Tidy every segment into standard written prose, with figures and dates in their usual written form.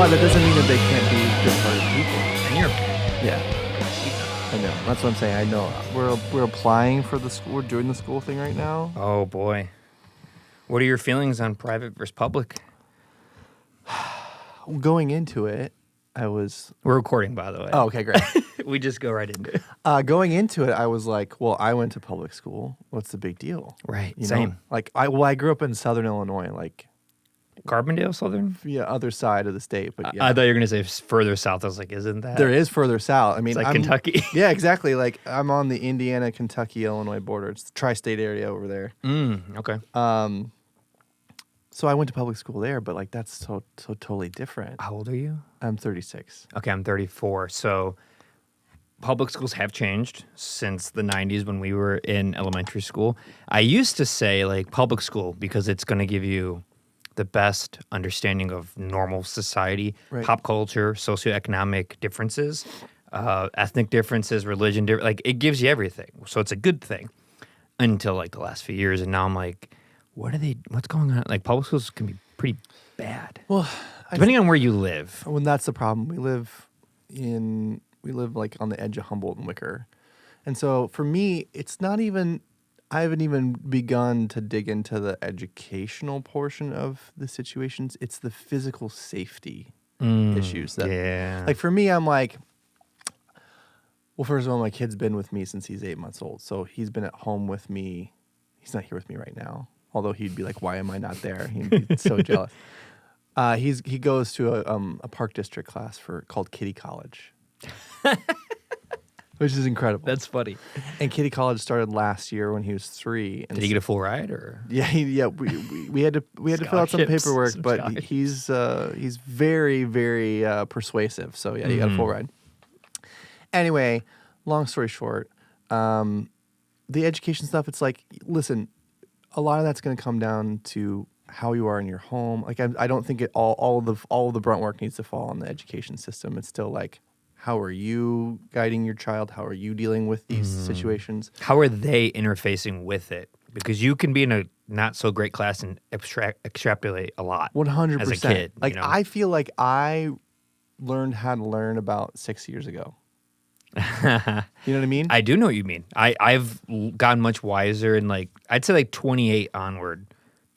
But that doesn't mean that they can't be good-hearted people. And you're a parent. Yeah. I know. That's what I'm saying. I know. We're applying for the school. We're doing the school thing right now. Oh, boy. What are your feelings on private versus public? Going into it, I was... We're recording, by the way. Oh, okay, great. We just go right into it. Going into it, I was like, well, I went to public school. What's the big deal? Right, You same. know? Like, I grew up in Southern Illinois, like, Carbondale, Southern? yeah, other side of the state. But yeah, I thought you were going to say further south. I was like, isn't that? there is further south. I mean, It's like I'm- Kentucky. Yeah, exactly. Like, I'm on the Indiana, Kentucky, Illinois border. It's the tri-state area over there. Okay. So I went to public school there, but like that's so totally different. How old are you? I'm 36. Okay, I'm 34. So public schools have changed since the 90s when we were in elementary school. I used to say like public school because it's going to give you the best understanding of normal society, Right. pop culture, socioeconomic differences, ethnic differences, religion, like it gives you everything. So it's a good thing until like the last few years. And now I'm like, what's going on? Like public schools can be pretty bad. Well, Depending on where you live. when that's the problem, we live like on the edge of Humboldt and Wicker, and so for me, it's not even. I haven't even begun to dig into the educational portion of the situations. It's the physical safety issues that, Yeah. like for me, I'm like, well, first of all, my kid's been with me since he's 8 months old, so he's been at home with me. He's not here with me right now, although he'd be like, "Why am I not there?" He'd be so jealous. He goes to a Park District class called Kitty College, which is incredible. That's funny. And Kitty College started last year when he was 3. And Did he get a full ride or? Yeah, we had to fill out some Scholarships, paperwork, some but scholarships. he's very very persuasive. So yeah, he got a full ride. Anyway, long story short, the education stuff. It's like, listen, a lot of that's going to come down to how you are in your home. Like I don't think all of the brunt work needs to fall on the education system. It's still like, how are you guiding your child? How are you dealing with these situations? How are they interfacing with it? Because you can be in a not so great class and extrapolate a lot. 100%. As a kid, Like you know? I feel like I learned how to learn about 6 years ago. You know what I mean? I do know what you mean. I've gotten much wiser and like I'd say like 28 onward.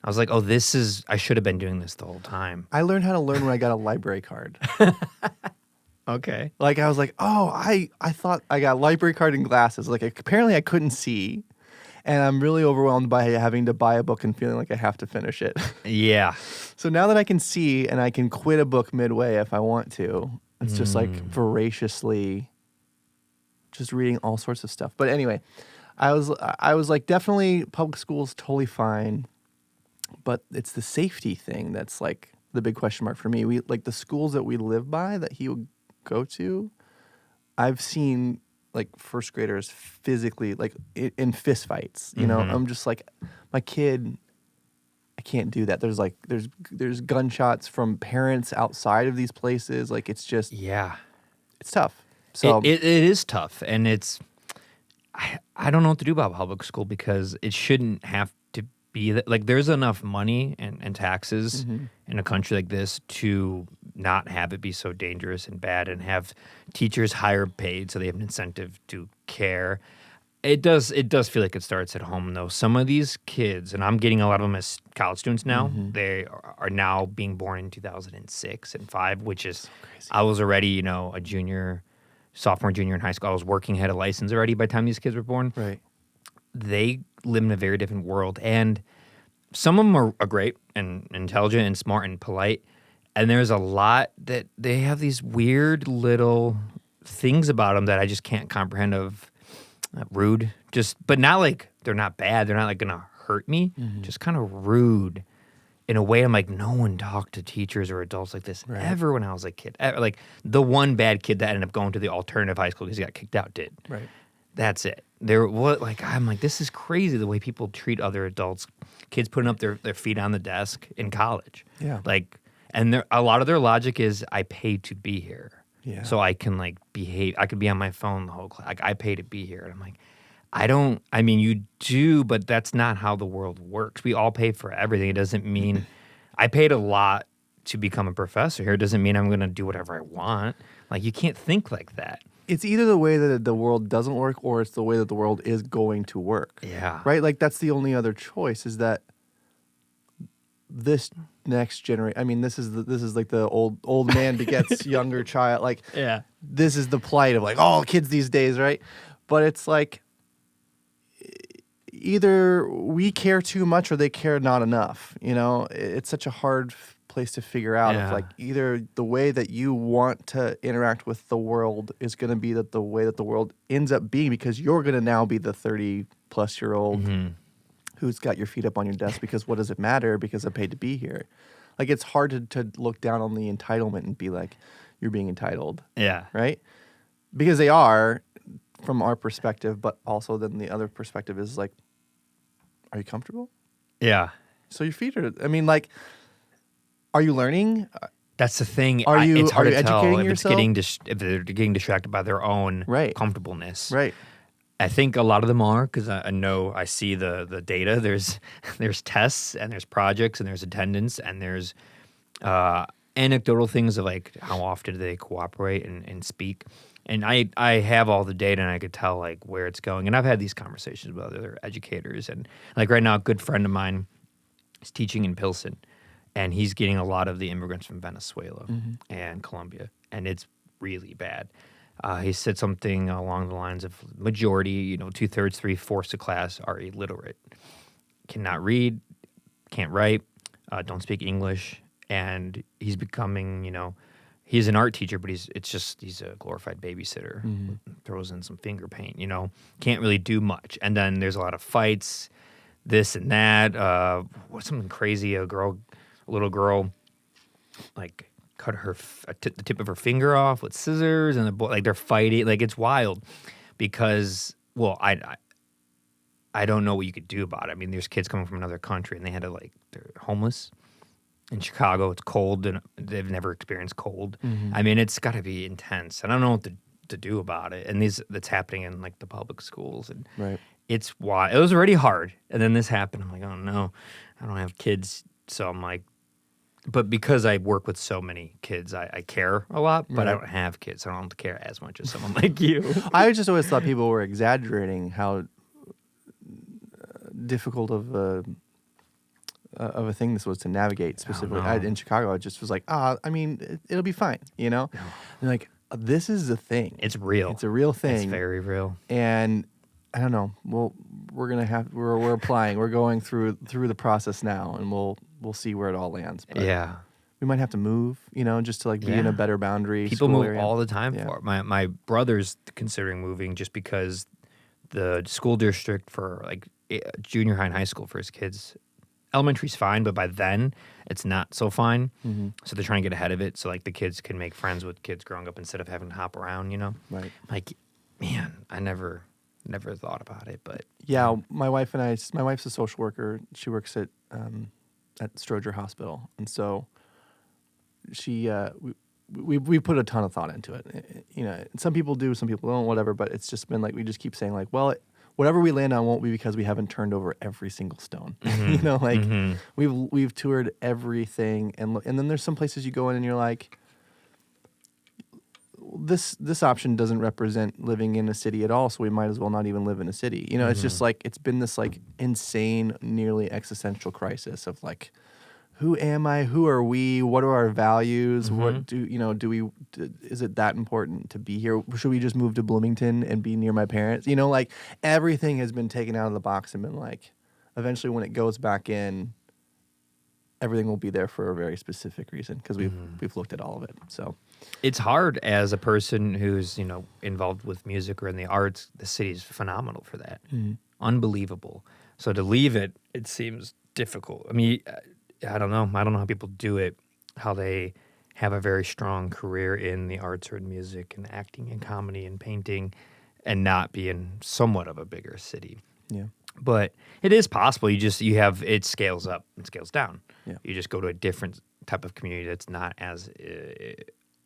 I was like, oh, I should have been doing this the whole time. I learned how to learn when I got a library card. Okay. Like I was like, oh, I thought I got a library card and glasses. Like apparently I couldn't see, and I'm really overwhelmed by having to buy a book and feeling like I have to finish it. Yeah. So now that I can see and I can quit a book midway if I want to, it's just like voraciously just reading all sorts of stuff. But anyway, I was like, definitely public school's totally fine, but it's the safety thing that's like the big question mark for me. We like the schools that we live by that he would go to, I've seen like first graders physically like in fist fights. You know, I'm just like, my kid, I can't do that. There's gunshots from parents outside of these places. Like it's just, Yeah. it's tough. So It is tough, and I don't know what to do about public school because it shouldn't have to be that. Like, there's enough money and taxes in a country like this to not have it be so dangerous and bad, and have teachers higher paid so they have an incentive to care. It does feel like it starts at home, though. Some of these kids, and I'm getting a lot of them as college students now, they are now being born in 2006 and 5, which is, I was already, a sophomore, junior in high school. I was working, had a license already by the time these kids were born. right. They live in a very different world, and some of them are great and intelligent and smart and polite, and there's a lot that they have these weird little things about them that I just can't comprehend of. Rude, but not like they're not bad. They're not like gonna hurt me. Just kind of rude in a way. I'm like, no one talked to teachers or adults like this ever when I was a kid. Like the one bad kid that ended up going to the alternative high school because he got kicked out did. Right. That's it. I'm like, this is crazy the way people treat other adults. Kids putting up their feet on the desk in college. Yeah. Like, and a lot of their logic is, I pay to be here. Yeah. So I can like behave. I could be on my phone the whole class. Like, I pay to be here. And I'm like, you do, but that's not how the world works. We all pay for everything. It doesn't mean I paid a lot to become a professor here doesn't mean I'm going to do whatever I want. Like, you can't think like that. It's either the way that the world doesn't work or it's the way that the world is going to work. Yeah. Right? Like, that's the only other choice is that this next generation, I mean, this is like the old man begets younger child. Like, Yeah. this is the plight of like all kids these days, right? But it's like either we care too much or they care not enough. You know, it's such a hard place to figure out. Yeah. Of like either the way that you want to interact with the world is going to be that the way that the world ends up being, because you're going to now be the 30-plus-year-old who's got your feet up on your desk because what does it matter because I paid to be here. Like, it's hard to look down on the entitlement and be like, you're being entitled. Yeah. Right? Because they are from our perspective, but also then the other perspective is like, are you comfortable? Yeah. So your feet are, I mean, like, are you learning? That's the thing. Are you it's hard to tell educating if yourself? if they're getting distracted by their own Right. comfortableness. Right. I think a lot of them are, because I know I see the data. There's tests and there's projects and there's attendance and there's anecdotal things of like how often do they cooperate and speak. And I have all the data and I could tell like where it's going. And I've had these conversations with other educators. And like right now, a good friend of mine is teaching in Pilsen. And he's getting a lot of the immigrants from Venezuela and Colombia. And it's really bad. He said something along the lines of majority, 2/3, 3/4 of class are illiterate, cannot read, can't write, don't speak English, and he's becoming, he's an art teacher, but he's a glorified babysitter, throws in some finger paint, can't really do much, and then there's a lot of fights, this and that. What's something crazy? A little girl, like, cut the tip of her finger off with scissors, and they're fighting. Like, it's wild because, well, I don't know what you could do about it. I mean, there's kids coming from another country and they're homeless. In Chicago, it's cold and they've never experienced cold. I mean, it's got to be intense. I don't know what to do about it. And that's happening in like the public schools, and it's wild. It was already hard, and then this happened. I'm like, oh no, I don't have kids, so I'm like. But because I work with so many kids, I care a lot, but I don't have kids, so I don't care as much as someone like you. I just always thought people were exaggerating how difficult of a thing this was to navigate. Specifically, in Chicago, I just was like, I mean, it'll be fine, And like, this is a thing. It's real. It's a real thing. It's very real. And I don't know. We're applying. We're going through the process now, and we'll see where it all lands. But yeah. We might have to move, just to like be in a better boundary. People move area. all the time for it. My brother's considering moving just because the school district for like junior high and high school for his kids, elementary's fine, but by then it's not so fine. So they're trying to get ahead of it so like the kids can make friends with kids growing up instead of having to hop around, Right. Like, man, I never thought about it, but yeah, my wife's a social worker. She works at Stroger Hospital, and so she we put a ton of thought into it. Some people do, some people don't, whatever. But it's just been like we just keep saying like, well, whatever we land on won't be because we haven't turned over every single stone. We've toured everything, and then there's some places you go in and you're like, this option doesn't represent living in a city at all, so we might as well not even live in a city. It's just like it's been this like insane, nearly existential crisis of like, who am I? Who are we? What are our values? What is it that important to be here? Should we just move to Bloomington and be near my parents? Like everything has been taken out of the box and been like, eventually when it goes back in, everything will be there for a very specific reason because we've looked at all of it. So it's hard as a person who's involved with music or in the arts. The city's phenomenal for that, unbelievable. So to leave it seems difficult. I mean, I don't know how people do it. How they have a very strong career in the arts or in music and acting and comedy and painting, and not be in somewhat of a bigger city. Yeah. But it is possible. It scales up and scales down. Yeah. You just go to a different type of community that's not as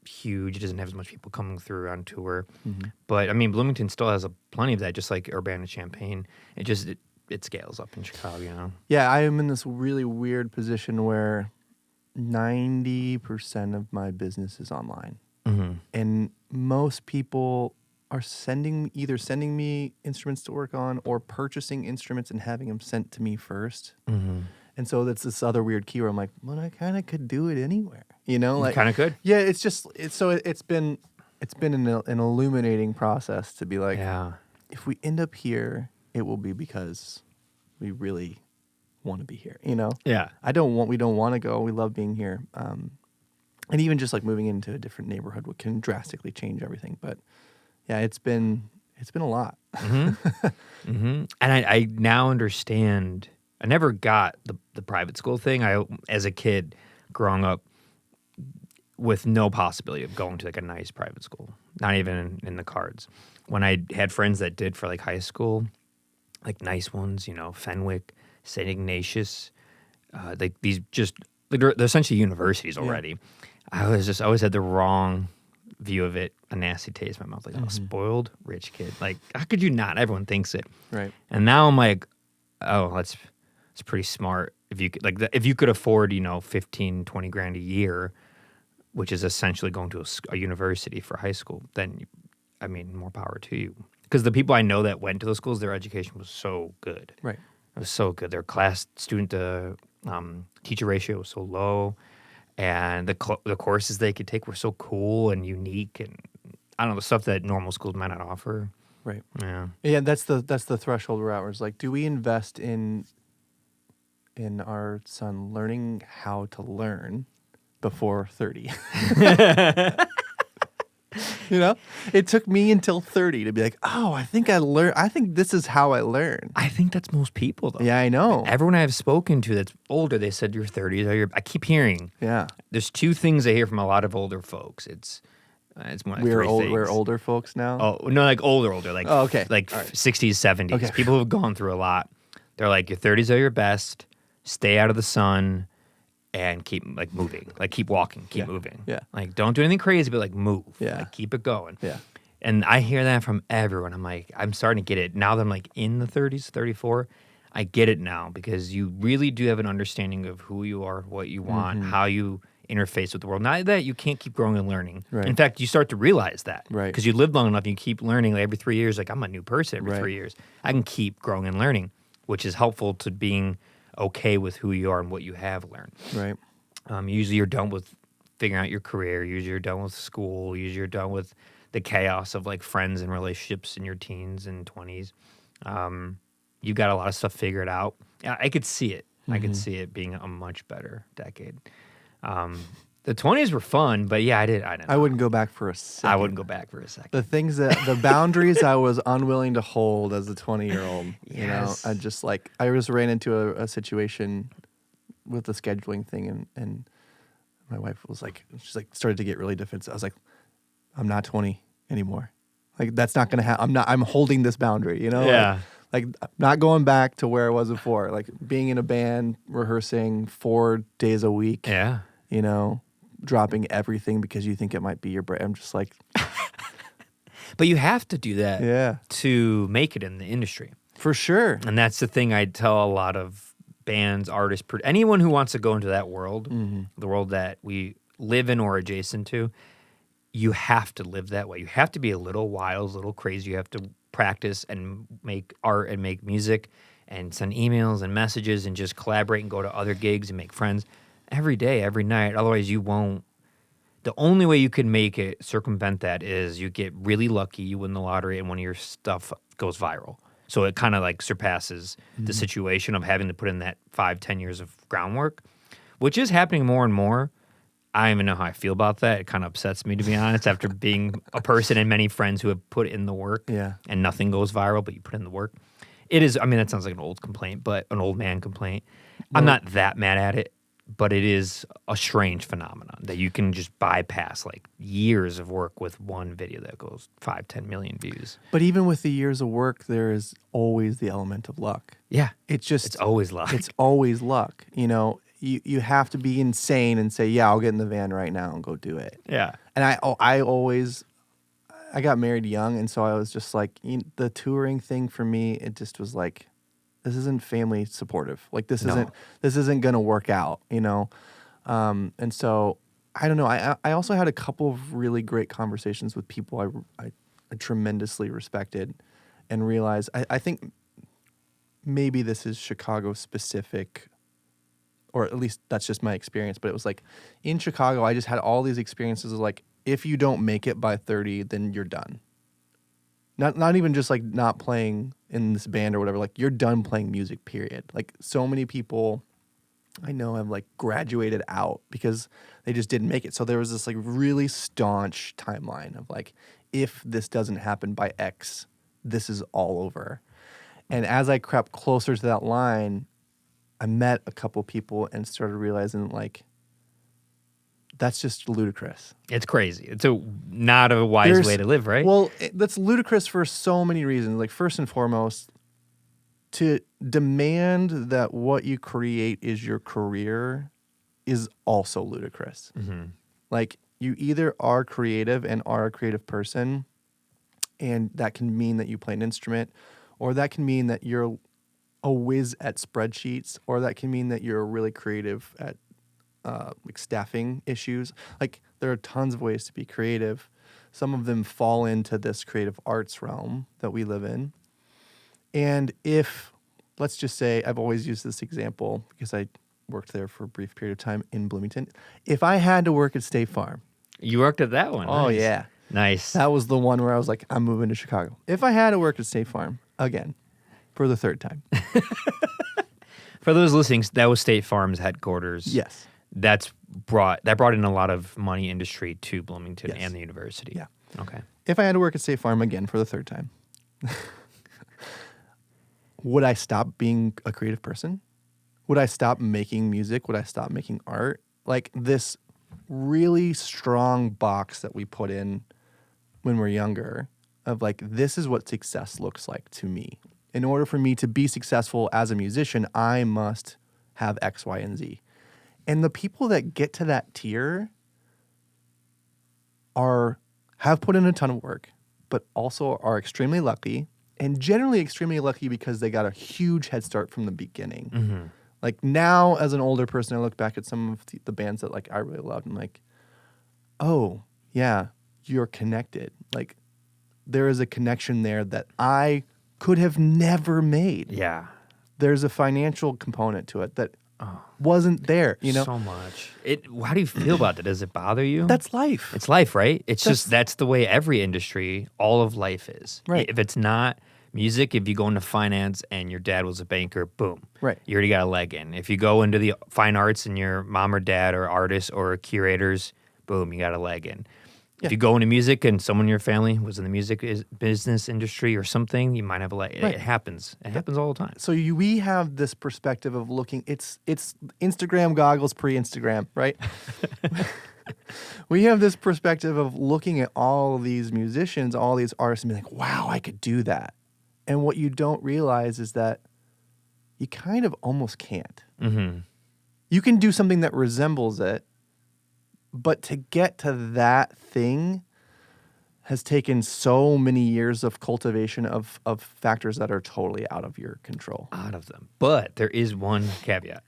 huge. It doesn't have as much people coming through on tour. But I mean, Bloomington still has plenty of that, just like Urbana-Champaign. It scales up in Chicago, Yeah, I am in this really weird position where 90% of my business is online. Mm-hmm. And most people are either sending me instruments to work on or purchasing instruments and having them sent to me first. Mm-hmm. And so that's this other weird key where I'm like, well, I kind of could do it anywhere, you know? You Like, kind of could. yeah, it's been an illuminating process to be like, Yeah. if we end up here, it will be because we really want to be here, you know? Yeah. We don't want to go. We love being here. And even just like moving into a different neighborhood can drastically change everything. But yeah, it's been a lot. Mm-hmm. Mm-hmm. And I now understand. I never got the private school thing. As a kid growing up with no possibility of going to like a nice private school, not even in the cards. When I had friends that did for like high school, like nice ones, you know, Fenwick, St. Ignatius, like these just they're essentially universities already. I always had the wrong view of it, a nasty taste in my mouth, like oh, spoiled rich kid. Like how could you not? Everyone thinks it, Right? And now I'm like, oh, that's pretty smart. If you could, if you could afford, you know, 15, 20 grand a year, which is essentially going to a university for high school, then I mean, more power to you. Because the people I know that went to those schools, their education was so good. Right. It was so good. Their class student to teacher ratio was so low, and the courses they could take were so cool and unique, and I don't know, the stuff that normal schools might not offer. Right. Yeah. Yeah. That's the threshold we're at. Where it's like, do we invest in our son learning how to learn before 30? You know, it took me until 30 to be like, oh, I think this is how I learn. I think that's most people, though. Yeah, I know. Everyone I have spoken to that's older, they said your 30s are I keep hearing. Yeah. There's two things I hear from a lot of older folks. It's more like three things. We're older folks now. Oh, no, like older, like okay. Like right. 60s, 70s. Okay. People who have gone through a lot. They're like, your 30s are your best. Stay out of the sun and keep like moving. Like keep walking, keep moving. Yeah. Like don't do anything crazy, but like move. Yeah. Like keep it going. Yeah. And I hear that from everyone. I'm like, I'm starting to get it. Now that I'm like in the 30s, 34, I get it now because you really do have an understanding of who you are, what you want, how you interface with the world. Not that you can't keep growing and learning. Right. In fact, you start to realize that. Right. Because you live long enough and you keep learning like every 3 years. Like I'm a new person every Right. 3 years. I can keep growing and learning, which is helpful to being okay with who you are and what you have learned. Right. Usually you're done with figuring out your career. Usually you're done with school. Usually you're done with the chaos of like friends and relationships in your teens and 20s. You got a lot of stuff figured out. Yeah, I could see it. I could see it being a much better decade. The 20s were fun, but yeah, I didn't. I wouldn't go back for a second. I wouldn't go back for a second. The boundaries I was unwilling to hold as a 20-year-old. You know, I just ran into a situation with the scheduling thing, and my wife was like, she's like started to get really defensive. I was like, I'm not 20 anymore. Like that's not gonna happen. I'm holding this boundary. You know. Yeah. Like not going back to where I was before. Like being in a band, rehearsing 4 days a week. Yeah. You know, dropping everything because you think it might be your break. I'm just like, but you have to do that. Yeah. To make it in the industry. For sure. And that's the thing I tell a lot of bands, artists, anyone who wants to go into that world, the world that we live in or adjacent to, you have to live that way. You have to be a little wild, a little crazy. You have to practice and make art and make music and send emails and messages and just collaborate and go to other gigs and make friends every day, every night. Otherwise, you won't. The only way you can make it, circumvent that, is you get really lucky, you win the lottery, and one of your stuff goes viral. So it kind of like surpasses the situation of having to put in that 5-10 years of groundwork, which is happening more and more. I don't even know how I feel about that. It kind of upsets me, to be honest, after being a person and many friends who have put in the work and nothing goes viral, but you put in the work. It is, I mean, that sounds like an old complaint, but an old man complaint. I'm not that mad at it, but it is a strange phenomenon that you can just bypass like years of work with one video that goes 5-10 million views. But even with the years of work, there is always the element of luck. Yeah. It's always luck. It's always luck. You know, you have to be insane and say, yeah, I'll get in the van right now and go do it. Yeah. And I got married young, and so I was just like, the touring thing for me, it just was like, this isn't family supportive. Like this isn't gonna work out, you know. And so I don't know. I also had a couple of really great conversations with people I tremendously respected, and realized I think maybe this is Chicago specific, or at least that's just my experience. But it was like in Chicago, I just had all these experiences of like, if you don't make it by 30, then you're done. Not even just like not playing in this band or whatever. Like you're done playing music, period. Like so many people I know have like graduated out because they just didn't make it. So there was this like really staunch timeline of like, if this doesn't happen by X, this is all over. And as I crept closer to that line, I met a couple people and started realizing like, that's just ludicrous. It's crazy. It's not a wise way to live, right? Well, that's ludicrous for so many reasons. Like first and foremost, to demand that what you create is your career is also ludicrous. Mm-hmm. Like you either are creative and are a creative person, and that can mean that you play an instrument, or that can mean that you're a whiz at spreadsheets, or that can mean that you're really creative at like staffing issues. Like there are tons of ways to be creative. Some of them fall into this creative arts realm that we live in. And if, let's just say, I've always used this example because I worked there for a brief period of time in Bloomington. If I had to work at State Farm. You worked at that one. Oh, Nice. yeah. Nice. That was the one where I was like, I'm moving to Chicago. If I had to work at State Farm, again, for the third time. For those listening, that was State Farm's headquarters. Yes. That brought in a lot of money industry to Bloomington Yes. and the university. Yeah. Okay. If I had to work at State Farm again for the third time, would I stop being a creative person? Would I stop making music? Would I stop making art? Like this really strong box that we put in when we're younger of like, this is what success looks like to me. In order for me to be successful as a musician, I must have X, Y, and Z. And the people that get to that tier have put in a ton of work, but also are extremely lucky, and generally extremely lucky because they got a huge head start from the beginning. Mm-hmm. Like now, as an older person, I look back at some of the bands that like I really loved, and I'm like, oh yeah, you're connected. Like there is a connection there that I could have never made. Yeah. There's a financial component to it that wasn't there, you know? So much. How do you feel about that? Does it bother you? That's life. It's life, right? That's the way every industry, all of life is. Right. If it's not music, if you go into finance and your dad was a banker, boom. Right. You already got a leg in. If you go into the fine arts and your mom or dad are artists or curators, boom, you got a leg in. Yeah. If you go into music and someone in your family was in the music business industry or something, you might have a leg. Right. It happens. It happens all the time. So we have this perspective of looking, it's Instagram goggles pre-Instagram, right? We have this perspective of looking at all these musicians, all these artists, and being like, wow, I could do that. And what you don't realize is that you kind of almost can't. Mm-hmm. You can do something that resembles it, but to get to that thing has taken so many years of cultivation of factors that are totally out of your control. Out of them. But there is one caveat.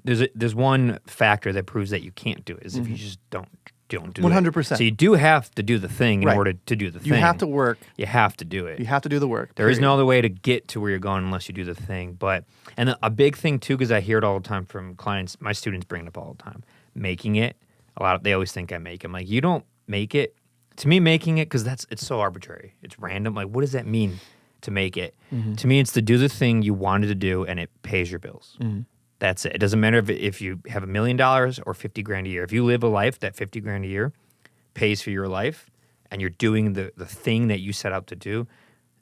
There's one factor that proves that you can't do it is if you just don't do 100%. it. So you do have to do the thing in Right. order to do the thing. You have to work. You have to do it. You have to do the work. There is period. no other way to get to where you're going unless you do the thing. And a big thing too, because I hear it all the time from clients, my students bring it up all the time. Making it, they always think I make it. I'm like, you don't make it. To me, making it, because it's so arbitrary. It's random. Like, what does that mean to make it? Mm-hmm. To me, it's to do the thing you wanted to do and it pays your bills. Mm-hmm. That's it. It doesn't matter if you have $1 million or $50,000 a year. If you live a life that $50,000 a year pays for your life and you're doing the thing that you set out to do,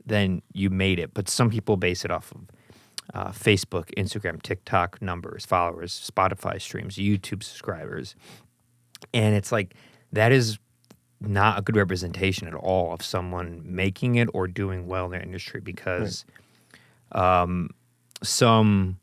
then you made it. But some people base it off of Facebook, Instagram, TikTok numbers, followers, Spotify streams, YouTube subscribers. And it's like, that is not a good representation at all of someone making it or doing well in their industry because some,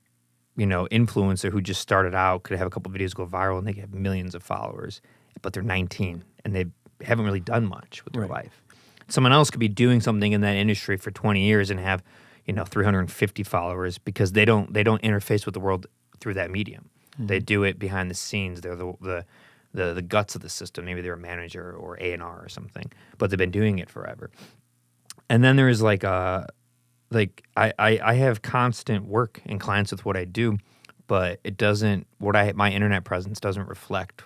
influencer who just started out could have a couple videos go viral and they have millions of followers, but they're 19 and they haven't really done much with their life. Someone else could be doing something in that industry for 20 years and have, 350 followers because they don't interface with the world through that medium. They do it behind the scenes. They're the guts of the system. Maybe they're a manager or A&R or something, but they've been doing it forever. And then there's like I have constant work and clients with what I do, but it doesn't my internet presence doesn't reflect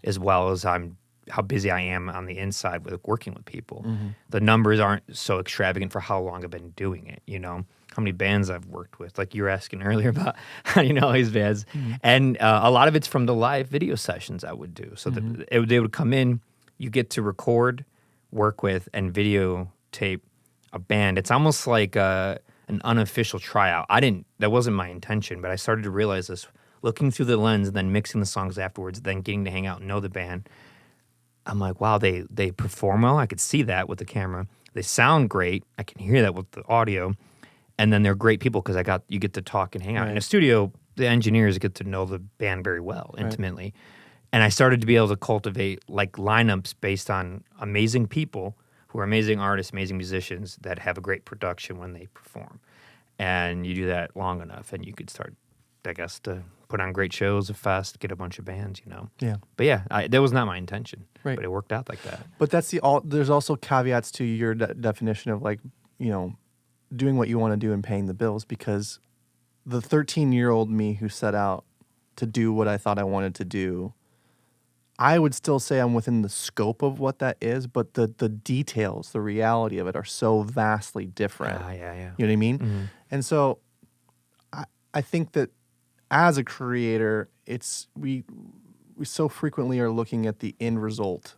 as well as how busy I am on the inside with working with people. The numbers aren't so extravagant for how long I've been doing it, how many bands I've worked with. Like you were asking earlier about how you know all these bands. And a lot of it's from the live video sessions I would do. So they would come in, you get to record, work with, and videotape a band. It's almost like an unofficial tryout. That wasn't my intention, but I started to realize this looking through the lens and then mixing the songs afterwards, then getting to hang out and know the band. I'm like, wow, they perform well. I could see that with the camera. They sound great. I can hear that with the audio. And then they're great people because you get to talk and hang out. In a studio, the engineers get to know the band very well, intimately. Right. And I started to be able to cultivate like lineups based on amazing people who are amazing artists, amazing musicians that have a great production when they perform. And you do that long enough and you could start, I guess, to put on great shows, a fest, get a bunch of bands, Yeah. But yeah, that was not my intention. Right. But it worked out like that. But there's also caveats to your definition of like, doing what you want to do and paying the bills, because the 13-year-old me who set out to do what I thought I wanted to do, I would still say I'm within the scope of what that is, but the details, the reality of it are so vastly different. Yeah. You know what I mean? Mm-hmm. And so I think that as a creator, we so frequently are looking at the end result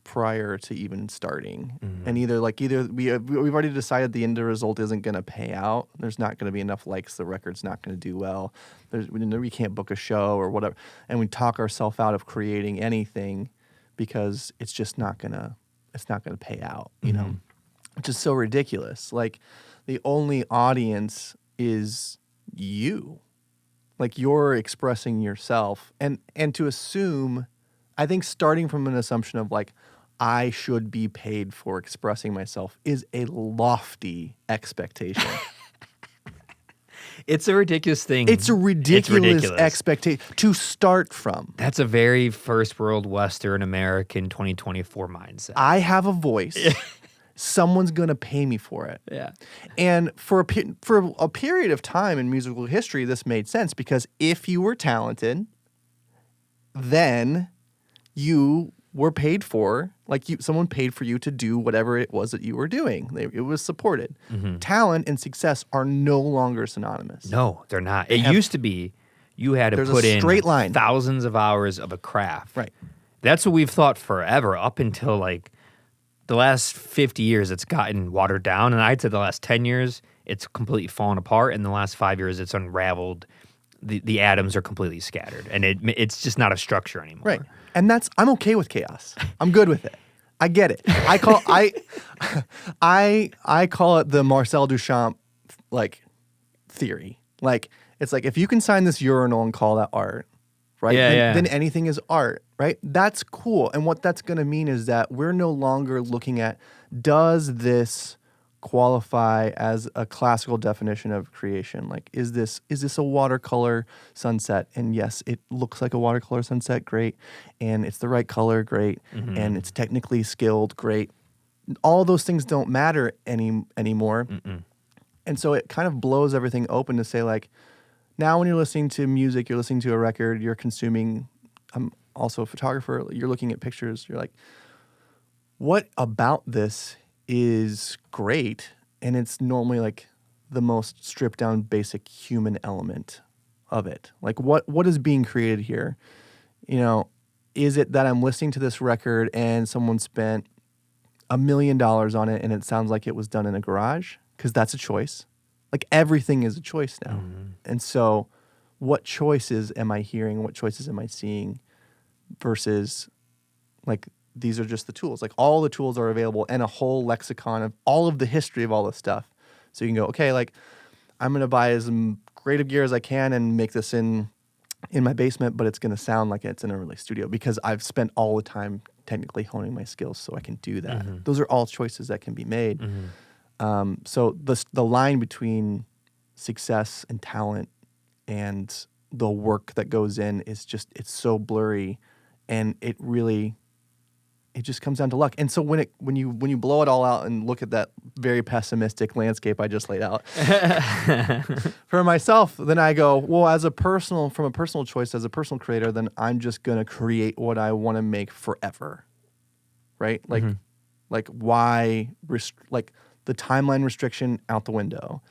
prior to even starting. And either we've already decided the end result isn't going to pay out. There's not going to be enough likes. The record's not going to do well. We can't book a show or whatever. And we talk ourselves out of creating anything because it's just not going to pay out, which is so ridiculous. Like the only audience is you. Like you're expressing yourself. And to assume, I think starting from an assumption of like, I should be paid for expressing myself is a lofty expectation. It's a ridiculous thing. It's a ridiculous expectation to start from. That's a very first world Western American 2024 mindset. I have a voice. Someone's going to pay me for it. Yeah. And for a period of time in musical history, this made sense because if you were talented, then you were paid for, someone paid for you to do whatever it was that you were doing. It was supported. Talent and success are no longer synonymous. No, they're not. It used to be you had to put in straight line. Thousands of hours of a craft. Right. That's what we've thought forever, up until like the last 50 years it's gotten watered down. And I'd say the last 10 years it's completely fallen apart. And the last 5 years it's unraveled. The atoms are completely scattered. And it's just not a structure anymore. Right. And I'm okay with chaos. I'm good with it. I get it. I call it the Marcel Duchamp theory. Like it's like if you can sign this urinal and call that art, right? Then anything is art, right? That's cool. And what that's going to mean is that we're no longer looking at, does this qualify as a classical definition of creation? Like, is this a watercolor sunset? And yes, it looks like a watercolor sunset, great. And it's the right color, great. And it's technically skilled, great. All those things don't matter anymore. And so it kind of blows everything open to say, like, now when you're listening to music, you're listening to a record, you're consuming, I'm also a photographer, you're looking at pictures, you're like, what about this is great? And it's normally like the most stripped down basic human element of it. Like what is being created here? Is it that I'm listening to this record and someone spent $1 million on it and it sounds like it was done in a garage? Because that's a choice. Like everything is a choice now. And so what choices am I hearing? What choices am I seeing? Versus like, these are just the tools. Like all the tools are available and a whole lexicon of all of the history of all this stuff. So you can go, okay, like I'm going to buy as great of gear as I can and make this in my basement, but it's going to sound like it's in a really studio because I've spent all the time technically honing my skills so I can do that. Those are all choices that can be made. So the line between success and talent and the work that goes in is just, it's so blurry, and it just comes down to luck. And so when you blow it all out and look at that very pessimistic landscape I just laid out for myself, then I go, well, from a personal choice, as a personal creator, then I'm just gonna create what I want to make forever, right? Like why like the timeline restriction out the window,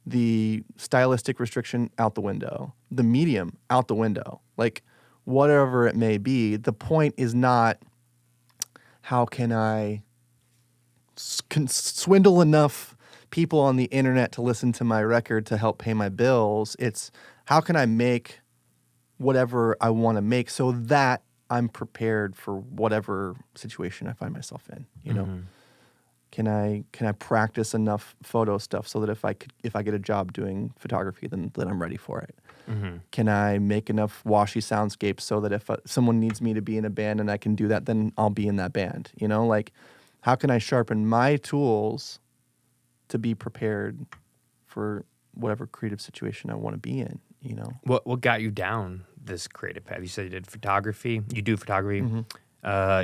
the stylistic restriction out the window, the medium out the window, like whatever it may be. The point is not how can I swindle enough people on the internet to listen to my record to help pay my bills. It's how can I make whatever I want to make so that I'm prepared for whatever situation I find myself in, you know? Can I practice enough photo stuff so that if I get a job doing photography, then I'm ready for it? Can I make enough washy soundscapes so that if someone needs me to be in a band and I can do that, then I'll be in that band? You know, like how can I sharpen my tools to be prepared for whatever creative situation I want to be in? You know, what got you down this creative path? You said you did photography. You do photography.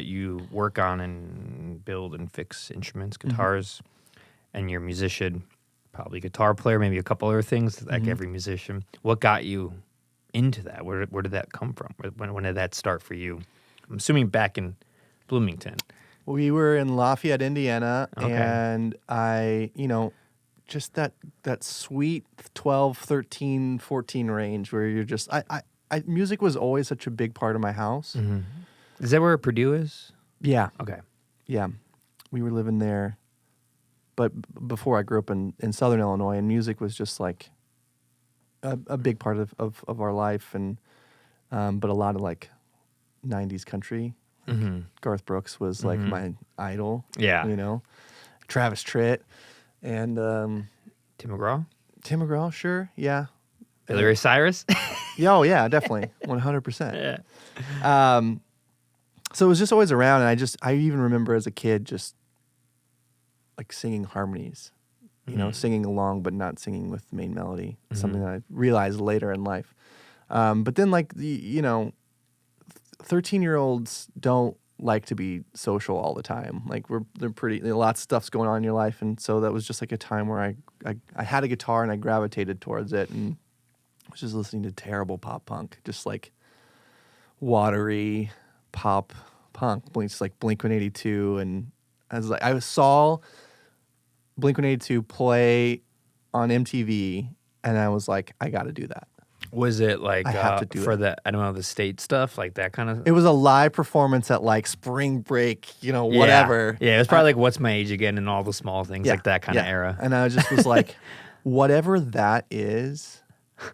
You work on and build and fix instruments, guitars, and you're a musician, probably guitar player, maybe a couple other things, like every musician. What got you into that? Where did that come from? When did that start for you? I'm assuming back in Bloomington. We were in Lafayette, Indiana, Okay. and I, just that sweet 12, 13, 14 range where you're just, music was always such a big part of my house. Is that where Purdue is? Yeah. Okay. Yeah. We were living there. But before I grew up in Southern Illinois, and music was just like a big part of our life, and but a lot of like 90s country. Garth Brooks was like my idol. Yeah. Travis Tritt and Tim McGraw? Tim McGraw, sure. Yeah. Billy Ray Cyrus? Yeah, oh yeah, definitely. 100%. Yeah. So it was just always around, and I even remember as a kid just like singing harmonies, singing along but not singing with the main melody. Something that I realized later in life. But then 13-year-olds don't like to be social all the time. Like lots of stuff's going on in your life, and so that was just like a time where I had a guitar and I gravitated towards it, and I was just listening to terrible pop punk, just like watery pop punk, just like Blink-182, and I saw Blink-182 play on MTV, and I was like, I got to do that. Was it like I have to do for it. the state stuff, like that kind of? It was a live performance at like spring break, whatever. Yeah, it was probably like What's My Age Again and all the small things, like that kind of era. And I just was like, whatever that is,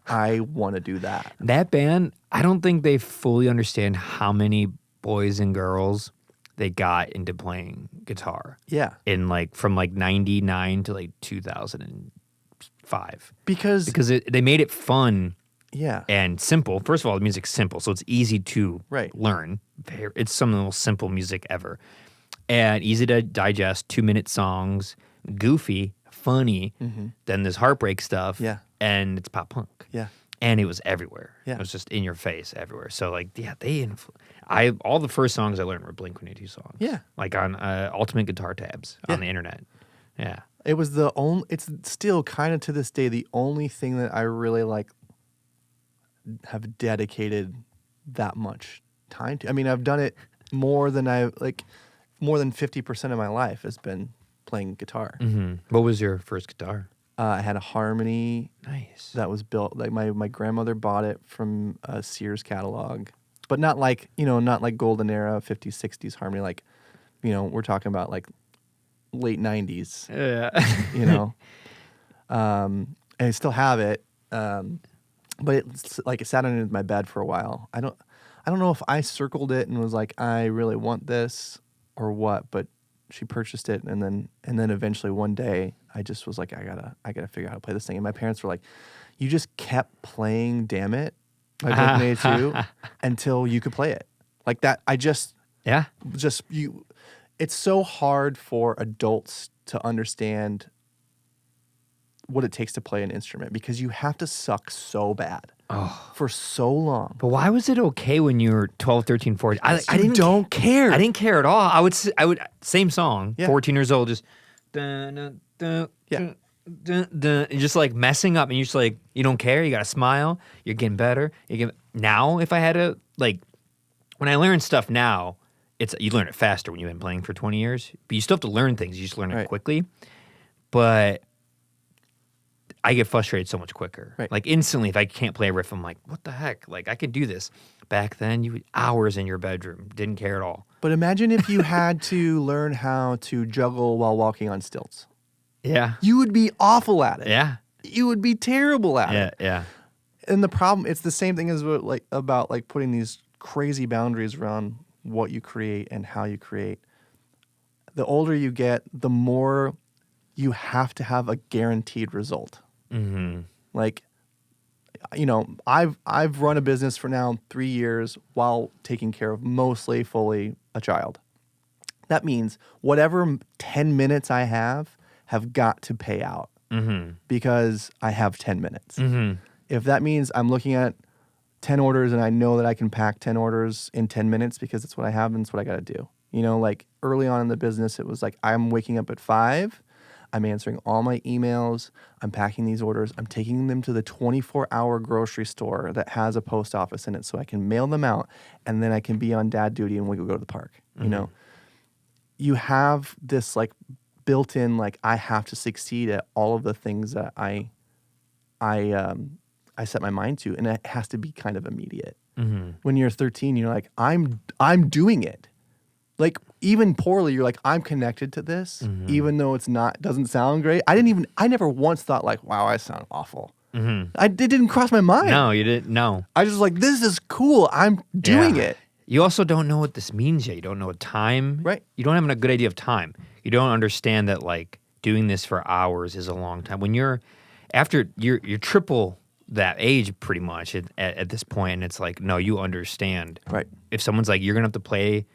I want to do that. That band, I don't think they fully understand how many boys and girls they got into playing guitar. Yeah. In from 99 to 2005. Because they made it fun. Yeah. And simple. First of all, the music's simple, so it's easy to Right. learn. It's some of the most simple music ever. And easy to digest, 2-minute songs, goofy, funny, then there's heartbreak stuff. Yeah. And it's pop punk. Yeah. And it was everywhere. Yeah. It was just in your face everywhere. So all the first songs I learned were Blink-182 songs. Yeah. Like on Ultimate Guitar Tabs on the internet. Yeah. It was it's still kind of to this day the only thing that I really have dedicated that much time to. I mean, I've done it more than 50% of my life has been playing guitar. What was your first guitar? I had a Harmony. Nice. That was built, like my grandmother bought it from a Sears catalog, but not like golden era 50s, 60s Harmony. Like, we're talking about like late 90s, Yeah. and I still have it. But it's like it sat under my bed for a while. I don't know if I circled it and was like, I really want this or what, but she purchased it, and then eventually one day I just was like, I gotta figure out how to play this thing. And my parents were like, you just kept playing Damn It by Blink-182 until you could play it. Like that, it's so hard for adults to understand what it takes to play an instrument because you have to suck so bad. for so long. But why was it okay when you were 12, 13, 14? I don't care. I didn't care at all. I would same song, Yeah. 14 years old, just dun, dun, dun, Yeah. dun, dun, dun, and just like messing up, and you're just like, you don't care. You got to smile. You're getting better. Now, if I had to, like, when I learn stuff now, you learn it faster when you've been playing for 20 years, but you still have to learn things. You just learn it quickly. But I get frustrated so much quicker. Right. Like instantly, if I can't play a riff, I'm like, what the heck? Like I could do this. Back then, you had hours in your bedroom, didn't care at all. But imagine if you had to learn how to juggle while walking on stilts. Yeah. You would be awful at it. Yeah. You would be terrible at it. Yeah. And the problem, it's the same thing as about putting these crazy boundaries around what you create and how you create. The older you get, the more you have to have a guaranteed result. Mm-hmm. Like, you know, I've run a business for now 3 years while taking care of mostly fully a child. That means whatever 10 minutes I have got to pay out because I have 10 minutes. Mm-hmm. If that means I'm looking at 10 orders and I know that I can pack 10 orders in 10 minutes because it's what I have and it's what I got to do. You know, like early on in the business, it was like I'm waking up at 5. I'm answering all my emails. I'm packing these orders. I'm taking them to the 24-hour grocery store that has a post office in it so I can mail them out, and then I can be on dad duty and we can go to the park. You know, you have this like built-in like I have to succeed at all of the things that I set my mind to, and it has to be kind of immediate. When you're 13, you're like I'm doing it. Like even poorly, you're like, I'm connected to this, even though doesn't sound great. I never once thought like, wow, I sound awful. It didn't cross my mind. No, you didn't. No. I just like, this is cool. I'm doing it. You also don't know what this means yet. You don't know time. Right. You don't have a good idea of time. You don't understand that like doing this for hours is a long time. When you're triple that age pretty much at this point, and it's like, no, you understand. Right. If someone's like, you're gonna have to play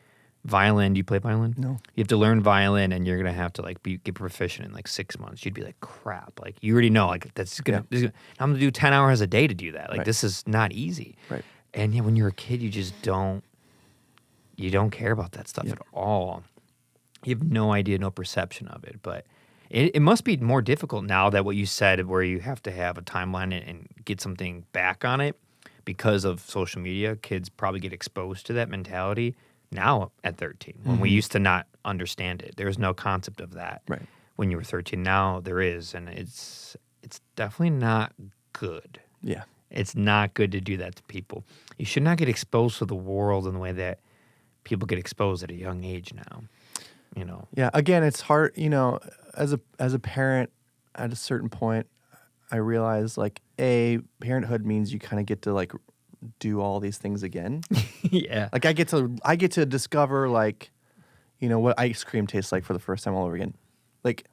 violin. Do you play violin? No. You have to learn violin, and you're gonna have to like get proficient in like 6 months. You'd be like, crap. Like you already know, like I'm gonna do 10 hours a day to do that. Like this is not easy. Right. And yeah, when you're a kid, you just don't care about that stuff at all. You have no idea, no perception of it. But it must be more difficult now that what you said, where you have to have a timeline and get something back on it because of social media. Kids probably get exposed to that mentality now at 13, when we used to not understand it. There was no concept of that when you were 13. Now there is, and it's definitely not good. Yeah. It's not good to do that to people. You should not get exposed to the world in the way that people get exposed at a young age now. You know. Yeah. Again, it's hard. You know, as a parent, at a certain point, I realized like parenthood means you kind of get to like do all these things again. Yeah. Like I get to discover like, you know, what ice cream tastes like for the first time all over again. Like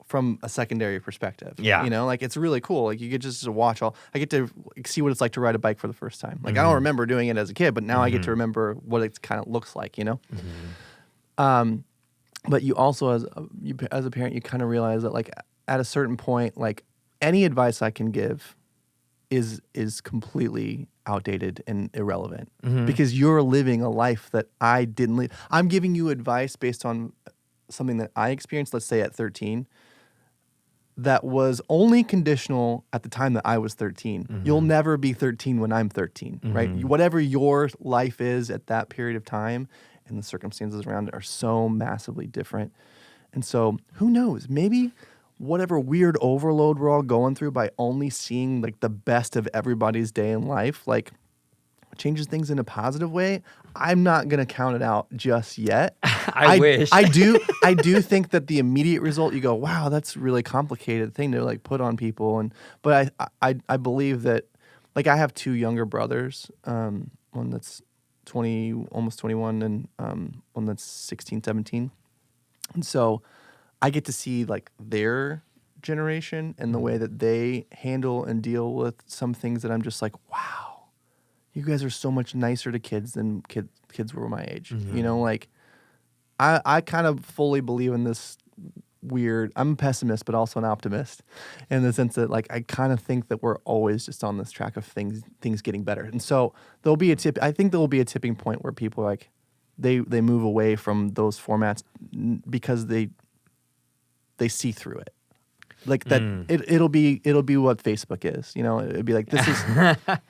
from a secondary perspective. Yeah. You know, like it's really cool. Like you get just to watch I get to see what it's like to ride a bike for the first time. Like I don't remember doing it as a kid, but now I get to remember what it kind of looks like, you know? But you also, as a parent, you kind of realize that like at a certain point, like any advice I can give is completely outdated and irrelevant because you're living a life that I didn't live. I'm giving you advice based on something that I experienced, let's say at 13, that was only conditional at the time that I was 13. You'll never be 13 when I'm 13, right? Whatever your life is at that period of time and the circumstances around it are so massively different. And so who knows? Maybe whatever weird overload we're all going through by only seeing like the best of everybody's day in life, like changes things in a positive way. I'm not going to count it out just yet. I wish. I do think that the immediate result, you go, wow, that's a really complicated thing to like put on people. But I believe that, like I have 2 younger brothers, one that's 20, almost 21, and one that's 16, 17. And so I get to see like their generation and the way that they handle and deal with some things that I'm just like, wow, you guys are so much nicer to kids than kids were my age. You know, like I kind of fully believe in this weird. I'm a pessimist, but also an optimist, in the sense that like I kind of think that we're always just on this track of things getting better. And so there'll be a tip. I think there will be a tipping point where people like they move away from those formats because they see through it. Like that, it'll be what Facebook is. You know, it'd be like this is. But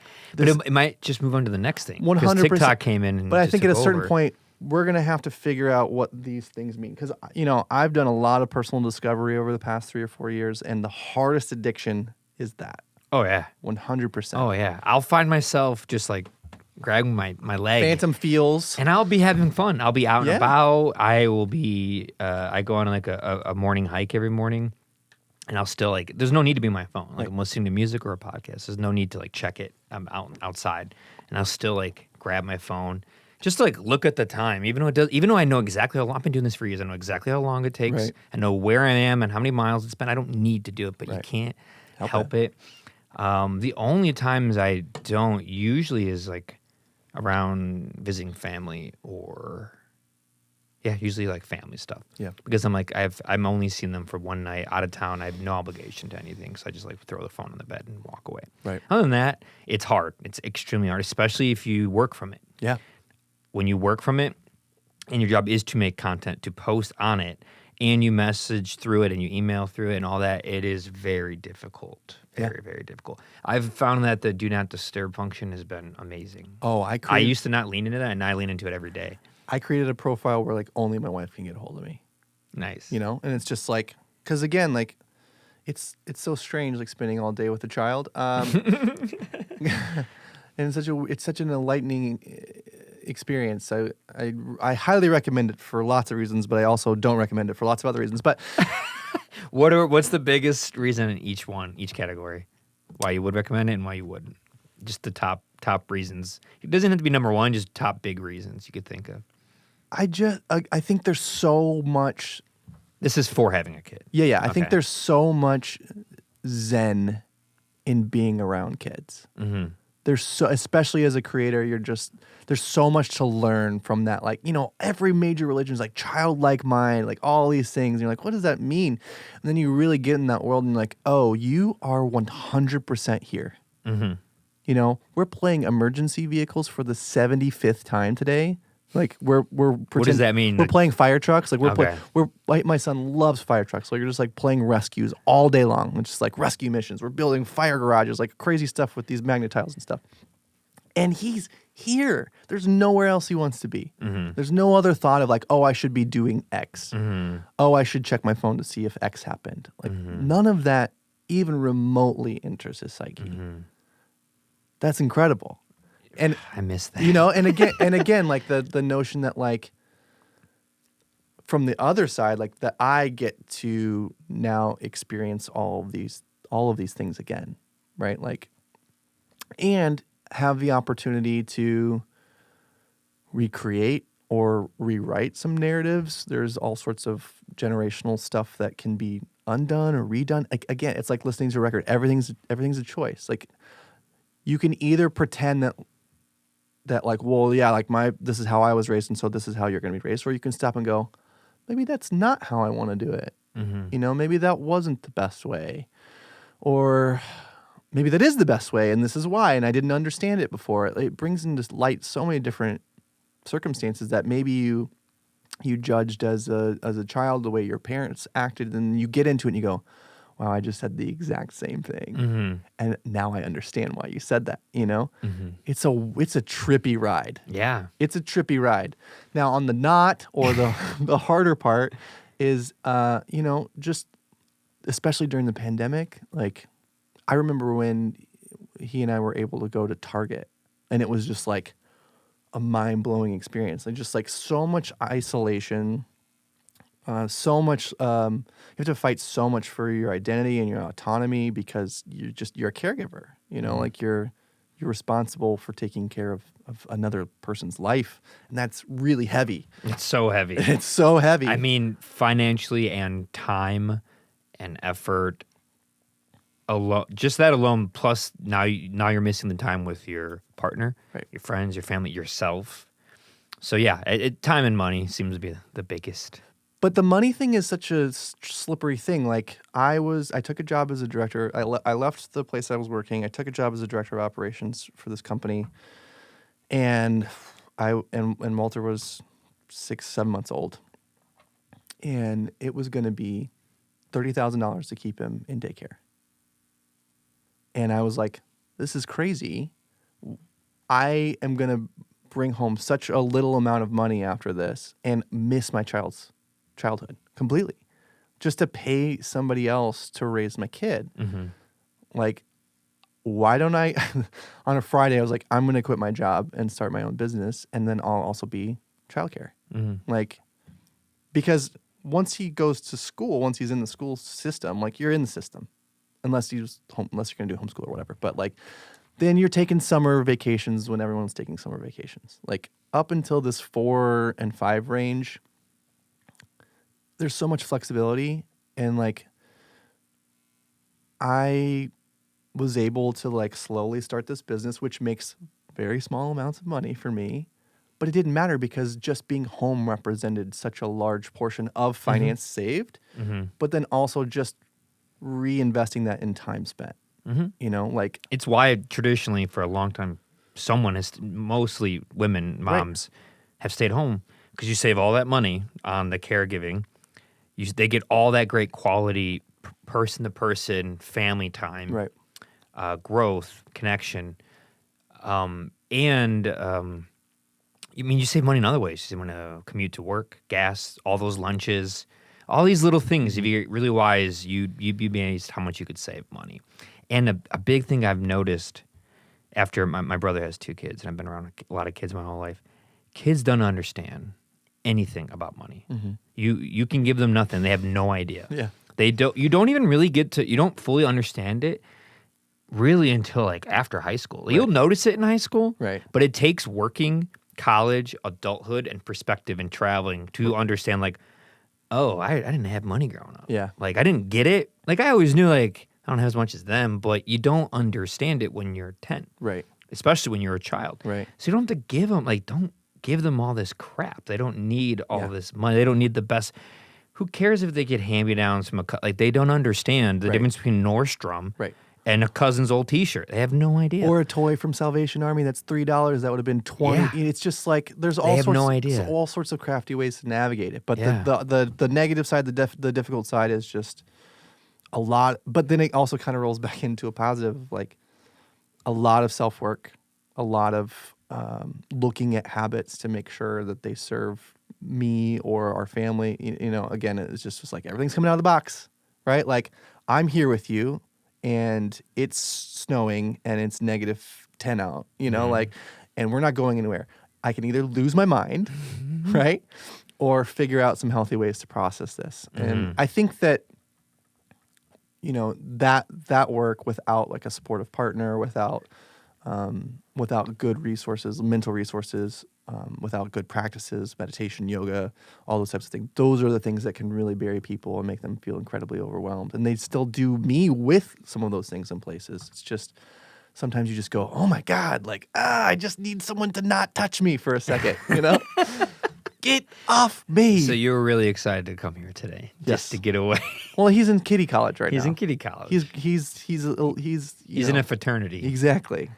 it might just move on to the next thing. 100%. TikTok came in, and but I just think at a took certain over. point we're gonna have to figure out what these things mean, because you know I've done a lot of personal discovery over the past 3 or 4 years, and the hardest addiction is that. Oh yeah, 100%. oh yeah. I'll find myself just like grabbing my leg, Phantom feels. and I'll be having fun. I'll be out and Yeah. about. I will be. I go on like a morning hike every morning, and I'll still like. There's no need to be on my phone. Like Right. I'm listening to music or a podcast. There's no need to like check it. I'm outside, and I'll still like grab my phone. Just to like look at the time, even though I know exactly how long I've been doing this for years, I know exactly how long it takes. Right. I know where I am and how many miles it's been. I don't need to do it, but you Right. can't Help help it. The only times I don't usually is like around visiting family or usually like family stuff. Yeah. Because I'm like I'm only seeing them for one night out of town. I have no obligation to anything, so I just like throw the phone on the bed and walk away. Right. Other than that, it's hard. It's extremely hard, especially if you work from it. Yeah. When you work from it and your job is to make content, to post on it, and you message through it and you email through it and all that, it is very difficult. Very, very difficult. I've found that the do not disturb function has been amazing. Oh, I used to not lean into that, and I lean into it every day. I created a profile where like only my wife can get a hold of me. Nice. You know, and it's just like, because again, like it's so strange, like spending all day with a child. And it's such an enlightening experience. I highly recommend it for lots of reasons, but I also don't recommend it for lots of other reasons. But What's the biggest reason in each category? Why you would recommend it and why you wouldn't? Just the top reasons. It doesn't have to be number one, just top big reasons you could think of. I think there's so much. This is for having a kid. Yeah. I think Okay. there's so much zen in being around kids. Mm-hmm. There's so, especially as a creator, there's so much to learn from that. Like, you know, every major religion is like childlike mind, like all these things. And you're like, what does that mean? And then you really get in that world and you're like, oh, you are 100% here. Mm-hmm. You know, we're playing emergency vehicles for the 75th time today. Like we're What does that mean? We're playing fire trucks. Like Okay. my son loves fire trucks. So you're just like playing rescues all day long. It's just like rescue missions. We're building fire garages, like crazy stuff with these magnetiles and stuff. And he's here. There's nowhere else he wants to be. Mm-hmm. There's no other thought of like, oh, I should be doing X. Mm-hmm. Oh, I should check my phone to see if X happened. Like none of that even remotely enters his psyche. Mm-hmm. That's incredible. And I miss that. you know, and again, like the notion that like from the other side, like that I get to now experience all of these things again, right? Like, and have the opportunity to recreate or rewrite some narratives. There's all sorts of generational stuff that can be undone or redone. Like, again, it's like listening to a record. Everything's a choice. Like, you can either pretend that like, well, yeah, like this is how I was raised, and so this is how you're going to be raised, or you can stop and go, maybe that's not how I want to do it. Mm-hmm. You know, maybe that wasn't the best way, or maybe that is the best way, and this is why, and I didn't understand it before. It brings into light so many different circumstances that maybe you judged as a child the way your parents acted, and you get into it and you go, wow, I just said the exact same thing. Mm-hmm. And now I understand why you said that, you know? Mm-hmm. It's a trippy ride. Yeah. It's a trippy ride. Now on the not or the harder part is, you know, just especially during the pandemic, like I remember when he and I were able to go to Target, and it was just like a mind-blowing experience. And just like so much isolation, so much, you have to fight so much for your identity and your autonomy because you're a caregiver, you know, like you're responsible for taking care of another person's life. And that's really heavy. It's so heavy. It's so heavy. I mean, financially and time and effort alone, just that alone, plus now you're missing the time with your partner, Right. your friends, your family, yourself. So yeah, time and money seems to be the biggest. But the money thing is such a slippery thing. Like I took a job as a director. I left the place I was working. I took a job as a director of operations for this company, and and Walter was 6-7 months old, and it was going to be $30,000 to keep him in daycare. And I was like, this is crazy. I am going to bring home such a little amount of money after this and miss my child's childhood completely just to pay somebody else to raise my kid. Mm-hmm. Like, why don't I, on a Friday, I was like, I'm going to quit my job and start my own business, and then I'll also be childcare. Mm-hmm. Like, because once he goes to school, once he's in the school system, like you're in the system, unless you're going to do homeschool or whatever. But like, then you're taking summer vacations when everyone's taking summer vacations. Like up until this 4 and 5 range, there's so much flexibility, and like I was able to like slowly start this business, which makes very small amounts of money for me. But it didn't matter because just being home represented such a large portion of finance saved, but then also just reinvesting that in time spent. You know, like it's why traditionally for a long time, mostly women, moms, have stayed home because you save all that money on the caregiving. They get all that great quality person to person family time, growth, connection, and I mean, you save money in other ways. You want to commute to work, gas, all those lunches, all these little things. If you're really wise, you'd be amazed how much you could save money. And a big thing I've noticed after my brother has 2 kids, and I've been around a lot of kids my whole life, kids don't understand anything about money. You can give them nothing. They have no idea. Yeah. You don't even really you don't fully understand it really until like after high school. You'll notice it in high school, but it takes working, college, adulthood, and perspective and traveling to understand like, oh, I didn't have money growing up. Yeah. Like I didn't get it. Like I always knew like I don't have as much as them, but you don't understand it when you're 10. Right. Especially when you're a child. Right. So you don't have to give them, like, don't give them all this crap. They don't need all this money. They don't need the best. Who cares if they get hand-me-downs from like, they don't understand the difference between Nordstrom and a cousin's old T-shirt. They have no idea. Or a toy from Salvation Army that's $3 that would have been $20. Yeah. It's just like there's all sorts of crafty ways to navigate it. But the negative side, the difficult side is just a lot. But then it also kind of rolls back into a positive, like a lot of self-work, a lot of looking at habits to make sure that they serve me or our family. You know, again, it's just like everything's coming out of the box, right? Like I'm here with you, and it's snowing and it's -10 out, you know, like, and we're not going anywhere. I can either lose my mind, right? Or figure out some healthy ways to process this. And I think that, you know, that work without like a supportive partner, without good resources, mental resources, without good practices, meditation, yoga, all those types of things. Those are the things that can really bury people and make them feel incredibly overwhelmed. And they still do me with some of those things in places. It's just sometimes you just go, oh my God, like, I just need someone to not touch me for a second, you know? Get off me. So you were really excited to come here today, just to get away. Well, he's in kiddie college right now. He's in kiddie college. He's in a fraternity. Exactly.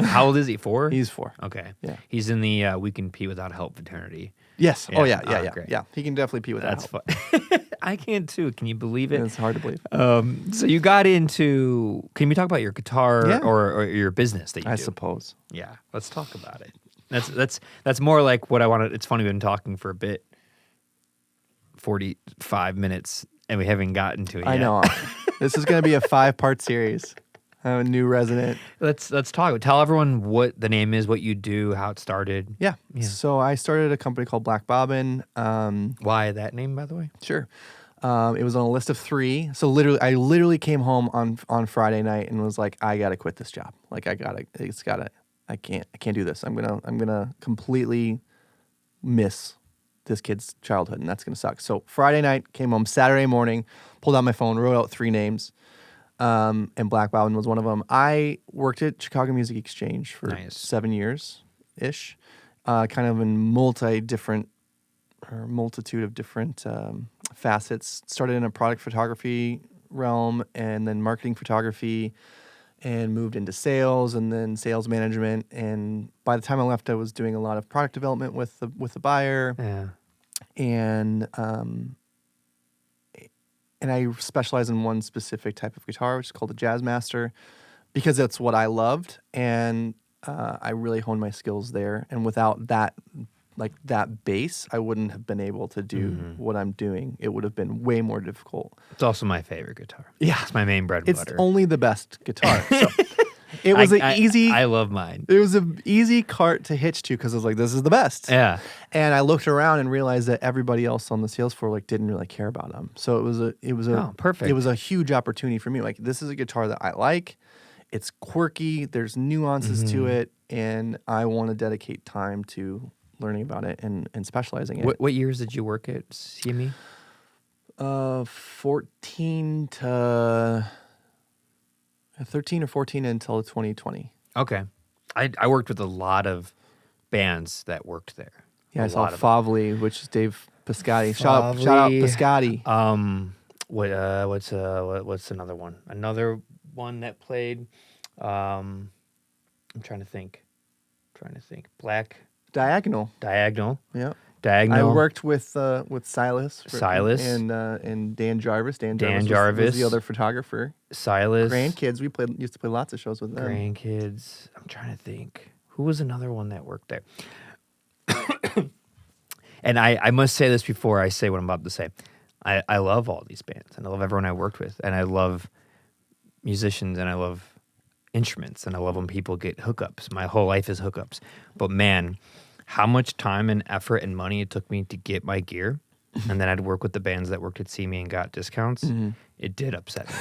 How old is he? 4? He's 4. Okay. Yeah. He's in the We Can Pee Without Help fraternity. Yes. Yeah. Oh yeah. Great. Yeah. He can definitely pee without help. That's fun. I can too. Can you believe it? It's hard to believe. So you got into. Can we talk about your guitar or your business that you do? I suppose. Yeah. Let's talk about it. That's more like what I wanted. It's funny, we've been talking for a bit, 45 minutes, and we haven't gotten to it yet. I know. This is going to be a 5-part series. I'm a new resident. Let's talk. Tell everyone what the name is, what you do, how it started. Yeah. So I started a company called Black Bobbin. Why that name, by the way? Sure. It was on a list of 3. So I literally came home on Friday night and was like, I got to quit this job. Like I can't do this. I'm gonna completely miss this kid's childhood, and that's gonna suck. So Friday night, came home. Saturday morning, pulled out my phone, wrote out 3 names, and Black Bobbin was one of them. I worked at Chicago Music Exchange for 7 years ish, kind of in multi different or multitude of different facets. Started in a product photography realm, and then marketing photography, and moved into sales, and then sales management. And by the time I left, I was doing a lot of product development with the buyer, and I specialize in one specific type of guitar, which is called a Jazz Master, because that's what I loved, and I really honed my skills there. And without that, like that base, I wouldn't have been able to do what I'm doing. It would have been way more difficult. It's also my favorite guitar. Yeah, it's my main bread and butter. It's only the best guitar. So it was easy. I love mine. It was an easy cart to hitch to because I was like, this is the best. Yeah. And I looked around and realized that everybody else on the sales floor like didn't really care about them. So it was perfect. It was a huge opportunity for me. Like, this is a guitar that I like. It's quirky. There's nuances to it, and I want to dedicate time to learning about it and specializing in it. What years did you work at CME? 13 or 14 until 2020. Okay. I worked with a lot of bands that worked there. Yeah, I saw Favli, which is Dave Piscotti. Shout out Piscotti. What's another one? Another one that played. I'm trying to think. Black Diagonal. Yeah. Diagonal. I worked with Silas. Silas. And Dan Jarvis. Dan Jarvis was the other photographer. Silas. Grandkids. We used to play lots of shows with them. Grandkids. I'm trying to think. Who was another one that worked there? And I must say this before I say what I'm about to say. I love all these bands, and I love everyone I worked with, and I love musicians, and I love instruments, and I love when people get hookups. My whole life is hookups. But man, how much time and effort and money it took me to get my gear, and then I'd work with the bands that worked at CME and got discounts. It did upset me.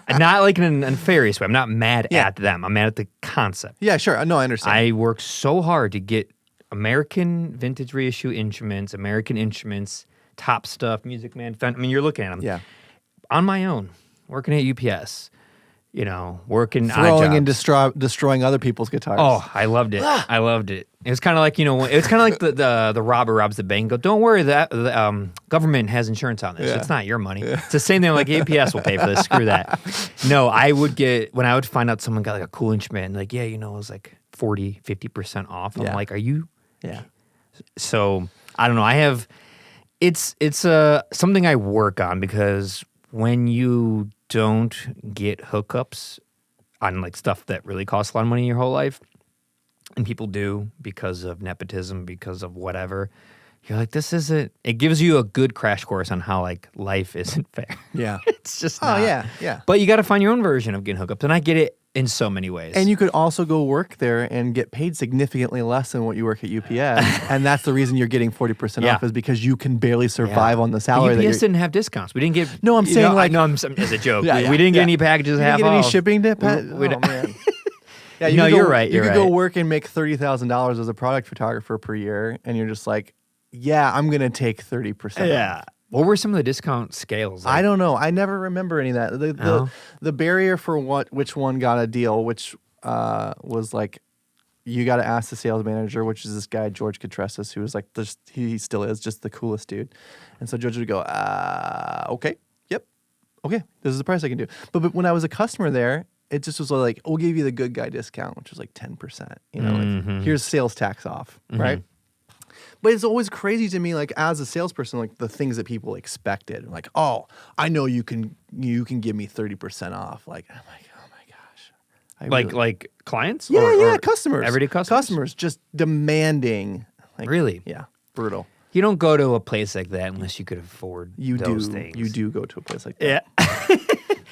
And not like in a nefarious way. I'm not mad at them. I'm mad at the concept. Yeah, sure. No, I understand. I worked so hard to get American vintage reissue instruments, American instruments, top stuff, Music Man. I mean, you're looking at them. Yeah. On my own, working at UPS, working throwing odd and jobs. destroying other people's guitars. Oh, I loved it. I loved it. It was kind of like, it's kind of like the robber robs the bank. Go, don't worry, the government has insurance on this. Yeah. It's not your money. Yeah. It's the same thing like APS will pay for this. Screw that. No, when I would find out someone got like a cool instrument, like, it was like 40, 50% off. I'm like, are you? Yeah. So I don't know. It's something I work on, because when you don't get hookups on like stuff that really costs a lot of money in your whole life, and people do because of nepotism, because of whatever, you're like, this isn't. It gives you a good crash course on how like life isn't fair. Yeah. It's just not. Oh, yeah. But you got to find your own version of getting hookups, and I get it in so many ways. And you could also go work there and get paid significantly less than what you work at UPS. And that's the reason you're getting 40% off, is because you can barely survive on the salary. UPS didn't have discounts. We didn't get. No, I'm saying I know as a joke. We didn't get any packages half off. You didn't get any shipping to oh, man. Yeah, you're right. You could go work and make $30,000 as a product photographer per year, and you're just like, I'm going to take 30% off. What were some of the discount scales? I don't know. I never remember any of that. The barrier for which one got a deal, which was like, you got to ask the sales manager, which is this guy, George Contreras, who was like, he still is just the coolest dude. And so George would go, okay, yep, okay, this is the price I can do. But when I was a customer there, it just was like, we'll give you the good guy discount, which was like 10%. Like, here's sales tax off, right? But it's always crazy to me, like as a salesperson, like the things that people expected. Like, oh, I know you can give me 30% off. Like, I'm like, oh my gosh. Like clients? Yeah, customers. Everyday customers? Customers just demanding. Like, really? Yeah, brutal. You don't go to a place like that unless you could afford those things. You do go to a place like that. Yeah.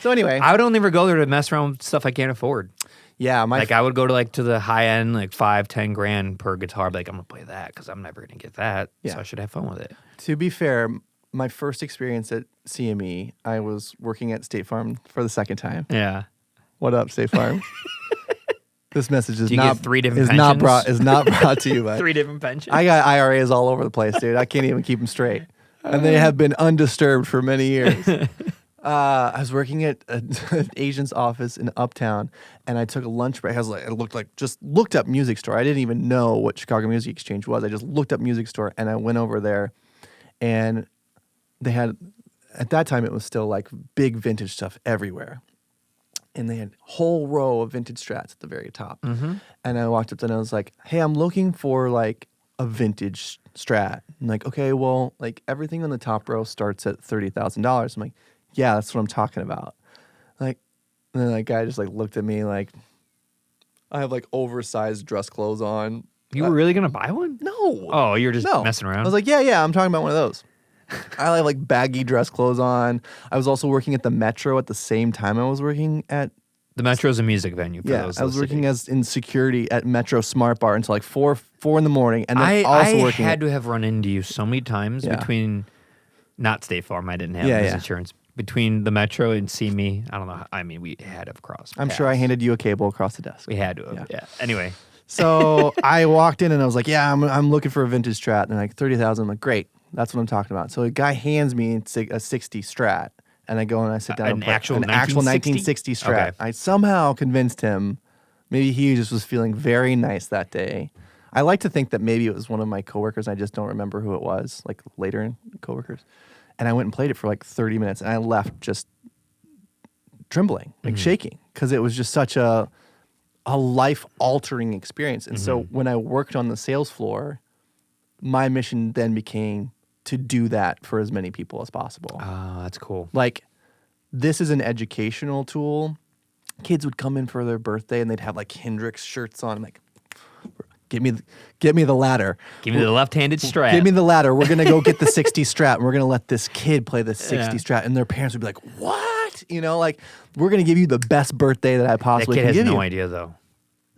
So anyway. I would only ever go there to mess around with stuff I can't afford. Yeah, I would go to the high end, like $5-10 per guitar. Like, I'm gonna play that because I'm never gonna get that. Yeah. So I should have fun with it. To be fair, my first experience at CME, I was working at State Farm for the second time. Yeah. What up, State Farm? This message is not 3 different pensions? is not brought to you by 3 different pensions. I got IRAs all over the place, dude. I can't even keep them straight, and they have been undisturbed for many years. I was working at an agent's office in Uptown, and I took a lunch break. I looked up music store. I didn't even know what Chicago Music Exchange was. I just looked up music store, and I went over there, and they had, at that time, it was still like big vintage stuff everywhere. And they had a whole row of vintage Strats at the very top. Mm-hmm. And I walked up and I was like, hey, I'm looking for like a vintage Strat. I'm like, okay, well, like everything on the top row starts at $30,000. I'm like, yeah, that's what I'm talking about. Like, and then that guy just like looked at me like, I have like oversized dress clothes on. You were really gonna buy one? No. Oh, you were just No. messing around. I was like, yeah, I'm talking about one of those. I have like baggy dress clothes on. I was also working at the Metro at the same time I was working at. The Metro's a music venue for those. I was working listening. as in security at Metro Smart Bar until like four in the morning, and then I also working. had to have run into you so many times Yeah. between, not State Farm. I didn't have Yeah, his yeah. insurance. Between the Metro and See Me, I don't know. I mean, we had to have crossed. I'm sure I paths. handed you a cable across the desk. We had to have. Yeah. Anyway, So I walked in and I was like, yeah, I'm looking for a vintage Strat, and they're like 30,000. I'm like, great, that's what I'm talking about. So a guy hands me a 60 Strat. And I go and I sit down An and play actual an actual 1960 Strat. Okay. I somehow convinced him. Maybe he just was feeling very nice that day. I like to think that maybe it was one of my coworkers. I just don't remember who it was, like later in coworkers. And I went and played it for like 30 minutes, and I left just trembling, like shaking, because it was just such a life-altering experience. And so when I worked on the sales floor, my mission then became to do that for as many people as possible. oh, that's cool. Like, this is an educational tool. Kids would come in for their birthday and they'd have like Hendrix shirts on. I'm like, get me the ladder. Give me the left-handed Strat. Give me the ladder. We're gonna go get the 60 Strat, and we're gonna let this kid play the 60 Yeah. Strat, and their parents would be like, "What?" You know, like, we're gonna give you the best birthday that I That possibly kid can has give no you. idea though.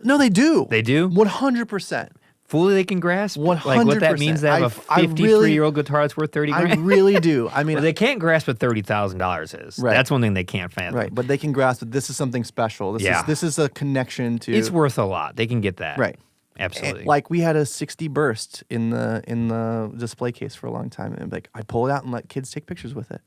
No, they do. They do? 100%. Fully they can grasp? 100%. Like what that means they have a I 53-year-old guitar that's worth 30 I grand? really do. I mean, Well, they can't grasp what $30,000 is. Right. That's one thing they can't fathom. right, but they can grasp that this is something special. Yeah. This is a connection to. It's worth a lot. They can get that. Right. Absolutely. Like, we had a 60 burst in the display case for a long time, and like I pull it out and let kids take pictures with it.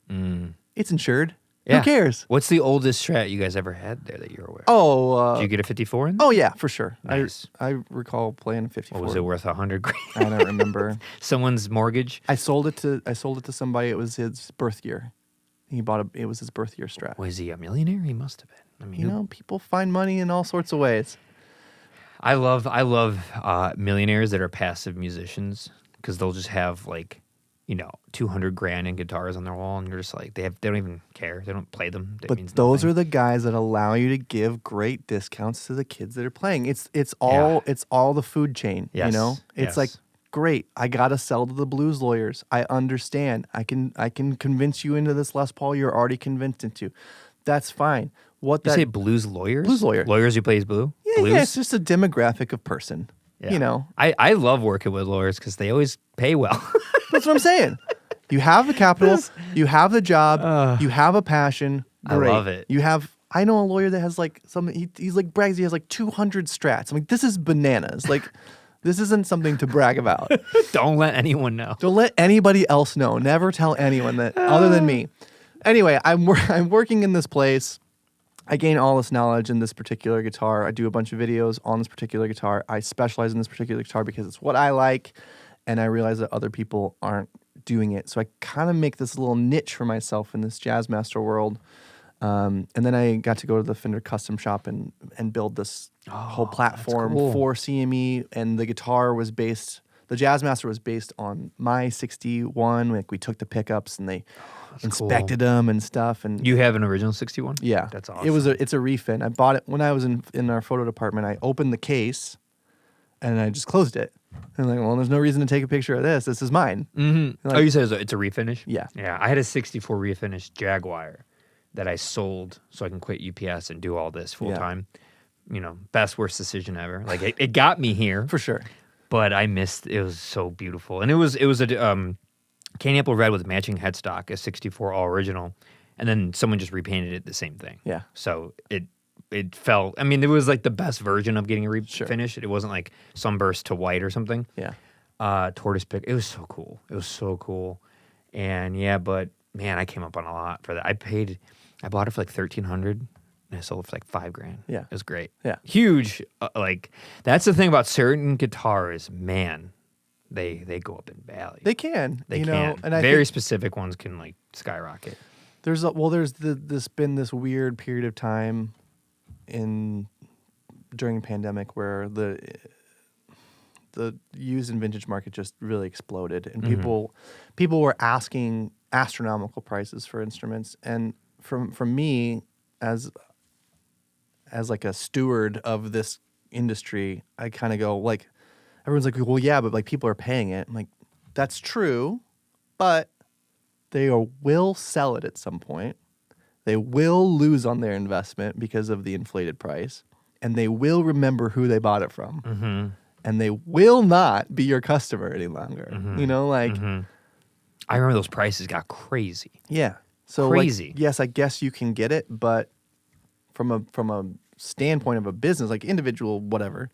It's insured. Yeah. Who cares? What's the oldest Strat you guys ever had there that you're aware of? Oh, Did you get a 54 in? oh yeah, for sure. Nice. I recall playing 54. What was it worth? 100 grand? I don't remember. Someone's mortgage? I sold it to somebody. It was his birth year. It was his birth year Strat. Was he a millionaire? He must have been. I mean, You know, people find money in all sorts of ways. I love millionaires that are passive musicians because they'll just have like, 200 grand in guitars on their wall, and you're just like they don't even care. They don't play them. That But means those nothing. are the guys that allow you to give great discounts to the kids that are playing. It's all the food chain. Yes, You know, it's yes. like, great. I gotta sell to the blues lawyers. I understand. I can convince you into this Les Paul you're already convinced into. That's fine. What You that say blues lawyers? Blues lawyer. Lawyers who plays blue? yeah, Blues? yeah, it's just a demographic of person. Yeah. You know, I love working with lawyers because they always pay well. that's what I'm saying. You have the capital, you have the job, you have a passion. I Great. love it. You have. I know a lawyer that has like he's like brags. He has like 200 Strats. I'm like, this is bananas. Like, this isn't something to brag about. Don't let anyone know. Don't let anybody else know. Never tell anyone that other than me. Anyway, I'm working in this place. I gain all this knowledge in this particular guitar. I do a bunch of videos on this particular guitar. I specialize in this particular guitar because it's what I like, and I realize that other people aren't doing it. So I kind of make this little niche for myself in this Jazzmaster world. And then I got to go to the Fender Custom Shop and build this whole platform cool. for CME. And the guitar was based, the Jazzmaster was based on my 61. Like, we took the pickups and they inspected them and stuff. And You have an original 61? yeah, That's awesome. It's a refin. I bought it when I was in our photo department. I opened the case and I just closed it. And like, well, there's no reason to take a picture of this. This is mine. Mm-hmm. Like- Oh, you said it's a refinish? Yeah. Yeah, I had a 64 refinish Jaguar that I sold so I can quit UPS and do all this full time. Best worst decision ever. Like it got me here, For sure. but I missed. It was so beautiful, and it was a candy apple red with matching headstock, a 64 all original, and then someone just repainted it the same thing. Yeah. So it felt. I mean, it was like the best version of getting a refinish. It wasn't like sunburst to white or something. Yeah. Tortoise pick. It was so cool. It was so cool. And yeah, but man, I came up on a lot for that. I bought it for like $1,300 and I sold it for like $5,000. Yeah. It was great. Yeah. Huge. Like that's the thing about certain guitars, man. They go up in value. They can. They you can. know, and I Very think specific ones can like skyrocket. there's this been this weird period of time during the pandemic where the used and vintage market just really exploded, and people were asking astronomical prices for instruments. And from me as like a steward of this industry, I kind of go like, everyone's like, well, yeah, but like people are paying it. I'm like, that's true, but they will sell it at some point. They will lose on their investment because of the inflated price, and they will remember who they bought it from. Mm-hmm. And they will not be your customer any longer. Mm-hmm. You know, like I remember those prices got crazy. yeah. So Crazy. like, yes, I guess you can get it, but from a standpoint of a business, like individual, whatever.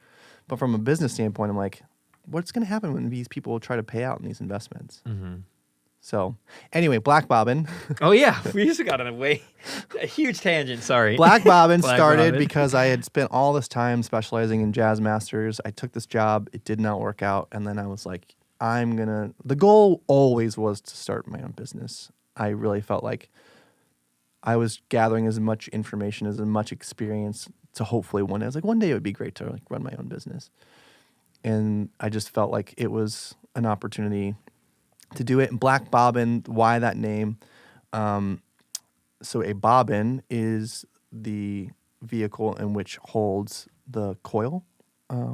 But from a business standpoint, I'm like, what's going to happen when these people try to pay out in these investments? Mm-hmm. So anyway, Black Bobbin. Oh yeah, we just got on a huge tangent. Sorry. Black Bobbin Black started Bobbin. because I had spent all this time specializing in jazz masters. I took this job. It did not work out. And then I was like, the goal always was to start my own business. I really felt like I was gathering as much information, as much experience to hopefully one day it would be great to like run my own business. And I just felt like it was an opportunity to do it. And Black Bobbin, why that name? So a bobbin is the vehicle in which holds the coil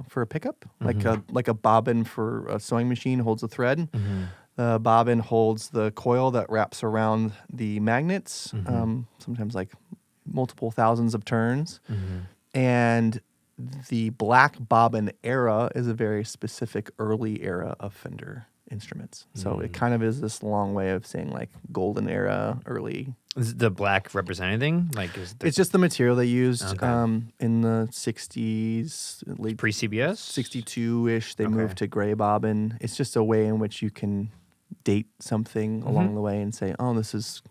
for a pickup, like a bobbin for a sewing machine holds a thread. Mm-hmm. The bobbin holds the coil that wraps around the magnets, sometimes like multiple thousands of turns. Mm-hmm. And the Black Bobbin era is a very specific early era of Fender instruments. So it kind of is this long way of saying like golden era, early. Is the black represent anything? Like, It's just the material they used Okay. in the 60s, late pre-CBS? 62-ish. They Okay. moved to gray bobbin. It's just a way in which you can date something along the way and say, oh, this is,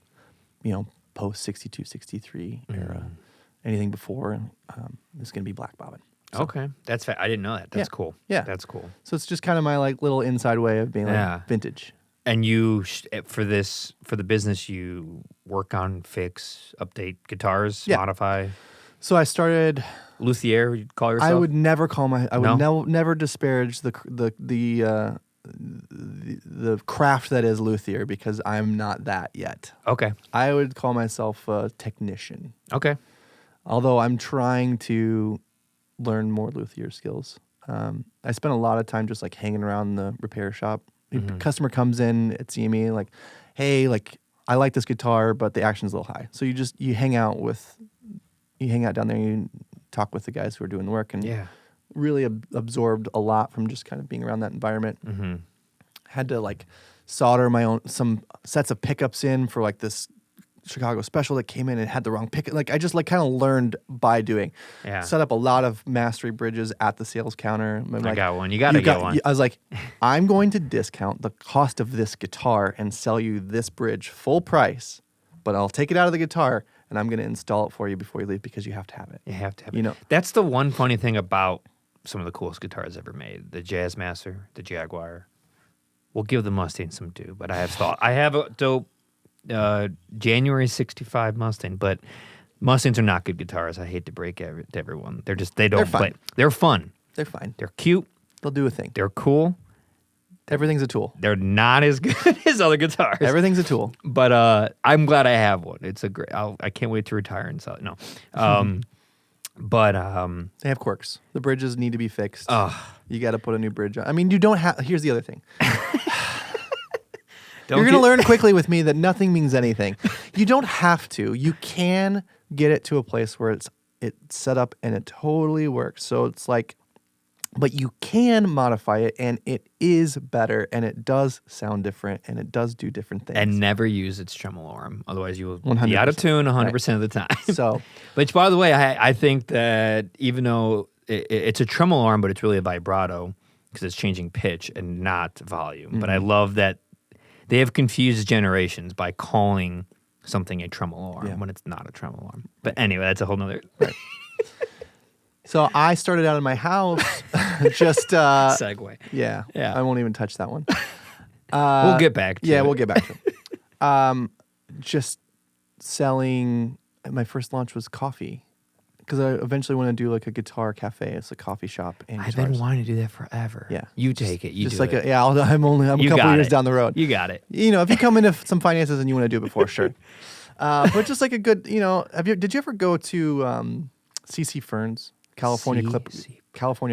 post 62, 63 era. Anything before, is going to be Black Bobbin. So, Okay, that's I didn't know that. That's Yeah. cool. Yeah. That's cool. So it's just kind of my like little inside way of being Yeah. like vintage. And you for the business, you work on, fix, update guitars, Yeah. modify. So I started. Luthier, you'd call yourself? I would never call I would No? never disparage the craft that is luthier, because I'm not that yet. Okay. I would call myself a technician, Okay. although I'm trying to learn more luthier skills. I spent a lot of time just like hanging around the repair shop. Mm-hmm. Customer comes in at see me like, hey, like I like this guitar, but the action's a little high. So you hang out down there and you talk with the guys who are doing the work, and Yeah. really absorbed a lot from just kind of being around that environment. Mm-hmm. Had to like solder some sets of pickups in for like this Chicago special that came in and had the wrong pickup. Like I just like kind of learned by doing. Yeah. Set up a lot of mastery bridges at the sales counter. I'm I like, got one. You gotta get one. I was like, I'm going to discount the cost of this guitar and sell you this bridge full price, but I'll take it out of the guitar and I'm going to install it for you before you leave, because you have to have it. You have to have You it. know. That's the one funny thing about some of the coolest guitars ever made. The Jazzmaster, the Jaguar. We'll give the Mustang some due, but I have a dope January 65 Mustang, but Mustangs are not good guitars. I hate to break it to everyone. They don't They're play. fun. They're fun. They're fine. They're cute. They'll do a thing. They're cool. Everything's a tool. They're not as good as other guitars. Everything's a tool. But I'm glad I have one. It's a great. I can't wait to retire and sell it. No, but They have quirks. The bridges need to be fixed. ugh. You got to put a new bridge on. I mean, you don't have. Here's the other thing. Don't You're going to get- learn quickly with me that nothing means anything. You don't have to. You can get it to a place where it's set up and it totally works. So it's like, but you can modify it and it is better and it does sound different and it does do different things. and never use its tremolo arm. Otherwise, you will be 100%. out of tune 100% of the time. So Which, by the way, I think that even though it's a tremolo arm, but it's really a vibrato because it's changing pitch and not volume. But I love that they have confused generations by calling something a tremolo arm when it's not a tremolo arm. But anyway, that's a whole nother. Right. So I started out in my house, just segue. Yeah. I won't even touch that one. We'll get back to it. We'll get back to it. Just selling. My first launch was coffee, because I eventually want to do like a guitar cafe. It's a coffee shop. And I've been wanting to do that forever. Yeah, you take it. You just do like it. I'm a couple years down the road. You got it. If you come into some finances and you want to do it before, sure. But just like a good, did you ever go to CC Ferns, California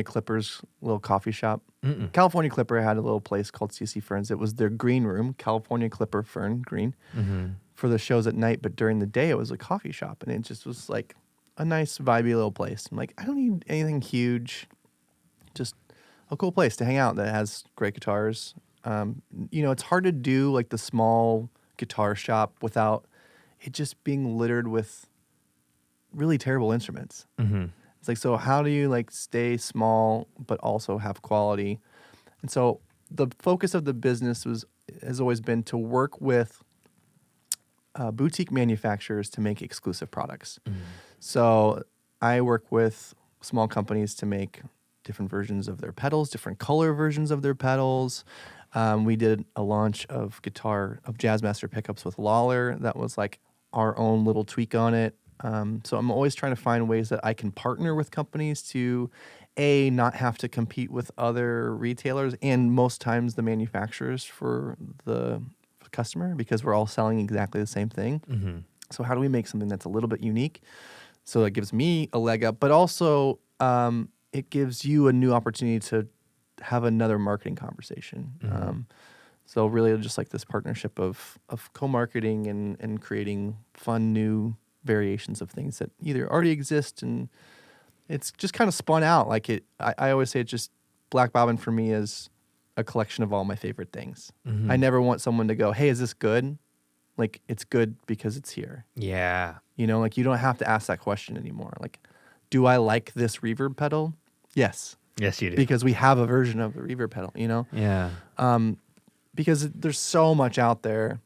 Clippers little coffee shop? Mm-mm. California Clipper had a little place called CC Ferns. It was their green room, California Clipper Fern Green, for the shows at night. But during the day, it was a coffee shop, and it just was like a nice, vibey little place. I'm like, I don't need anything huge, just a cool place to hang out that has great guitars. It's hard to do like the small guitar shop without it just being littered with really terrible instruments. Mm-hmm. It's like, so how do you like stay small but also have quality? And so the focus of the business has always been to work with boutique manufacturers to make exclusive products. Mm-hmm. So I work with small companies to make different versions of their pedals, different color versions of their pedals. We did a launch of Jazzmaster pickups with Lawler. That was like our own little tweak on it. So I'm always trying to find ways that I can partner with companies to, not have to compete with other retailers and most times the manufacturers for the customer, because we're all selling exactly the same thing. Mm-hmm. So how do we make something that's a little bit unique? So it gives me a leg up, but also it gives you a new opportunity to have another marketing conversation. Mm-hmm. So really just like this partnership of co-marketing and creating fun new variations of things that either already exist, and it's just kind of spun out. Like I always say, it's just Black Bobbin for me is a collection of all my favorite things. Mm-hmm. I never want someone to go, hey, is this good? Like, it's good because it's here. Yeah. Like you don't have to ask that question anymore. Like, do I like this reverb pedal? Yes. Yes, you do. Because we have a version of the reverb pedal, Yeah. Because there's so much out there.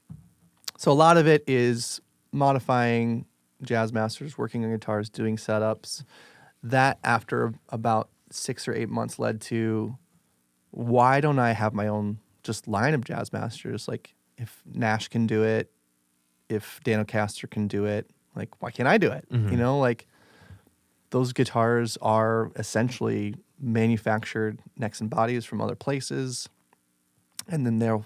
So a lot of it is modifying Jazzmasters, working on guitars, doing setups. That after about 6 or 8 months led to, why don't I have my own just line of Jazzmasters? Like, if Nash can do it, if Danocaster can do it, like, why can't I do it? Mm-hmm. Like, those guitars are essentially manufactured necks and bodies from other places, and then they're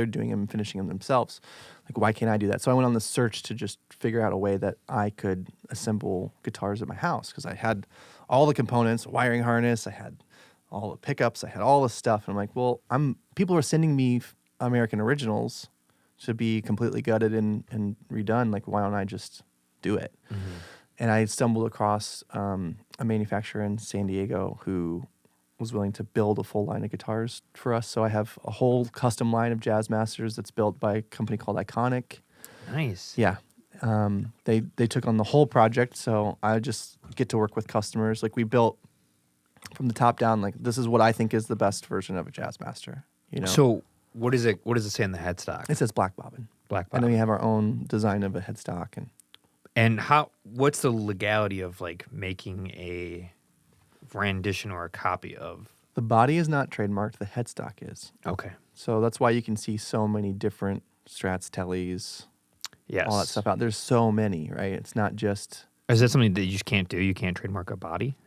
doing them and finishing them themselves. Like, why can't I do that? So I went on this search to just figure out a way that I could assemble guitars at my house, because I had all the components, wiring harness, I had all the pickups, I had all this stuff, and I'm like, well, people are sending me American originals to be completely gutted and redone. Like, why don't I just do it? Mm-hmm. And I stumbled across a manufacturer in San Diego who was willing to build a full line of guitars for us. So I have a whole custom line of Jazzmasters that's built by a company called Iconic. Nice. Yeah. They took on the whole project, so I just get to work with customers. Like, we built from the top down, like, this is what I think is the best version of a Jazzmaster. So what is it? What does it say in the headstock? It says Black Bobbin. Black Bobbin. And then we have our own design of a headstock. And what's the legality of like making a rendition or a copy of? The body is not trademarked. The headstock is. Okay. So that's why you can see so many different Strats, Tellys, all that stuff out. There's so many, right? It's not just. Is that something that you just can't do? You can't trademark a body?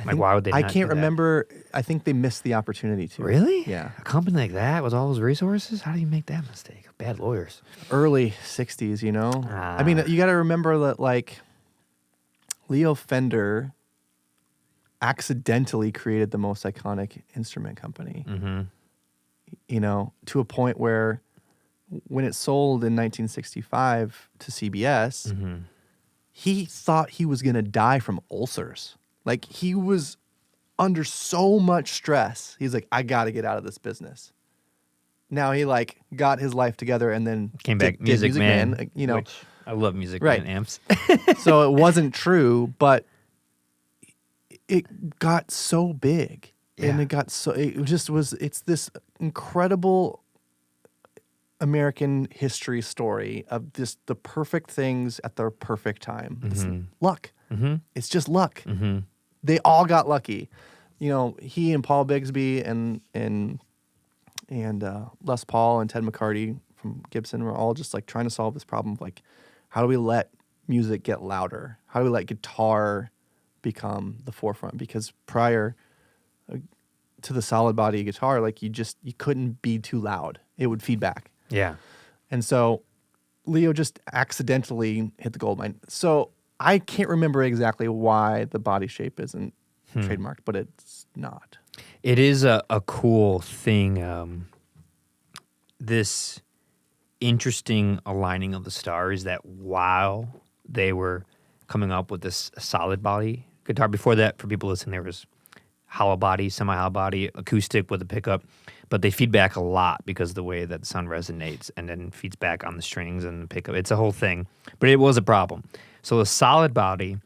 Why would they? I can't remember. I think they missed the opportunity to. Really? Yeah. A company like that with all those resources? How do you make that mistake? Bad lawyers. Early 60s, I mean, you got to remember that, like, Leo Fender accidentally created the most iconic instrument company. Mm-hmm. To a point where when it sold in 1965 to CBS, mm-hmm. he thought he was going to die from ulcers. Like, he was under so much stress. He's like, I got to get out of this business. Now he like got his life together and then came back. Music Man, which I love Music right. Man amps. So it wasn't true, but it got so big, and it just was. It's this incredible American history story of just the perfect things at the perfect time. It's luck. It's just luck. They all got lucky. You know, he and Paul Bigsby and Les Paul and Ted McCarty from Gibson were all just like trying to solve this problem of like, how do we let music get louder? How do we let guitar become the forefront? Because prior to the solid body guitar, like you couldn't be too loud. It would feedback. Yeah. And so Leo just accidentally hit the gold mine. So I can't remember exactly why the body shape isn't trademarked, but it's not. It is a cool thing. This interesting aligning of the stars that while they were coming up with this solid body guitar, before that, for people listening, there was hollow body, semi-hollow body, acoustic with a pickup, but they feed back a lot because of the way that the sound resonates and then feeds back on the strings and the pickup. It's a whole thing, but it was a problem. So a solid body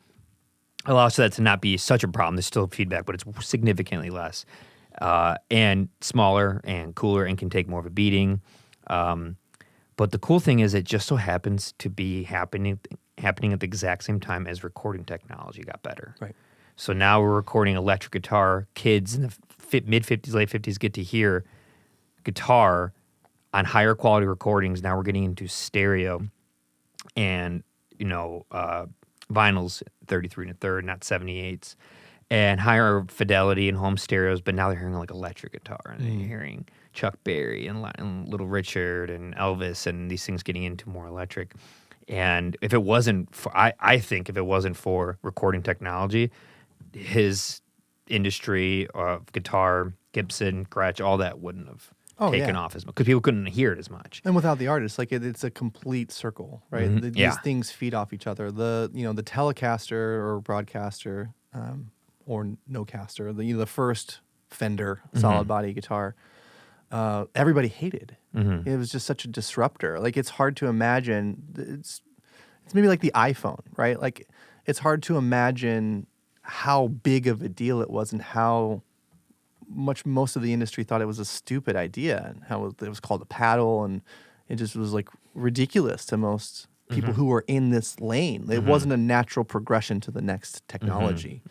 allows for that to not be such a problem. There's still feedback, but it's significantly less and smaller and cooler and can take more of a beating. But the cool thing is it just so happens to be happening at the exact same time as recording technology got better. Right. So now we're recording electric guitar. Kids in the mid-50s, late 50s get to hear guitar on higher quality recordings. Now we're getting into stereo and, vinyls 33 1/3, not 78s, and higher fidelity in home stereos. But now they're hearing like electric guitar and they're hearing Chuck Berry and Little Richard and Elvis and these things getting into more electric. And if it wasn't for, I think if it wasn't for recording technology, his industry of guitar, Gibson, Gretsch, all that wouldn't have taken off as much because people couldn't hear it as much. And without the artist, like it's a complete circle, right? These things feed off each other. The Telecaster or Broadcaster or Nocaster, the first Fender solid body guitar, everybody hated. It was just such a disruptor. Like it's hard to imagine. It's maybe like the iPhone, right? Like it's hard to imagine how big of a deal it was and how much most of the industry thought it was a stupid idea and how it was called a paddle, and it just was like ridiculous to most people who were in this lane. It wasn't a natural progression to the next technology.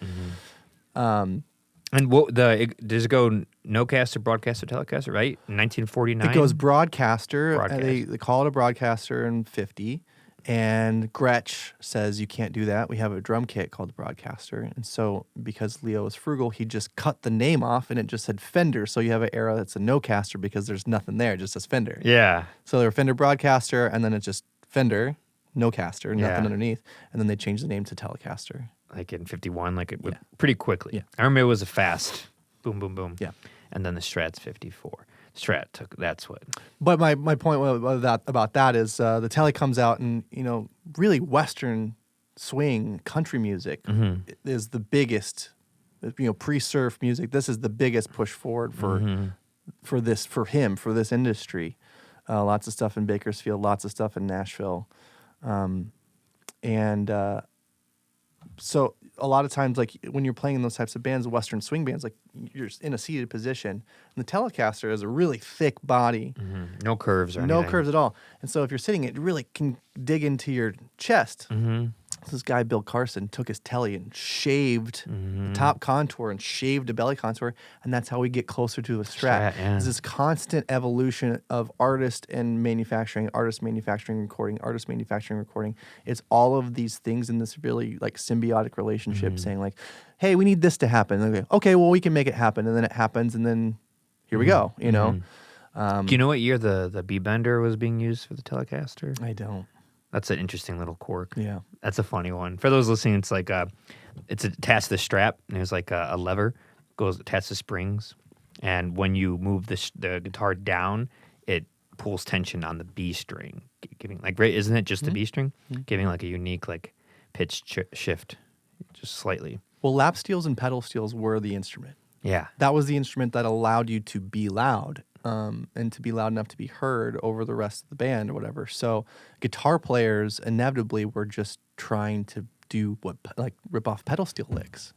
And does it go Nocaster, Broadcaster, Telecaster, right? 1949? It goes Broadcaster. They call it a Broadcaster in 50. And Gretsch says, you can't do that. We have a drum kit called the Broadcaster. And so because Leo is frugal, he just cut the name off and it just said Fender. So you have an era that's a Nocaster because there's nothing there. It just says Fender. Yeah. So they're Fender Broadcaster and then it's just Fender, Nocaster, nothing underneath. And then they changed the name to Telecaster. Like in 51, like it went pretty quickly. Yeah. I remember it was a fast boom, boom, boom. Yeah. And then the Strat's 54. Strat took, that's what. But my point about that is the Tele comes out and, really Western swing country music is the biggest, pre-surf music. This is the biggest push forward for this industry. Lots of stuff in Bakersfield, lots of stuff in Nashville. So a lot of times, like when you're playing in those types of bands, Western swing bands, like you're in a seated position. And the Telecaster is a really thick body. No curves or anything. No curves at all. And so if you're sitting, it really can dig into your chest. This guy, Bill Carson, took his Tele and shaved the top contour and shaved a belly contour. And that's how we get closer to the Strat. It's this constant evolution of artist manufacturing, recording. It's all of these things in this really like symbiotic relationship saying like, hey, we need this to happen. Okay, well, we can make it happen. And then it happens. And then here we go, Do you know what year the B-bender was being used for the Telecaster? I don't. That's an interesting little quirk. Yeah. That's a funny one. For those listening, it's like it's attached to the strap, and there's like a lever goes attached to springs, and when you move the guitar down, it pulls tension on the B string, giving like isn't it just the B string, giving like a unique like pitch shift, just slightly. Well, lap steels and pedal steels were the instrument. Yeah, that was the instrument that allowed you to be loud. And to be loud enough to be heard over the rest of the band or whatever. So guitar players inevitably were just trying to do rip off pedal steel licks.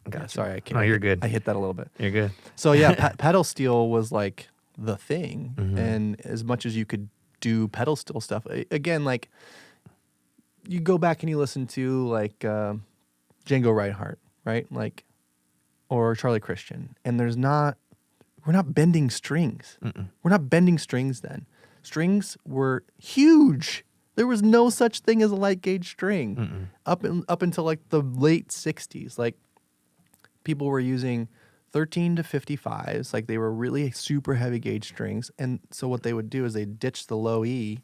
Gotcha. Yeah, sorry, I can't. No, you're good. I hit that a little bit. You're good. So yeah, pedal steel was like the thing. And as much as you could do pedal steel stuff, again, like you go back and you listen to like Django Reinhardt, right? Like, or Charlie Christian, and we're not bending strings. We're not bending strings then. Strings were huge. There was no such thing as a light gauge string up until like the late 60s. Like people were using 13 to 55s. Like they were really super heavy gauge strings. And so what they would do is they'd ditch the low E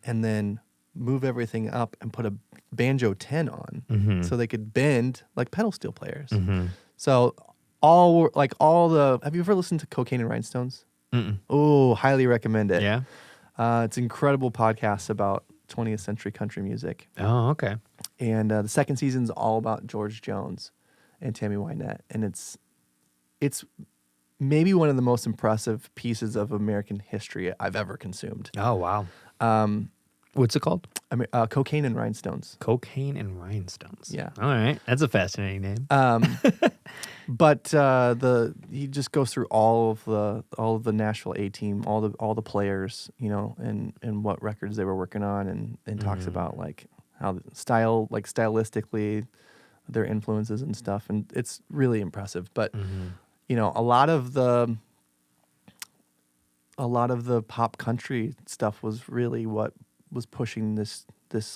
and then move everything up and put a banjo 10 on so they could bend like pedal steel players. So have you ever listened to Cocaine and Rhinestones? Oh, highly recommend it. Yeah. It's an incredible podcast about 20th century country music. Oh, okay. And the second season's all about George Jones and Tammy Wynette. And it's maybe one of the most impressive pieces of American history I've ever consumed. Oh, wow. What's it called? Cocaine and Rhinestones. Cocaine and Rhinestones. Yeah. All right. That's a fascinating name. But he just goes through all of the Nashville A team, all the players, you know, and what records they were working on, and talks about like how stylistically their influences and stuff, and it's really impressive. But you know, a lot of the pop country stuff was really what was pushing this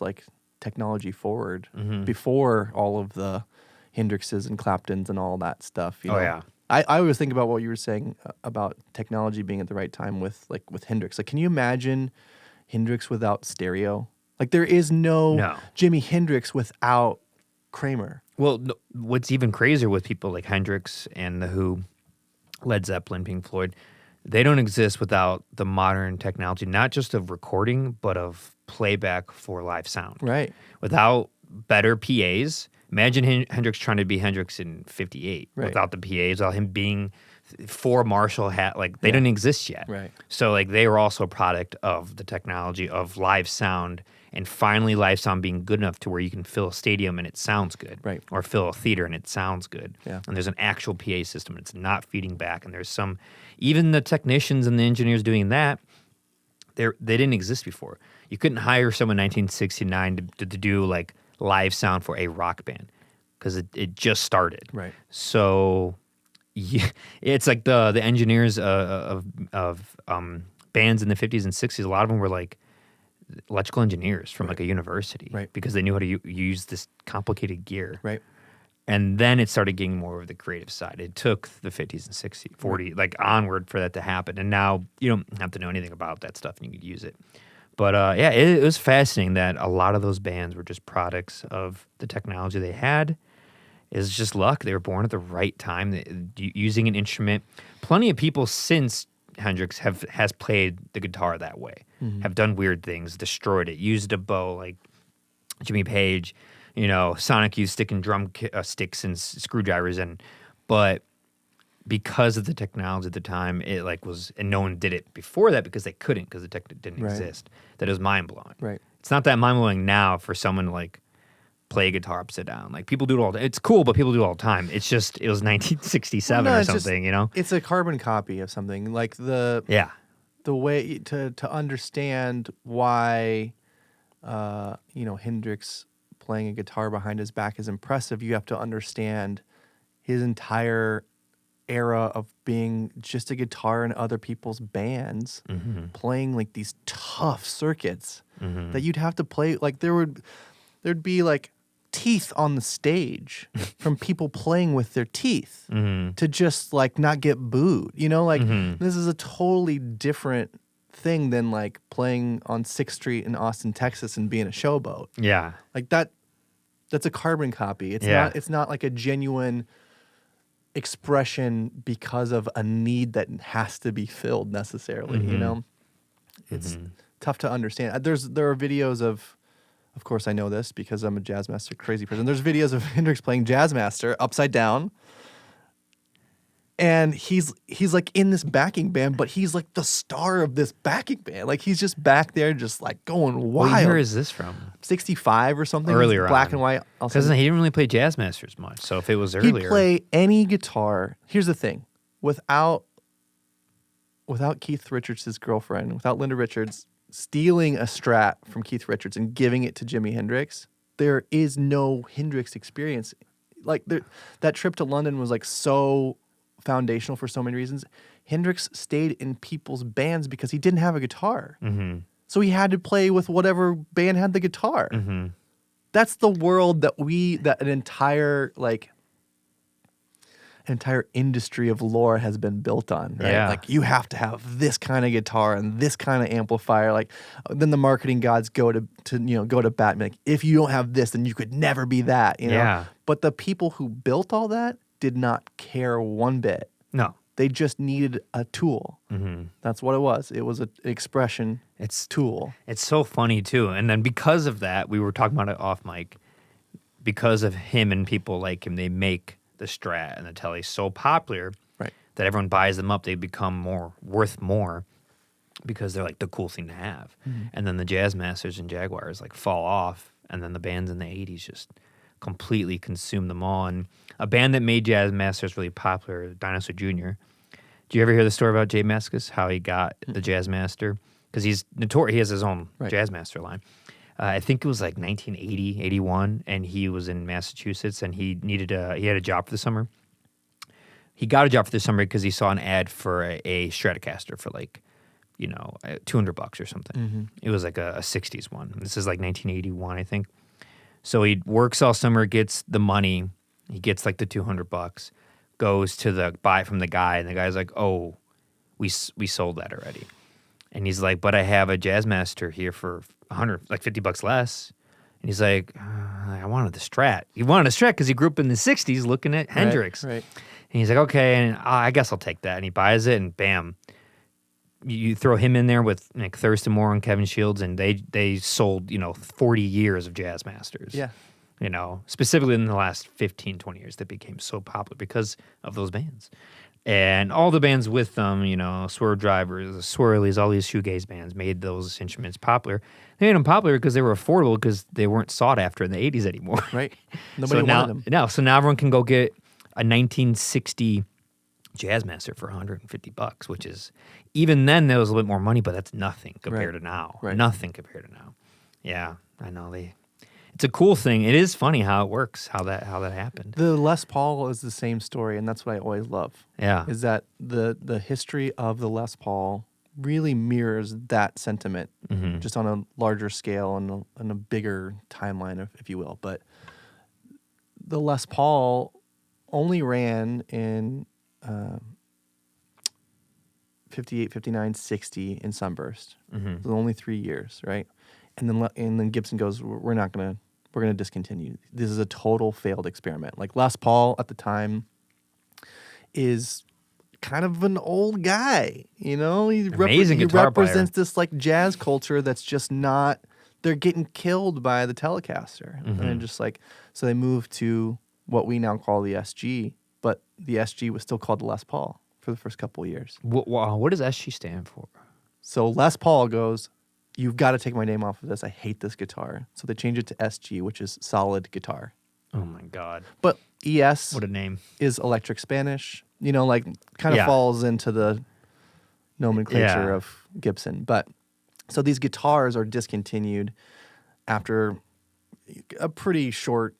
like technology forward before all of the Hendrixes and Claptons and all that stuff. You know? Yeah. I always think about what you were saying about technology being at the right time with Hendrix. Like, can you imagine Hendrix without stereo? Like, there is no. Jimi Hendrix without Kramer. Well, what's even crazier with people like Hendrix and The Who, Led Zeppelin, Pink Floyd, they don't exist without the modern technology, not just of recording, but of playback for live sound. Right. Without better PAs, imagine Hendrix trying to be Hendrix in 58 without the PAs, without him being for Marshall hat. Like, they didn't exist yet. Right. So, like, they were also a product of the technology of live sound, and finally live sound being good enough to where you can fill a stadium and it sounds good. Right. Or fill a theater and it sounds good. Yeah. And there's an actual PA system and it's not feeding back. And there's even the technicians and the engineers doing that, they didn't exist before. You couldn't hire someone in 1969 to do like live sound for a rock band because it just started. Right. So it's like the engineers of bands in the 50s and 60s, a lot of them were like electrical engineers from like a university, right? Because they knew how to use this complicated gear, right? And then it started getting more of the creative side. It took the 50s and 60s, 40, like onward for that to happen. And now you don't have to know anything about that stuff and you could use it. But yeah, it was fascinating that a lot of those bands were just products of the technology they had. It's just luck. They were born at the right time, using an instrument. Plenty of people since Hendrix has played the guitar that way, have done weird things, destroyed it, used a bow like Jimmy Page, you know, Sonic used stick and drum sticks and screwdrivers, but because of the technology at the time, it like was, and no one did it before that because they couldn't, because the tech didn't exist. That is mind blowing. Right. It's not that mind blowing now for someone to like play a guitar upside down. Like, people do it all. It's cool, but people do it all the time. It's just, it was 1967 or something, you know? It's a carbon copy of something. Like the way to understand why, you know, Hendrix playing a guitar behind his back is impressive, you have to understand his entire era of being just a guitar in other people's bands, playing like these tough circuits that you'd have to play. Like, there'd be like teeth on the stage from people playing with their teeth to just like not get booed, you know, like this is a totally different thing than like playing on 6th Street in Austin, Texas and being a showboat. Yeah. Like that's a carbon copy. It's not like a genuine expression because of a need that has to be filled necessarily, you know? It's tough to understand. There are videos of course I know this because I'm a jazz master crazy person. There's videos of Hendrix playing Jazz Master upside down. And he's like in this backing band, but he's like the star of this backing band. Like, he's just back there just like going wild. What year is this from? 65 or something. Earlier on. Black and white. Because he didn't really play Jazz Masters much. So if it was earlier. He'd play any guitar. Here's the thing. Without Keith Richards' girlfriend, without Linda Richards stealing a Strat from Keith Richards and giving it to Jimi Hendrix, there is no Hendrix experience. Like that trip to London was like so foundational for so many reasons. Hendrix stayed in people's bands because he didn't have a guitar. Mm-hmm. So he had to play with whatever band had the guitar. Mm-hmm. That's the world that an entire industry of lore has been built on, right? Yeah. Like you have to have this kind of guitar and this kind of amplifier. Like then the marketing gods go to bat and be like, if you don't have this, then you could never be that, you know? Yeah. But the people who built all that did not care one bit. No. They just needed a tool. Mm-hmm. That's what it was. It was an expression tool. It's so funny too. And then because of that, we were talking about it off mic, because of him and people like him, they make the Strat and the Tele so popular, right, that everyone buys them up. They become worth more because they're like the cool thing to have. Mm-hmm. And then the Jazz Masters and Jaguars like fall off, and then the bands in the 80s just completely consume them all. And a band that made Jazz Masters really popular, Dinosaur Jr. Do you ever hear the story about Jay Mascis, how he got the Jazz Master? Because he's notorious. He has his own Jazz Master line. I think it was like 1980, 81, and he was in Massachusetts, and he had a job for the summer. He got a job for the summer because he saw an ad for a Stratocaster for like, $200 or something. Mm-hmm. It was like a 60s one. This is like 1981, I think. So he works all summer, gets the money. He gets like the $200, goes to buy it from the guy, and the guy's like, "Oh, we sold that already." And he's like, "But I have a Jazz Master here for $50 less." And he's like, "I wanted the Strat." He wanted a Strat because he grew up in the '60s looking at Hendrix. Right. And he's like, "Okay, and I guess I'll take that." And he buys it, and bam, you throw him in there with like Thurston Moore and Kevin Shields, and they sold 40 years of Jazz Masters. Yeah. Specifically in the last 15, 20 years, that became so popular because of those bands. And all the bands with them, Swerve Drivers, the Swirlies, all these shoegaze bands made those instruments popular. They made them popular because they were affordable, because they weren't sought after in the 80s anymore. Right. Nobody wanted them. So now everyone can go get a 1960 Jazz Master for $150, which is, even then there was a little bit more money, but that's nothing compared to now. Right. Nothing compared to now. Yeah, I know. It's a cool thing. It is funny how it works, how that happened. The Les Paul is the same story, and that's what I always love. Yeah. Is that the history of the Les Paul really mirrors that sentiment, mm-hmm. just on a larger scale and on a bigger timeline, if you will. But the Les Paul only ran in 58, 59, 60 in Sunburst. Mm-hmm. So only 3 years, right? And then Gibson goes, we're gonna discontinue. This is a total failed experiment. Like Les Paul at the time is kind of an old guy, He represents this like jazz culture that's just not. They're getting killed by the Telecaster, mm-hmm. and just like so they moved to what we now call the SG, but the SG was still called the Les Paul for the first couple of years. What does SG stand for? So Les Paul goes, "You've got to take my name off of this. I hate this guitar." So they changed it to SG, which is solid guitar. Oh my God. But ES, what a name, is electric Spanish. Kind of falls into the nomenclature of Gibson. But so these guitars are discontinued after a pretty short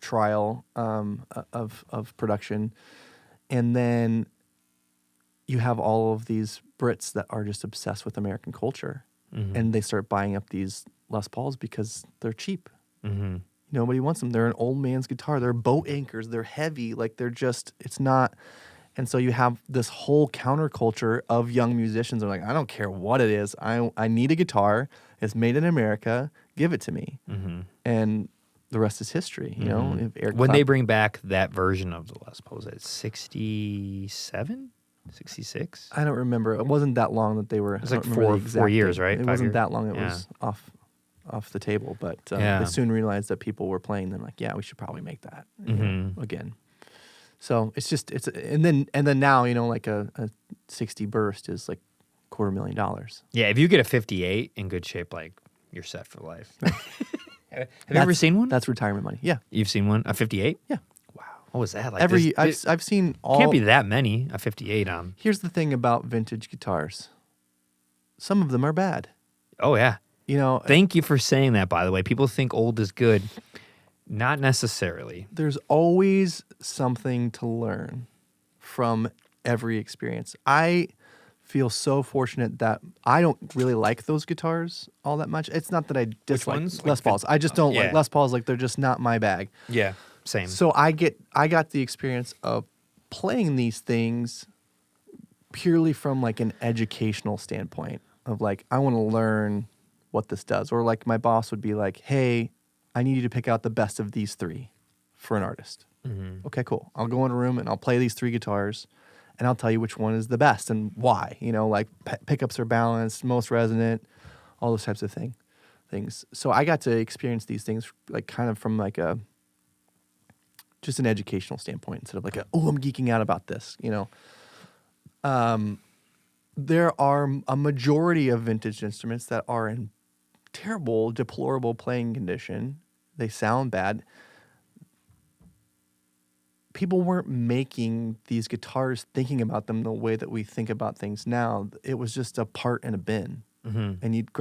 trial of production. And then you have all of these Brits that are just obsessed with American culture. Mm-hmm. And they start buying up these Les Pauls because they're cheap. Mm-hmm. Nobody wants them. They're an old man's guitar. They're boat anchors. They're heavy. It's not. And so you have this whole counterculture of young musicians. They're like, I don't care what it is. I need a guitar. It's made in America. Give it to me. Mm-hmm. And the rest is history. Mm-hmm. When they bring back that version of the Les Paul, is it 67? 66? I don't remember. It wasn't that long that they were. It was like 4 years, right? It wasn't that long. It was off the table. But they soon realized that people were playing them. Like, yeah, we should probably make that again. So and then now like a 60 burst is like $250,000. Yeah, if you get a 58 in good shape, like you're set for life. Have you ever seen one? That's retirement money. Yeah, you've seen one, a 58? Yeah. Wow. What was that? Like I've seen all. Can't be that many. A 58 on. Here's the thing about vintage guitars. Some of them are bad. Oh yeah. You know. Thank you for saying that. By the way, people think old is good. Not necessarily. There's always something to learn from every experience. I feel so fortunate that I don't really like those guitars all that much. It's not that I dislike Les Pauls. I just don't like Les Pauls. Like, they're just not my bag. Yeah, same. So I got the experience of playing these things purely from like an educational standpoint of like, I want to learn what this does. Or like my boss would be like, hey, I need you to pick out the best of these three for an artist. Mm-hmm. Okay, cool. I'll go in a room and I'll play these three guitars and I'll tell you which one is the best and why. You know, like pickups are balanced, most resonant, all those types of things. So I got to experience these things like kind of from like just an educational standpoint instead of like I'm geeking out about this, you know. There are a majority of vintage instruments that are in terrible, deplorable playing condition. They sound bad. People weren't making these guitars thinking about them the way that we think about things now. It was just a part in a bin. Mm-hmm. And you'd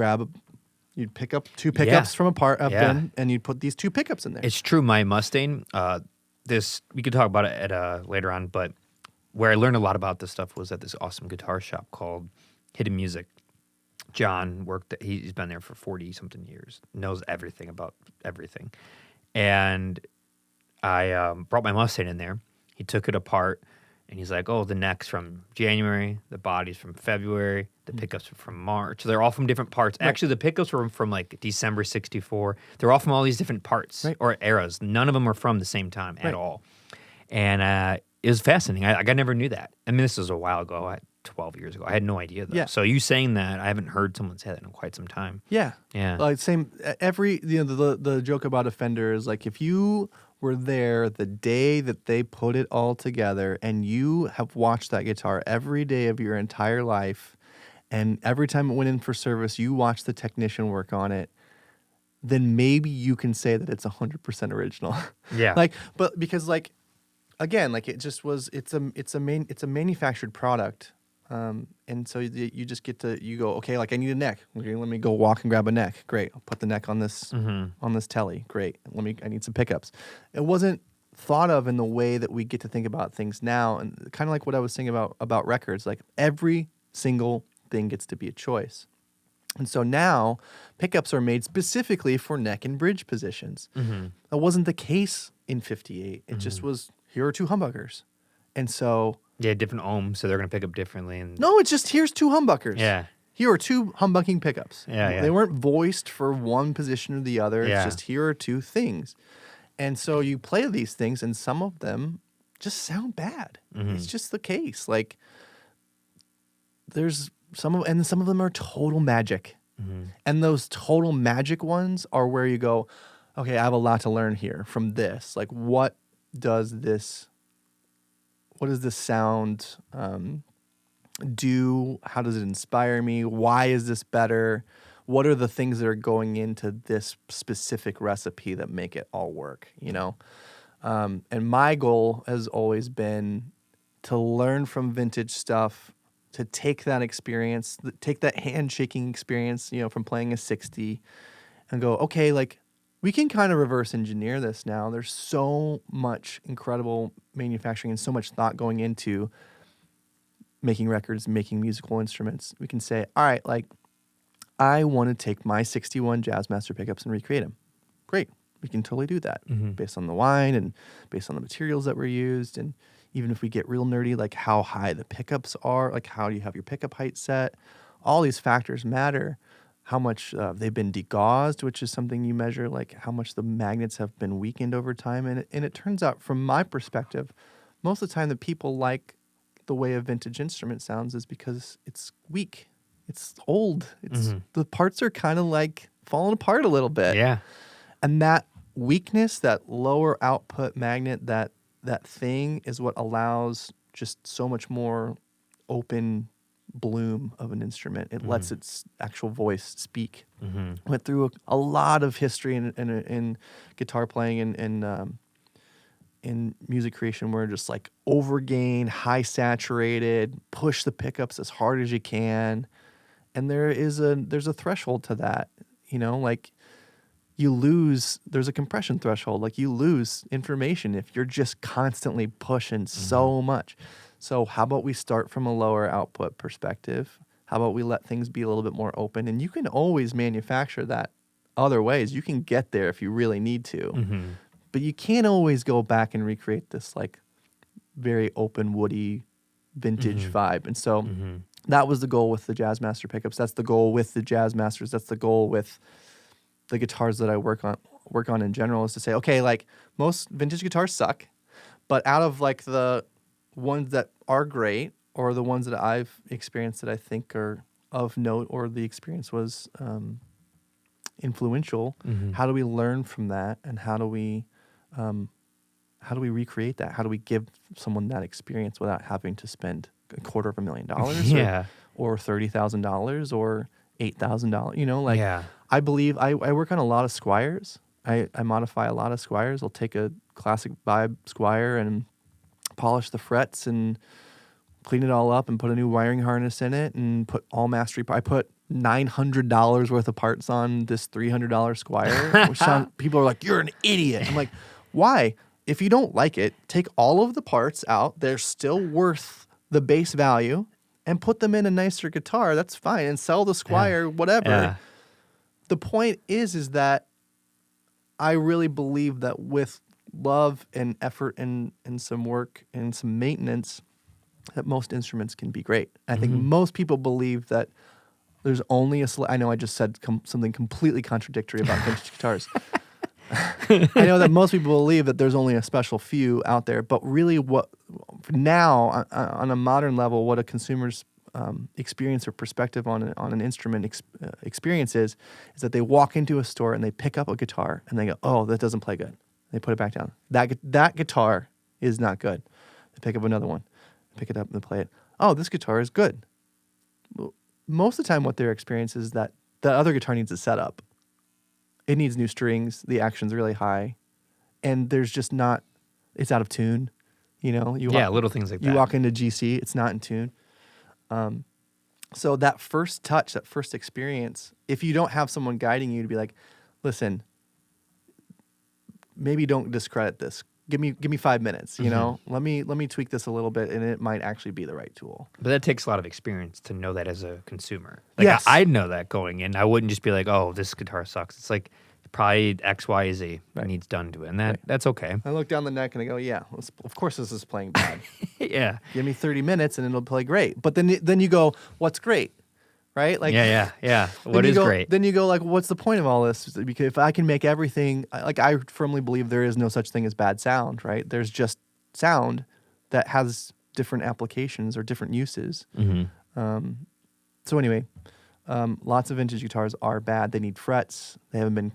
pick up two pickups from a bin, and you'd put these two pickups in there. It's true. My Mustang, we could talk about it at later on, but where I learned a lot about this stuff was at this awesome guitar shop called Hidden Music. John he's been there for 40-something years, knows everything about everything. And I brought my Mustang in there. He took it apart, and he's like, the neck's from January, the body's from February, the pickups are from March. They're all from different parts. Right. Actually, the pickups were from like December 64. They're all from all these different parts or eras. None of them are from the same time at all. And it was fascinating. I never knew that. I mean, this was a while ago, 12 years ago. I had no idea, though. Yeah. So you saying that, I haven't heard someone say that in quite some time. Yeah. Yeah. Like the joke about a Fender is like, if you were there the day that they put it all together and you have watched that guitar every day of your entire life, and every time it went in for service, you watched the technician work on it, then maybe you can say that it's 100% original. Yeah. But because again, it just was, it's a manufactured product. And so you just get to, you go, okay, I need a neck. Okay, let me go walk and grab a neck. Great. I'll put the neck on this, on this telly. Great. I need some pickups. It wasn't thought of in the way that we get to think about things now. And kind of like what I was saying about records, like every single thing gets to be a choice. And so now pickups are made specifically for neck and bridge positions. Mm-hmm. That wasn't the case in 58. It just was, here are two humbuckers. And so... Yeah, different ohms, so they're going to pick up differently. No, it's just, here's two humbuckers. Yeah. Here are two humbucking pickups. Yeah. They weren't voiced for one position or the other. It's just, here are two things. And so you play these things, and some of them just sound bad. Mm-hmm. It's just the case. There's some of them are total magic. Mm-hmm. And those total magic ones are where you go, okay, I have a lot to learn here from this. What does this sound do? How does it inspire me? Why is this better? What are the things that are going into this specific recipe that make it all work, you know? And my goal has always been to learn from vintage stuff, to take that experience, take that handshaking experience, from playing a 60 and go, okay, we can kind of reverse engineer this now. There's so much incredible manufacturing and so much thought going into making records, making musical instruments. We can say, all right, I want to take my 61 Jazzmaster pickups and recreate them. Great. We can totally do that based on the line and based on the materials that were used. And even if we get real nerdy, how high the pickups are, how do you have your pickup height set? All these factors matter. How much they've been degaussed, which is something you measure, how much the magnets have been weakened over time. And it turns out, from my perspective, most of the time that people like the way a vintage instrument sounds is because it's weak. It's old. The parts are kind of falling apart a little bit. Yeah. And that weakness, that lower output magnet, that thing is what allows just so much more open bloom of an instrument. It lets its actual voice speak. Went through a lot of history in guitar playing and in music creation where just like overgain, high saturated, push the pickups as hard as you can. And there's a threshold to that, like there's a compression threshold. Like you lose information if you're just constantly pushing so much. So how about we start from a lower output perspective? How about we let things be a little bit more open? And you can always manufacture that other ways. You can get there if you really need to. But you can't always go back and recreate this like very open, woody, vintage vibe. And so that was the goal with the Jazzmaster pickups. That's the goal with the Jazzmasters. That's the goal with the guitars that I work on in general, is to say, okay, like most vintage guitars suck, but out of like the ones that are great, or the ones that I've experienced that I think are of note, or the experience was influential, how do we learn from that, and how do we recreate that? How do we give someone that experience without having to spend $250,000 or $30,000 or $8,000? I believe I work on a lot of Squiers. I modify a lot of Squiers. I'll take a classic vibe Squire and polish the frets and clean it all up and put a new wiring harness in it and put all mastery. I put $900 worth of parts on this $300 Squire, which people are like, "You're an idiot." I'm like, why? If you don't like it, take all of the parts out. They're still worth the base value, and put them in a nicer guitar. That's fine, and sell the Squire, whatever. Yeah. The point is that I really believe that with love and effort and some work and some maintenance, that most instruments can be great. I think most people believe that there's only I know I just said something completely contradictory about vintage guitars. I know that most people believe that there's only a special few out there, but really what now on a modern level, what a consumer's experience or perspective on an instrument experience is that they walk into a store and they pick up a guitar and they go, "Oh, that doesn't play good." They put it back down. That guitar is not good. They pick up another one, pick it up and play it. "Oh, this guitar is good." Well, most of the time what their experience is that the other guitar needs a setup. It needs new strings, the action's really high, and there's just not, it's out of tune. Little things like that. You walk into GC, it's not in tune. So that first touch, that first experience, if you don't have someone guiding you to be like, "Listen, maybe don't discredit this. Give me 5 minutes, Let me tweak this a little bit, and it might actually be the right tool." But that takes a lot of experience to know that as a consumer. Like, yes. I'd know that going in. I wouldn't just be like, "Oh, this guitar sucks." It's like probably X, Y, Z needs done to it, and that's okay. I look down the neck and I go, "Yeah, of course this is playing bad." Yeah. Give me 30 minutes and it'll play great. But then you go, "What's great?" Right? Like, yeah. What is great? Then you go like, "What's the point of all this?" Because if I can make everything, like, I firmly believe there is no such thing as bad sound, right? There's just sound that has different applications or different uses. So anyway, lots of vintage guitars are bad. They need frets. They haven't been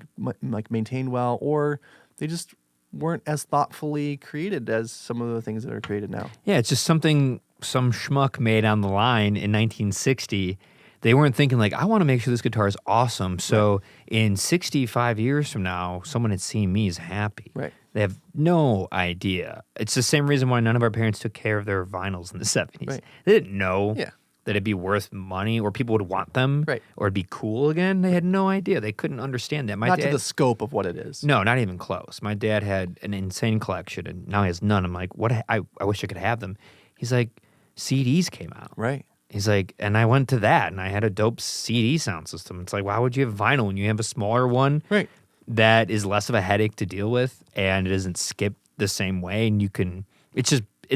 maintained well, or they just weren't as thoughtfully created as some of the things that are created now. Yeah, it's just something some schmuck made on the line in 1960. They weren't thinking like, "I want to make sure this guitar is awesome, so in 65 years from now, someone had seen me is happy." Right. They have no idea. It's the same reason why none of our parents took care of their vinyls in the 70s. Right. They didn't know Yeah. that it'd be worth money or people would want them Right. or it'd be cool again. They had no idea. They couldn't understand that. Not to the scope of what it is. No, not even close. My dad had an insane collection, and now he has none. I'm like, what? I wish I could have them. He's like, CDs came out. Right. He's like, and I went to that, and I had a dope CD sound system. It's like, why would you have vinyl when you have a smaller one Right. that is less of a headache to deal with, and it doesn't skip the same way, and you can, it's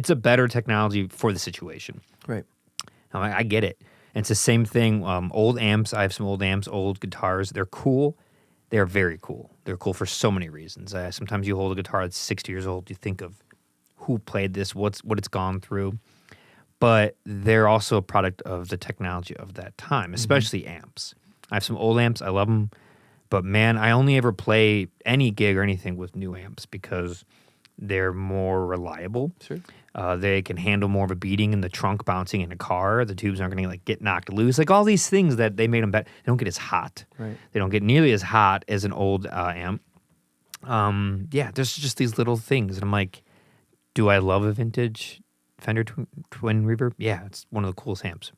a better technology for the situation. Right. I get it. And it's the same thing. Old amps, I have some old amps, old guitars. They're cool. They're very cool. They're cool for so many reasons. Sometimes you hold a guitar that's 60 years old, you think of who played this, what it's gone through. But they're also a product of the technology of that time, especially amps. I have some old amps. I love them. But, man, I only ever play any gig or anything with new amps because they're more reliable. Sure. They can handle more of a beating in the trunk bouncing in a car. The tubes aren't going to get knocked loose. Like all these things that they made them better. They don't get as hot. Right. They don't get nearly as hot as an old amp. There's just these little things. And I'm like, Do I love a vintage Fender Twin Reverb? Yeah, it's one of the coolest amps.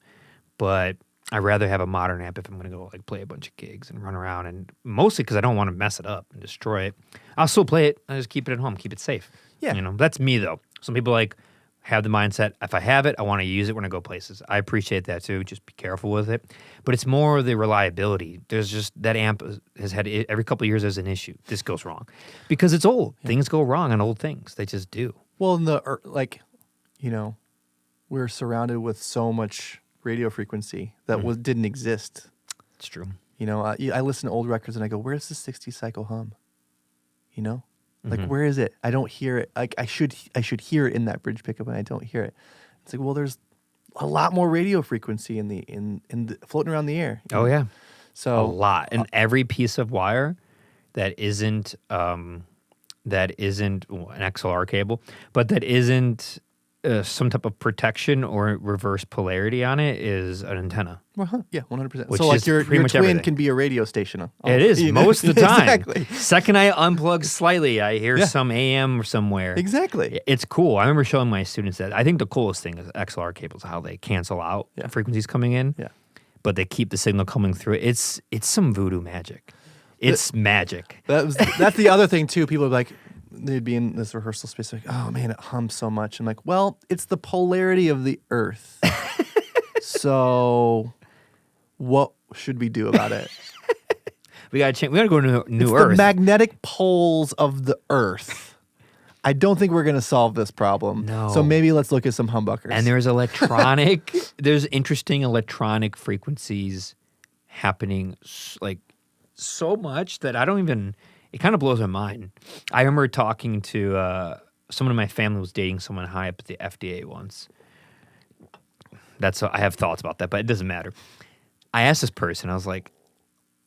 But I'd rather have a modern amp if I'm going to go like play a bunch of gigs and run around, and mostly because I don't want to mess it up and destroy it. I'll still play it. I just keep it at home, keep it safe. Yeah. You know, that's me though. Some people like have the mindset, if I have it, I want to use it when I go places. I appreciate that too. Just be careful with it. But it's more the reliability. There's just that amp has had every couple of years there's an issue. This goes wrong because it's old. Yeah. Things go wrong on old things. They just do. Well, we're surrounded with so much radio frequency that didn't exist. It's true. I listen to old records and I go, "Where's the 60 cycle hum?" Like, where is it? I don't hear it. Like I should hear it in that bridge pickup, and I don't hear it. It's like, well, there's a lot more radio frequency in the floating around the air. Oh yeah, so a lot, and every piece of wire that isn't an XLR cable, but that isn't some type of protection or reverse polarity on it is an antenna. Yeah, 100%. So like your twin everything can be a radio station. It is most of the time. Exactly. Second I unplug slightly, I hear some AM somewhere. Exactly. It's cool. I remember showing my students that. I think the coolest thing is XLR cables, how they cancel out frequencies coming in, but they keep the signal coming through. It's some voodoo magic. It's magic. That's the other thing too. People are like, they'd be in this rehearsal space like, oh man, it hums so much. I'm like, well, it's the polarity of the earth. So what should we do about it? We gotta change. We gotta go to new It's earth. the magnetic poles of the earth. I don't think we're gonna solve this problem. No. So maybe let's look at some humbuckers. And there's interesting electronic frequencies happening like so much that I don't even. It kind of blows my mind. I remember talking to someone in my family was dating someone high up at the FDA once. I have thoughts about that, but it doesn't matter. I asked this person, I was like,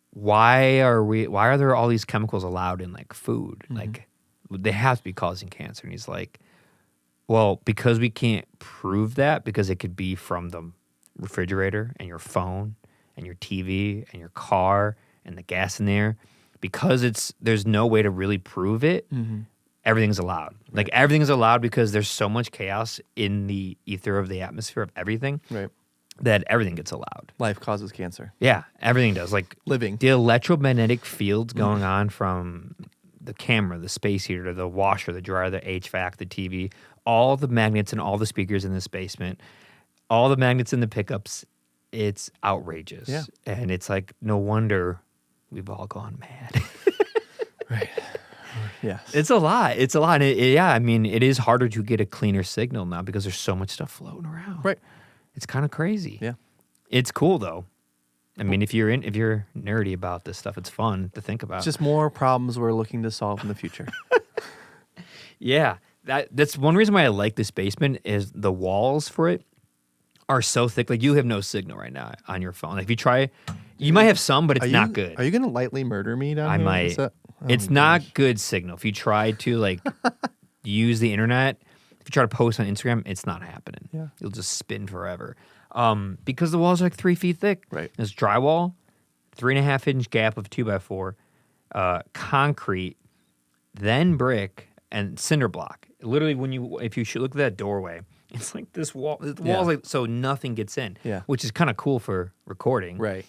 why are there all these chemicals allowed in like food? Like they have to be causing cancer. And he's like, well, because we can't prove that, because it could be from the refrigerator and your phone and your TV and your car and the gas in there. Because there's no way to really prove it, everything's allowed. Right. Like everything's allowed because there's so much chaos in the ether of the atmosphere of everything that everything gets allowed. Life causes cancer. Yeah, everything does. Like living. The electromagnetic fields going on from the camera, the space heater, the washer, the dryer, the HVAC, the TV, all the magnets and all the speakers in this basement, all the magnets in the pickups, it's outrageous. Yeah. And it's like, no wonder we've all gone mad. Right. Yes. It's a lot. It's a lot. I mean, it is harder to get a cleaner signal now because there's so much stuff floating around. Right. It's kind of crazy. Yeah. It's cool though. I mean, if you're nerdy about this stuff, it's fun to think about. It's just more problems we're looking to solve in the future. Yeah. That's one reason why I like this basement is the walls for it are so thick. Like you have no signal right now on your phone. Like if you try, you might have some, but it's not good. Are you going to lightly murder me down here? I might. It's not good signal. If you try to like use the internet, if you try to post on Instagram, it's not happening. Yeah. You'll just spin forever. Because the walls are like 3 feet thick. Right. There's drywall, 3.5 inch gap of 2x4, concrete, then brick and cinder block. Literally, if you should look at that doorway, it's like this wall. The wall's like so nothing gets in. Yeah. Which is kind of cool for recording. Right.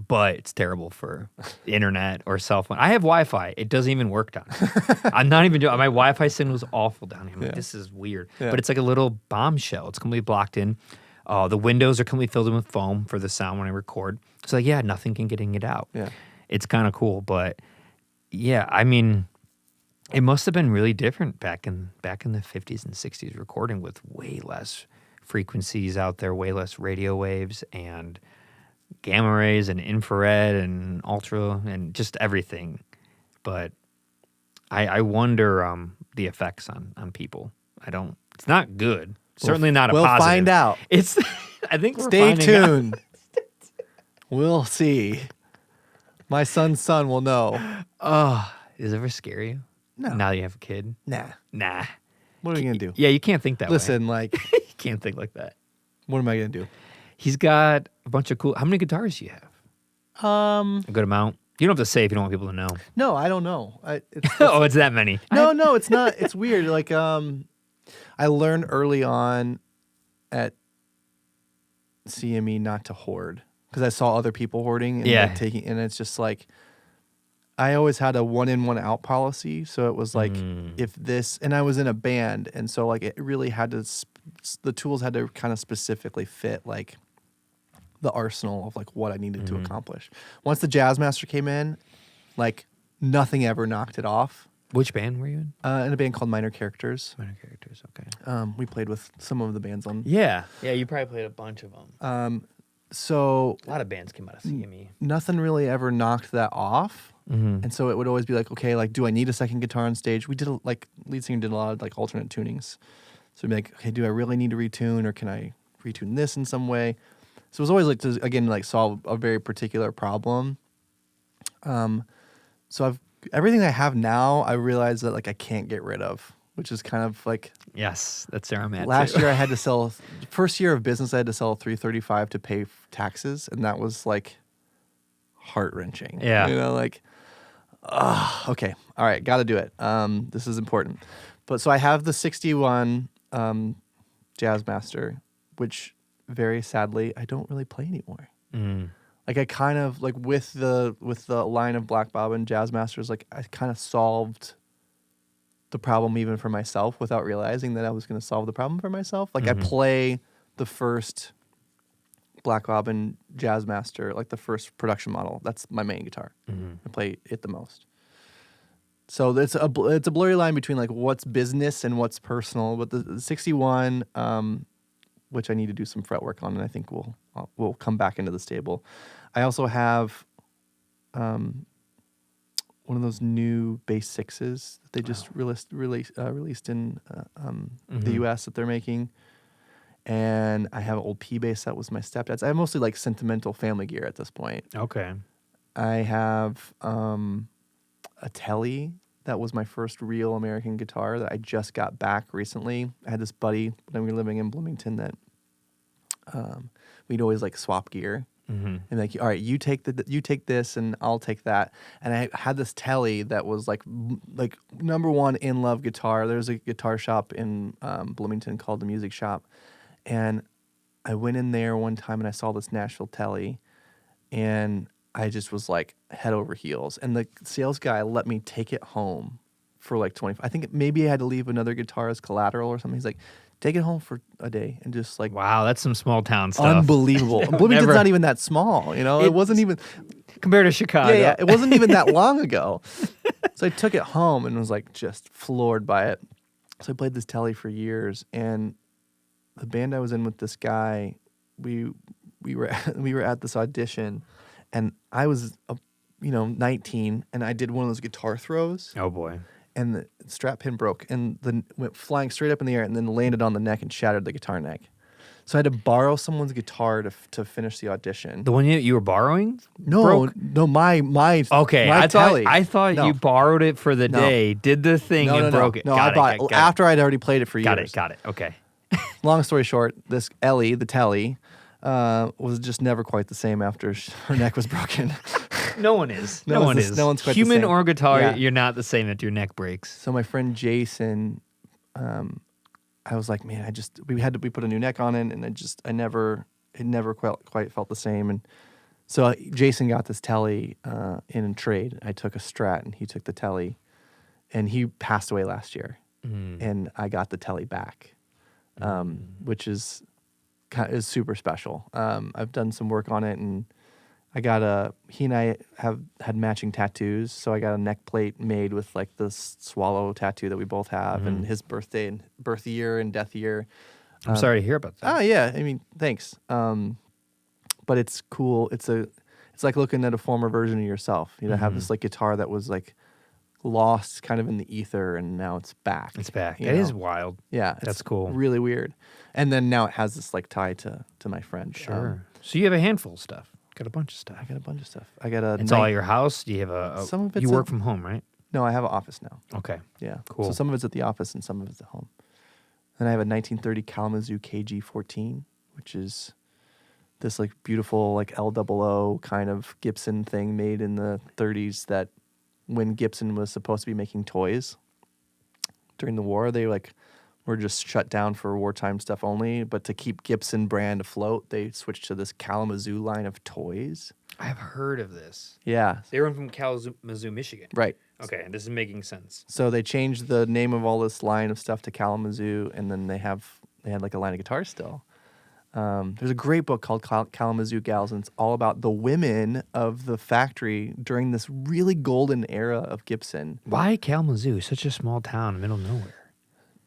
But it's terrible for the internet or cell phone. I have Wi-Fi. It doesn't even work down here. I'm not even doing. My Wi-Fi signal is awful down here. I'm like, this is weird. Yeah. But it's like a little bombshell. It's completely blocked in. The windows are completely filled in with foam for the sound when I record. So like, nothing can get it out. Yeah. It's kind of cool, but I mean, it must have been really different back in the 50s and 60s recording with way less frequencies out there, way less radio waves and gamma rays and infrared and ultra and just everything. But I wonder the effects on people. It's not good. Certainly not a positive. We'll find out. I think Stay tuned. We'll see. My son's son will know. Oh, does it ever scare you? No. Now that you have a kid? Nah. What are you going to do? Yeah, you can't think that way. Listen, like... you can't think like that. What am I going to do? He's got a bunch of cool... How many guitars do you have? A good amount? You don't have to say if you don't want people to know. No, I don't know. It's that many. No, it's not. It's weird. Like, I learned early on at CME not to hoard because I saw other people hoarding and like taking, and it's just like I always had a 1 in 1 out policy. So it was like if this, and I was in a band, and so like it really had to, the tools had to kind of specifically fit like the arsenal of like what I needed to accomplish. Once the Jazzmaster came in, like nothing ever knocked it off. Which band were you in? In a band called Minor Characters. Minor Characters, okay. We played with some of the bands on. Yeah, you probably played a bunch of them. So a lot of bands came out of CME. Nothing really ever knocked that off. And so it would always be like, okay, like, do I need a second guitar on stage? We did like lead singer did a lot of like alternate tunings. So it'd be like, okay, do I really need to retune, or can I retune this in some way? So it was always like to, again, like solve a very particular problem. So everything I have now, I realize that like I can't get rid of, which is kind of like, yes, that's where I'm at. Last year I had to sell, first year of business, I had to sell 335 to pay taxes, and that was like heart wrenching. Yeah, you know, like, okay, all right, got to do it. This is important. But so I have the 61 Jazzmaster, which very sadly I don't really play anymore. Like I kind of like with the line of Black Bobbin Jazzmasters, like I kind of solved the problem even for myself without realizing that I was going to solve the problem for myself. Like I play the first Black Bobbin Jazzmaster, like the first production model. That's my main guitar. I play it the most. So it's a blurry line between like what's business and what's personal. But the 61, which I need to do some fret work on, and I think we'll come back into the stable. I also have one of those new bass sixes that they just released in the U.S. that they're making. And I have an old P bass that was my stepdad's. I have mostly like sentimental family gear at this point. Okay. I have a Tele that was my first real American guitar that I just got back recently. I had this buddy when we were living in Bloomington that we'd always like swap gear. And like, all right, you take this and I'll take that. And I had this Tele that was like number one in love guitar. There's a guitar shop in Bloomington called the Music Shop. And I went in there one time and I saw this Nashville Tele, and I just was like head over heels. And the sales guy let me take it home for like 25. I think maybe I had to leave another guitar as collateral or something. He's like, take it home for a day and just like, wow, that's some small town stuff. Unbelievable. Bloomington's not even that small, you know. It wasn't even compared to Chicago. Yeah, it wasn't even that long ago. So I took it home and was like just floored by it. So I played this Tele for years, and the band I was in with this guy, we were at this audition, and I was 19, and I did one of those guitar throws. Oh boy. And the strap pin broke and then went flying straight up in the air and then landed on the neck and shattered the guitar neck. So I had to borrow someone's guitar to finish the audition. The one you were borrowing? No, my okay. My I thought you borrowed it for the day, did the thing, and broke it. No, I bought it after I'd already played it for years. Got it. Okay. Long story short, this Ellie, the Tele, was just never quite the same after her neck was broken. No one is. No one's quite human the same. Or guitar. You're not the same if your neck breaks. So my friend Jason, I was like, man, we put a new neck on it, and it never quite felt the same. And so Jason got this Tele in trade. I took a Strat, and he took the Tele, and he passed away last year, and I got the Tele back, which is super special. I've done some work on it, and he and I have had matching tattoos, so I got a neck plate made with like this swallow tattoo that we both have, and his birth year and death year. I'm sorry to hear about that. Oh yeah, I mean, thanks. But it's cool. It's like looking at a former version of yourself. Have this like guitar that was like lost kind of in the ether, and now it's back. It's back. It is wild. Yeah, that's cool. Really weird. And then now it has this like tie to my friend. Sure. So you have a handful of stuff. Got a bunch of stuff. I got a bunch of stuff. I got a. It's all at your house. Do you have some of it's you work from home, right? No, I have an office now. Okay. Yeah. Cool. So some of it's at the office and some of it's at home. Then I have a 1930 Kalamazoo KG14, which is this like beautiful like LOO kind of Gibson thing made in the 30s. That when Gibson was supposed to be making toys during the war, they like were just shut down for wartime stuff only. But to keep Gibson brand afloat, they switched to this Kalamazoo line of toys. I've heard of this. Yeah. They were from Kalamazoo, Michigan. Right. Okay, this is making sense. So they changed the name of all this line of stuff to Kalamazoo, and then they had like a line of guitars still. There's a great book called Kalamazoo Gals, and it's all about the women of the factory during this really golden era of Gibson. Why Kalamazoo? Such a small town in the middle of nowhere.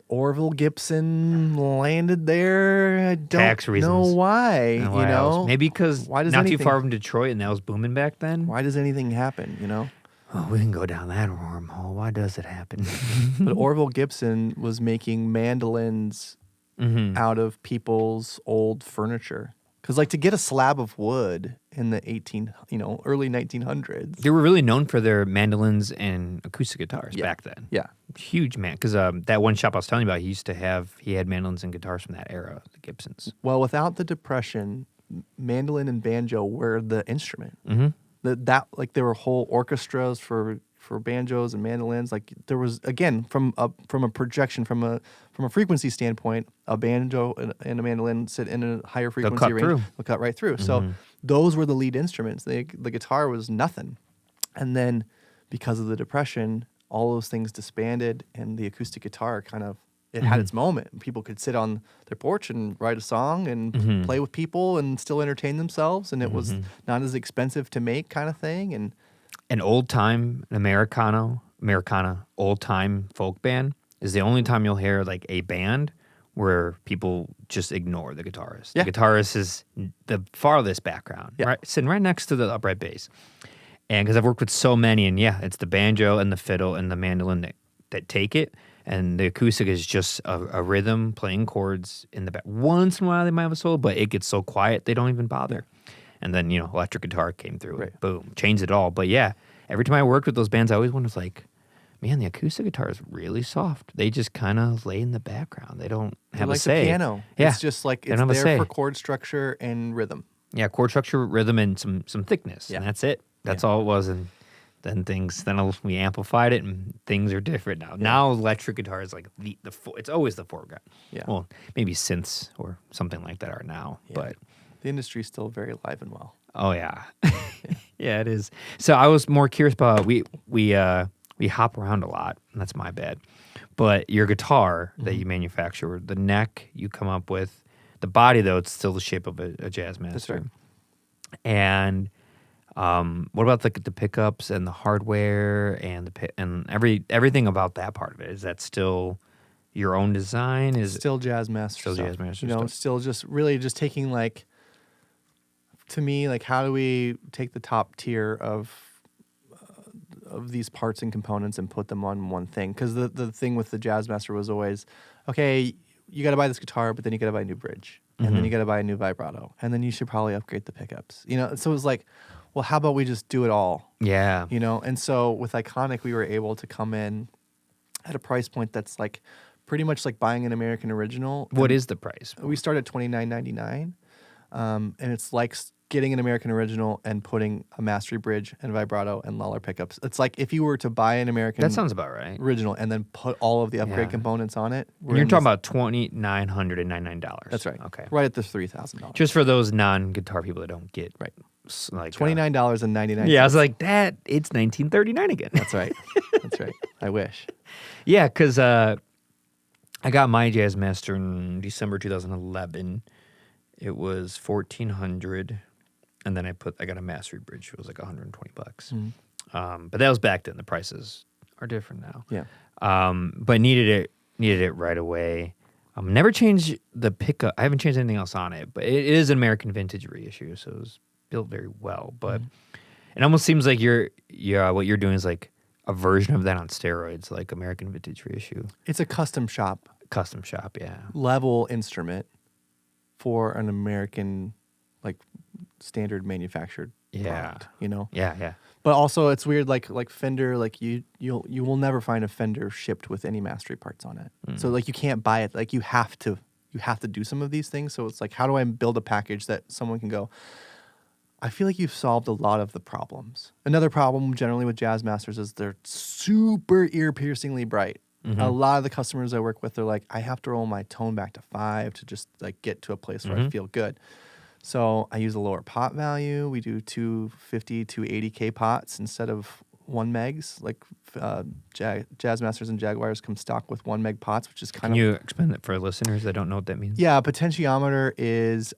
Orville Gibson landed there. I don't Tax reasons. know why. And why you know, else? Maybe because not too far from Detroit, and that was booming back then. Why does anything happen? You know. Oh, we can go down that wormhole. Why does it happen? But Orville Gibson was making mandolins out of people's old furniture. Because, like, to get a slab of wood in the early 1900s. They were really known for their mandolins and acoustic guitars back then. Yeah. Huge man. Because that one shop I was telling you about, he had mandolins and guitars from that era, the Gibsons. Well, without the Depression, mandolin and banjo were the instrument. There were whole orchestras for banjos and mandolins. Like there was, again, from a projection, from a frequency standpoint, a banjo and a mandolin sit in a higher frequency range. They'll cut right through. So those were the lead instruments. The guitar was nothing. And then because of the Depression, all those things disbanded, and the acoustic guitar it had its moment. People could sit on their porch and write a song and play with people and still entertain themselves, and it was not as expensive to make kind of thing. And an old-time Americana old-time folk band is the only time you'll hear like a band where people just ignore the guitarist. Yeah. The guitarist is the farthest background, right, sitting right next to the upright bass. And because I've worked with so many, and it's the banjo and the fiddle and the mandolin that take it, and the acoustic is just a rhythm playing chords in the back. Once in a while they might have a solo, but it gets so quiet they don't even bother. And then, electric guitar came through, and boom, changed it all. But every time I worked with those bands, I always wondered, like, man, the acoustic guitar is really soft. They just kind of lay in the background. They don't have a say. Like the piano. Yeah. It's just like, it's there for chord structure and rhythm. Yeah, chord structure, rhythm, and some thickness. Yeah. And that's it. That's all it was. And then we amplified it, and things are different now. Yeah. Now electric guitar is like it's always the foreground. Yeah. Well, maybe synths or something like that are now, but the industry's still very alive and well. Oh yeah. Yeah, it is. So I was more curious about we hop around a lot, and that's my bad. But your guitar that you manufacture, the neck you come up with, the body though, it's still the shape of a jazz master. That's right. And what about the pickups and the hardware and everything about that part of it? Is that still your own design? Is still Jazz Master? Still stuff. Jazz Master. Still just really just taking to me, how do we take the top tier of these parts and components and put them on one thing? Because the thing with the Jazz Master was always, okay, you got to buy this guitar, but then you got to buy a new bridge, and then you got to buy a new vibrato, and then you should probably upgrade the pickups. So it was like, well, how about we just do it all? Yeah. And so with Iconic, we were able to come in at a price point that's like pretty much like buying an American original. What is the price? We start at $29.99, and it's like getting an American original and putting a mastery bridge and vibrato and Lawler pickups. It's like if you were to buy an American that sounds about right original and then put all of the upgrade components on it. You're talking about $2,999. That's right. Okay. Right at the $3,000. Just for those non-guitar people that don't get right. Like $29.99. Yeah, I was like, it's 1939 again. That's right. That's right. I wish. Yeah, because I got my Jazz Master in December 2011. It was $1,400. And then I got a mastery bridge. It was like $120. But that was back then. The prices are different now. Yeah. But needed it right away. Never changed the pickup. I haven't changed anything else on it. But it is an American vintage reissue, so it was built very well. But it almost seems like what you're doing is like a version of that on steroids, like American vintage reissue. It's a custom shop. Yeah. Level instrument for an American, like, standard manufactured product, Yeah. But also it's weird, like Fender, like you will never find a Fender shipped with any mastery parts on it. So like you can't buy it. Like you have to do some of these things. So it's like, how do I build a package that someone can go, I feel like you've solved a lot of the problems. Another problem generally with Jazz Masters is they're super ear-piercingly bright. Mm-hmm. A lot of the customers I work with, they're like, I have to roll my tone back to 5 to just like get to a place where I feel good. So I use a lower pot value. We do 250, 280K pots instead of 1 megs. Like Jazz Masters and Jaguars come stock with 1 meg pots, which is kind Can of... you explain that for listeners that don't know what that means? Yeah, a potentiometer is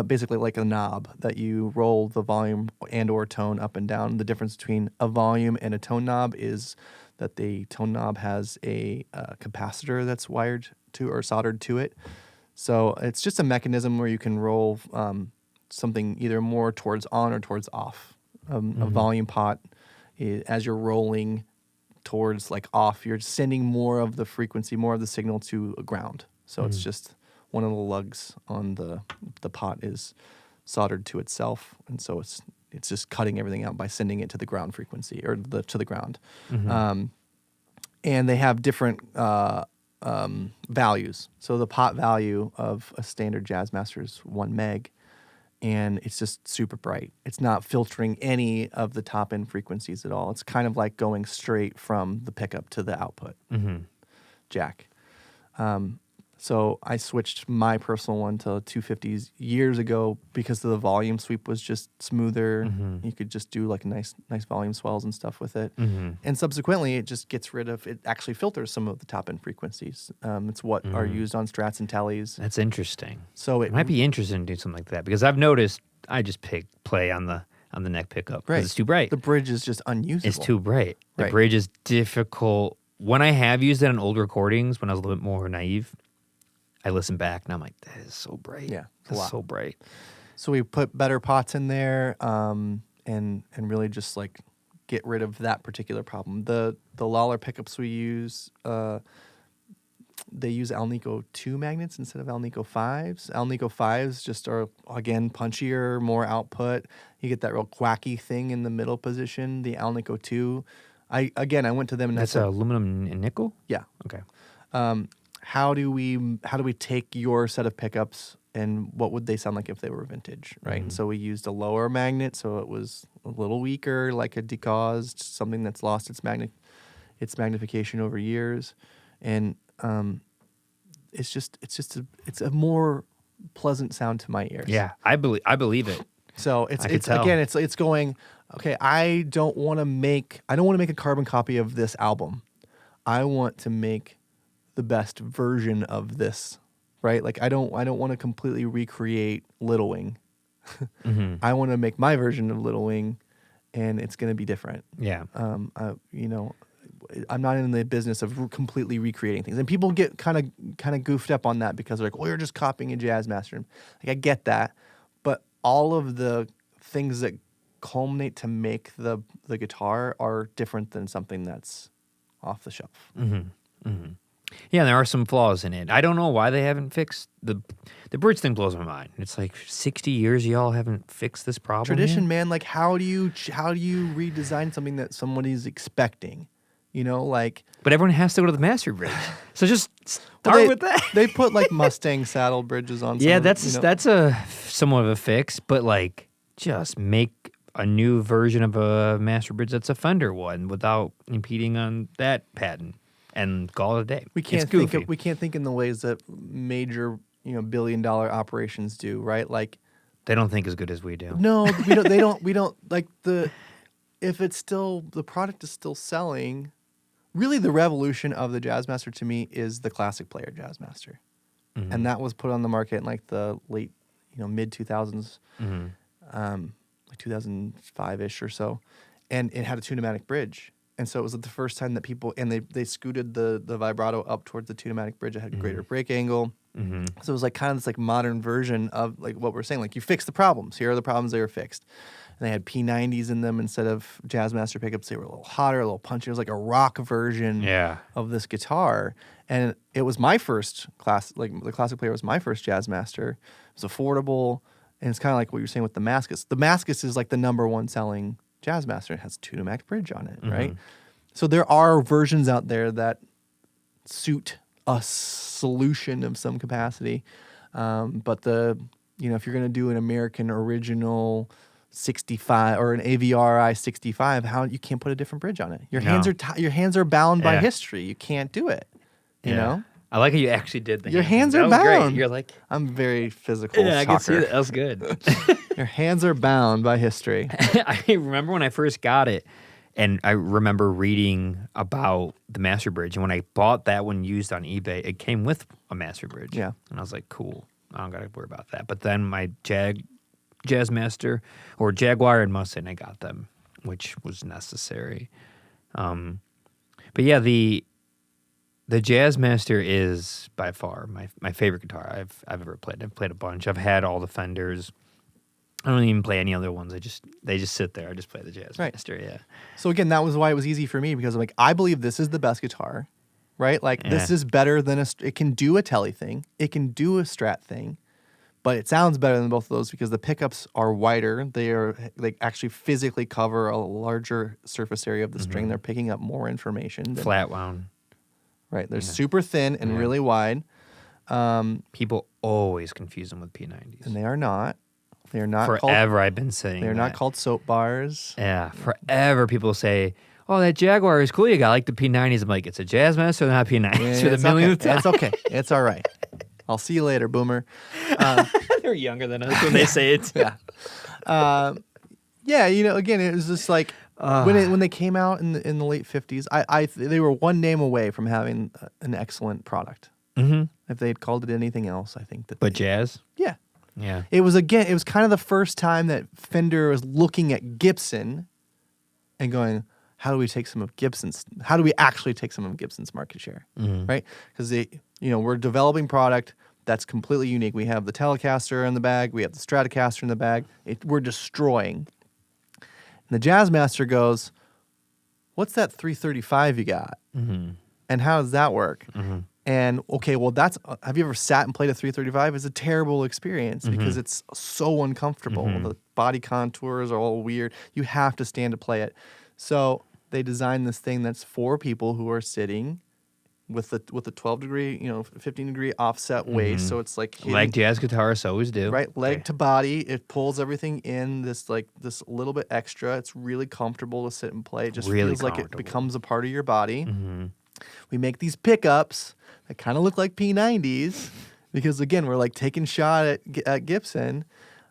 basically like a knob that you roll the volume and or tone up and down. The difference between a volume and a tone knob is that the tone knob has a capacitor that's wired to or soldered to it. So it's just a mechanism where you can roll something either more towards on or towards off. A volume pot, as you're rolling towards like off, you're sending more of the frequency, more of the signal to a ground. So it's just one of the lugs on the pot is soldered to itself, and so it's just cutting everything out by sending it to the ground frequency or to the ground. And they have different values. So the pot value of a standard Jazz Master is 1 meg, and it's just super bright. It's not filtering any of the top end frequencies at all. It's kind of like going straight from the pickup to the output jack. So I switched my personal one to 250s years ago because the volume sweep was just smoother. You could just do like nice volume swells and stuff with it. And subsequently, it just gets rid of, it actually filters some of the top end frequencies. It's what are used on Strats and Tellies. That's interesting. So it might be interesting to do something like that because I've noticed I just play on the neck pickup because it's too bright. The bridge is just unusable. It's too bright. The bridge is difficult. When I have used it on old recordings, when I was a little bit more naive, I listen back and I'm like, that is so bright. Yeah, it's so bright. So we put better pots in there, and really just like get rid of that particular problem. The Lawler pickups we use, they use Alnico 2 magnets instead of Alnico 5s. Alnico 5s just are, again, punchier, more output. You get that real quacky thing in the middle position. The Alnico 2, I went to them and that's I said, aluminum and nickel? Yeah. Okay. How do we take your set of pickups and what would they sound like if they were vintage, right? And so we used a lower magnet, so it was a little weaker, like a decaused, something that's lost its magnification over years, and it's a more pleasant sound to my ears. Yeah, I believe it. So it's going, okay, I don't want to make a carbon copy of this album. I want to make the best version of this, right? Like I don't want to completely recreate Little Wing. I want to make my version of Little Wing, and it's going to be different. Yeah. I'm not in the business of completely recreating things, and people get kind of goofed up on that because they're like, "Oh, you're just copying a Jazz Master." Like I get that, but all of the things that culminate to make the guitar are different than something that's off the shelf. Yeah, there are some flaws in it. I don't know why they haven't fixed the bridge thing. Blows my mind. It's like 60 years y'all haven't fixed this problem. Tradition, yet? man. Like how do you redesign something that somebody's expecting? You know, like. But everyone has to go to the master bridge, so just start with that. They put like Mustang saddle bridges on. Yeah, that's a somewhat of a fix, but like just make a new version of a master bridge that's a Fender one without impeding on that patent. And call it a day. We can't think in the ways that major, billion-dollar operations do, right? Like they don't think as good as we do. No, we don't. We don't like if it's still the product is still selling. Really, the revolution of the Jazz Master to me is the classic player Jazz Master, and that was put on the market in like the late, mid 2000s, like 2005-ish or so, and it had a tunematic bridge. And so it was the first time that people, and they scooted the vibrato up towards the tunematic bridge. It had a greater break angle. So it was like kind of this like modern version of like what we're saying. Like you fix the problems. Here are the problems they were fixed. And they had P90s in them instead of Jazz Master pickups. They were a little hotter, a little punchier. It was like a rock version of this guitar. And it was my first the classic player was my first Jazz Master. It was affordable. And it's kind of like what you're saying with the Damascus. The Damascus is like the #1 selling Jazz Master. It has a tunematic bridge on it, right? So there are versions out there that suit a solution of some capacity, but if you're going to do an American original 65 or an AVRI 65, how you can't put a different bridge on it. Your No. hands are your hands are bound by Yeah. history. You can't do it. You know? I like how you actually did the Your hands thing. are That was great. bound. You're like, I'm very physical. yeah, I can see soccer. that. That was good. Your hands are bound by history. I remember when I first got it, and I remember reading about the Master Bridge. And when I bought that one used on eBay, it came with a Master Bridge. Yeah. And I was like, cool. I don't got to worry about that. But then my Jazzmaster or Jaguar and Mustang, I got them, which was necessary. But yeah, the Jazzmaster is by far my favorite guitar I've ever played. I've played a bunch. I've had all the Fenders. I don't even play any other ones. They just sit there. I just play the Jazzmaster. Yeah. So again, that was why it was easy for me because I'm like, I believe this is the best guitar, right? Like this is better than it can do a Tele thing. It can do a Strat thing, but it sounds better than both of those because the pickups are wider. They actually physically cover a larger surface area of the string. They're picking up more information. Flat wound. Right. They're super thin and really wide. People always confuse them with P90s. And they are not. They are not Forever I've been saying They're not called soap bars. Yeah, forever people say, oh, that Jaguar is cool. You got like the P90s. I'm like, it's a Jazzmaster, not P90s. For the millionth time. It's okay. It's all right. I'll see you later, boomer. They're younger than us when they say it. Yeah. Yeah, again, it was just like when they came out in the late 50s, they were one name away from having an excellent product. Mm-hmm. If they had called it anything else, I think that. But jazz? Yeah. Yeah. It was kind of the first time that Fender was looking at Gibson and going, how do we actually take some of Gibson's market share, right? Because we're developing product that's completely unique. We have the Telecaster in the bag, we have the Stratocaster in the bag. We're destroying. And the Jazzmaster goes, what's that 335 you got? Mm-hmm. And how does that work? Mm-hmm. And okay, well, have you ever sat and played a 335? It's a terrible experience because it's so uncomfortable. The body contours are all weird. You have to stand to play it. So they designed this thing that's for people who are sitting with the 12-degree, 15-degree offset waist. So it's like like jazz guitarists always do. Right, leg to body. It pulls everything in this little bit extra. It's really comfortable to sit and play. It just feels like it becomes a part of your body. Mm-hmm. We make these pickups that kind of look like P90s because, again, we're like taking shot at Gibson,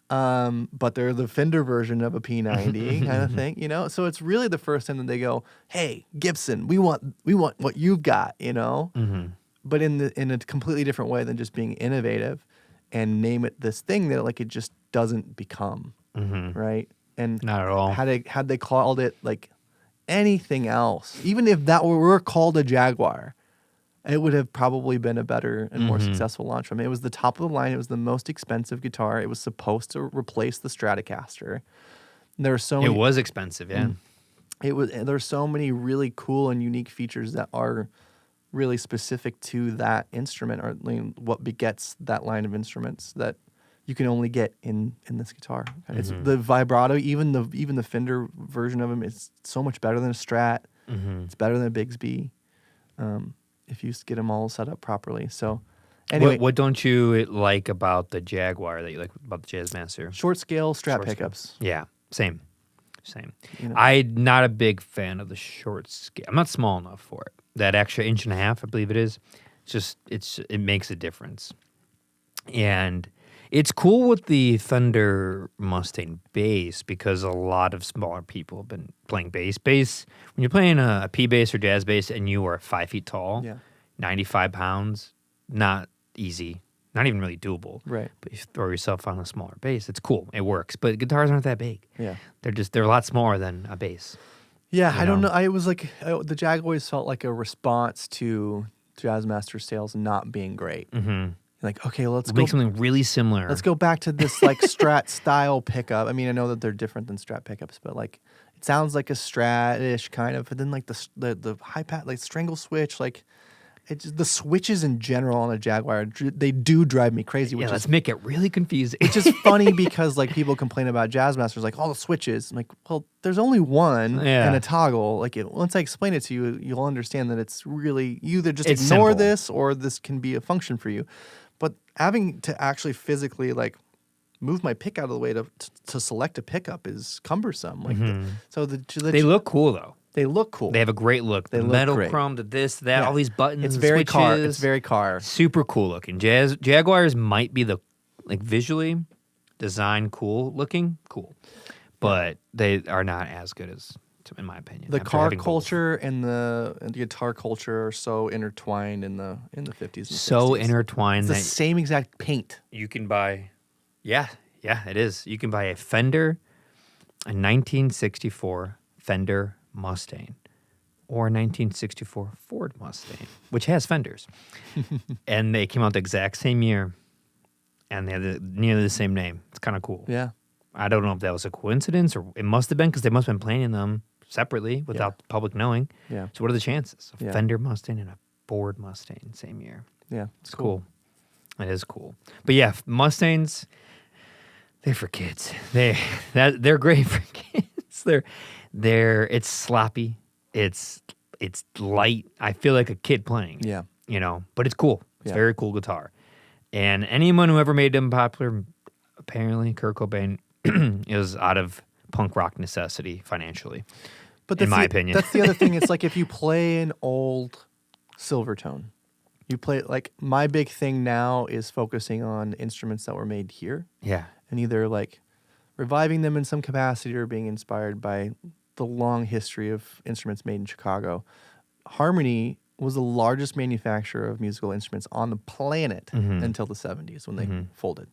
but they're the Fender version of a P90 kind of thing, So it's really the first time that they go, "Hey, Gibson, we want what you've got," but in a completely different way than just being innovative and name it this thing that it just doesn't become, right? And not at all. Had they called it like anything else, even if that were called a Jaguar, it would have probably been a better and more successful launch from it. It was the top of the line. It was the most expensive guitar. It was supposed to replace the Stratocaster. There were so many, it was expensive, yeah. There's so many really cool and unique features that are really specific to that instrument, or what begets that line of instruments that you can only get in this guitar. It's the vibrato, even the Fender version of them is so much better than a Strat. It's better than a Bigsby. If you get them all set up properly. So, anyway, what don't you like about the Jaguar that you like about the Jazzmaster? Short scale Strat pickups. Yeah, same. I'm not a big fan of the short scale. I'm not small enough for it. That extra 1.5 inches, I believe it is. It makes a difference. And it's cool with the Thunder Mustang bass because a lot of smaller people have been playing bass. Bass, when you're playing a P bass or jazz bass and you are 5 feet tall, 95 pounds, not easy, not even really doable. Right. But you throw yourself on a smaller bass, it's cool, it works. But guitars aren't that big. Yeah. They're a lot smaller than a bass. Yeah, I don't know. I was like, the Jag always felt like a response to Jazzmaster sales not being great. Mm-hmm. Like, okay, let's make something really similar. Let's go back to this Strat style pickup. I mean, I know that they're different than Strat pickups, but it sounds like a Strat-ish kind of. But then the high pat, strangle switch, the switches in general on a Jaguar, they do drive me crazy. Let's make it really confusing. Which is funny because people complain about Jazzmasters, all the switches. I'm like, well, there's only one and a toggle. Once I explain it to you, you'll understand that it's really, you either just ignore this or this can be a function for you. But having to actually physically move my pick out of the way to select a pickup is cumbersome. Like, They look cool though. They look cool. They have a great look. They The look metal great. chrome, the this, that, all these buttons. It's and very switches. car. It's very car. Super cool looking. Jaguars might be the like visually design cool looking, but they are not as good as, in my opinion. The after car having both. culture and the guitar culture are so intertwined in the 50s and 60s. So intertwined It's the that same exact paint. you can buy. Yeah, it is. You can buy a Fender, a 1964 Fender Mustang, or a 1964 Ford Mustang, which has fenders, and they came out the exact same year, and they had nearly the same name. It's kind of cool. Yeah. I don't know if that was a coincidence or it must have been because they must have been playing them separately without the public knowing. Yeah. So what are the chances? A Yeah. Fender Mustang and a Ford Mustang same year. Yeah. It's cool. It is cool. But yeah, Mustangs, they're for kids. They're great for kids. It's sloppy. It's light. I feel like a kid playing. Yeah. But it's cool. It's very cool guitar. And anyone who ever made them popular, apparently Kurt Cobain is out of punk rock necessity financially. But in my opinion. That's the other thing. It's like if you play an old Silvertone, you play like my big thing now is focusing on instruments that were made here. Yeah. And either like reviving them in some capacity or being inspired by the long history of instruments made in Chicago. Harmony was the largest manufacturer of musical instruments on the planet until the 70s when they folded.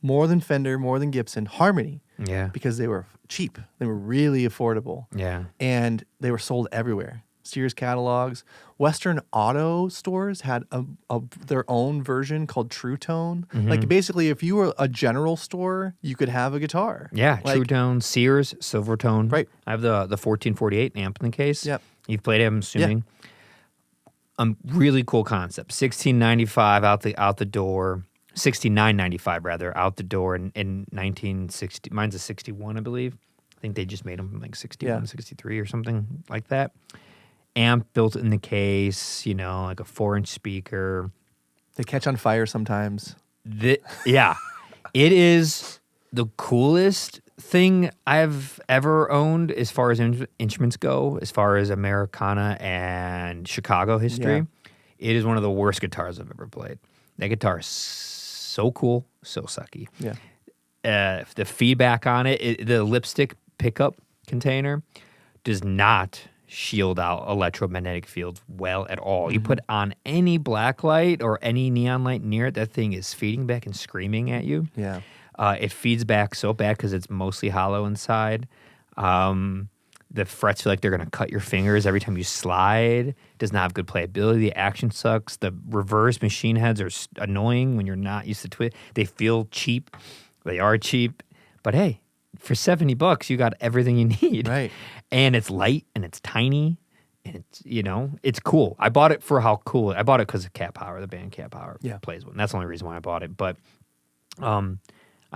More than Fender, more than Gibson, Harmony. Yeah. Because they were cheap. They were really affordable. Yeah. And they were sold everywhere. Sears catalogs. Western auto stores had their own version called True Tone. Like basically, if you were a general store, you could have a guitar. Yeah, like, True Tone, Sears, Silvertone. Right. I have the 1448 amp in the case. Yep. You've played it, I'm assuming. Really cool concept. $16.95 out the door. $69.95 rather out the door in 1960. Mine's a 61, I believe. I think they just made them like 61, 63 or something like that. Amp built in the case, like a 4-inch speaker. They catch on fire sometimes. Yeah. It is the coolest thing I've ever owned as far as instruments go, as far as Americana and Chicago history. Yeah. It is one of the worst guitars I've ever played. That guitar is so cool, so sucky. Yeah. The feedback on it, the lipstick pickup container does not shield out electromagnetic fields well at all. You put on any black light or any neon light near it, that thing is feeding back and screaming at you. Yeah. It feeds back so bad because it's mostly hollow inside. The frets feel like they're going to cut your fingers every time you slide. Does not have good playability. The action sucks. The reverse machine heads are annoying when you're not used to it. They feel cheap. They are cheap. But hey, for $70, you got everything you need. Right. And it's light and it's tiny. And it's, it's cool. I bought it for how cool. I bought it because of Cat Power, the band Cat Power plays one. That's the only reason why I bought it. But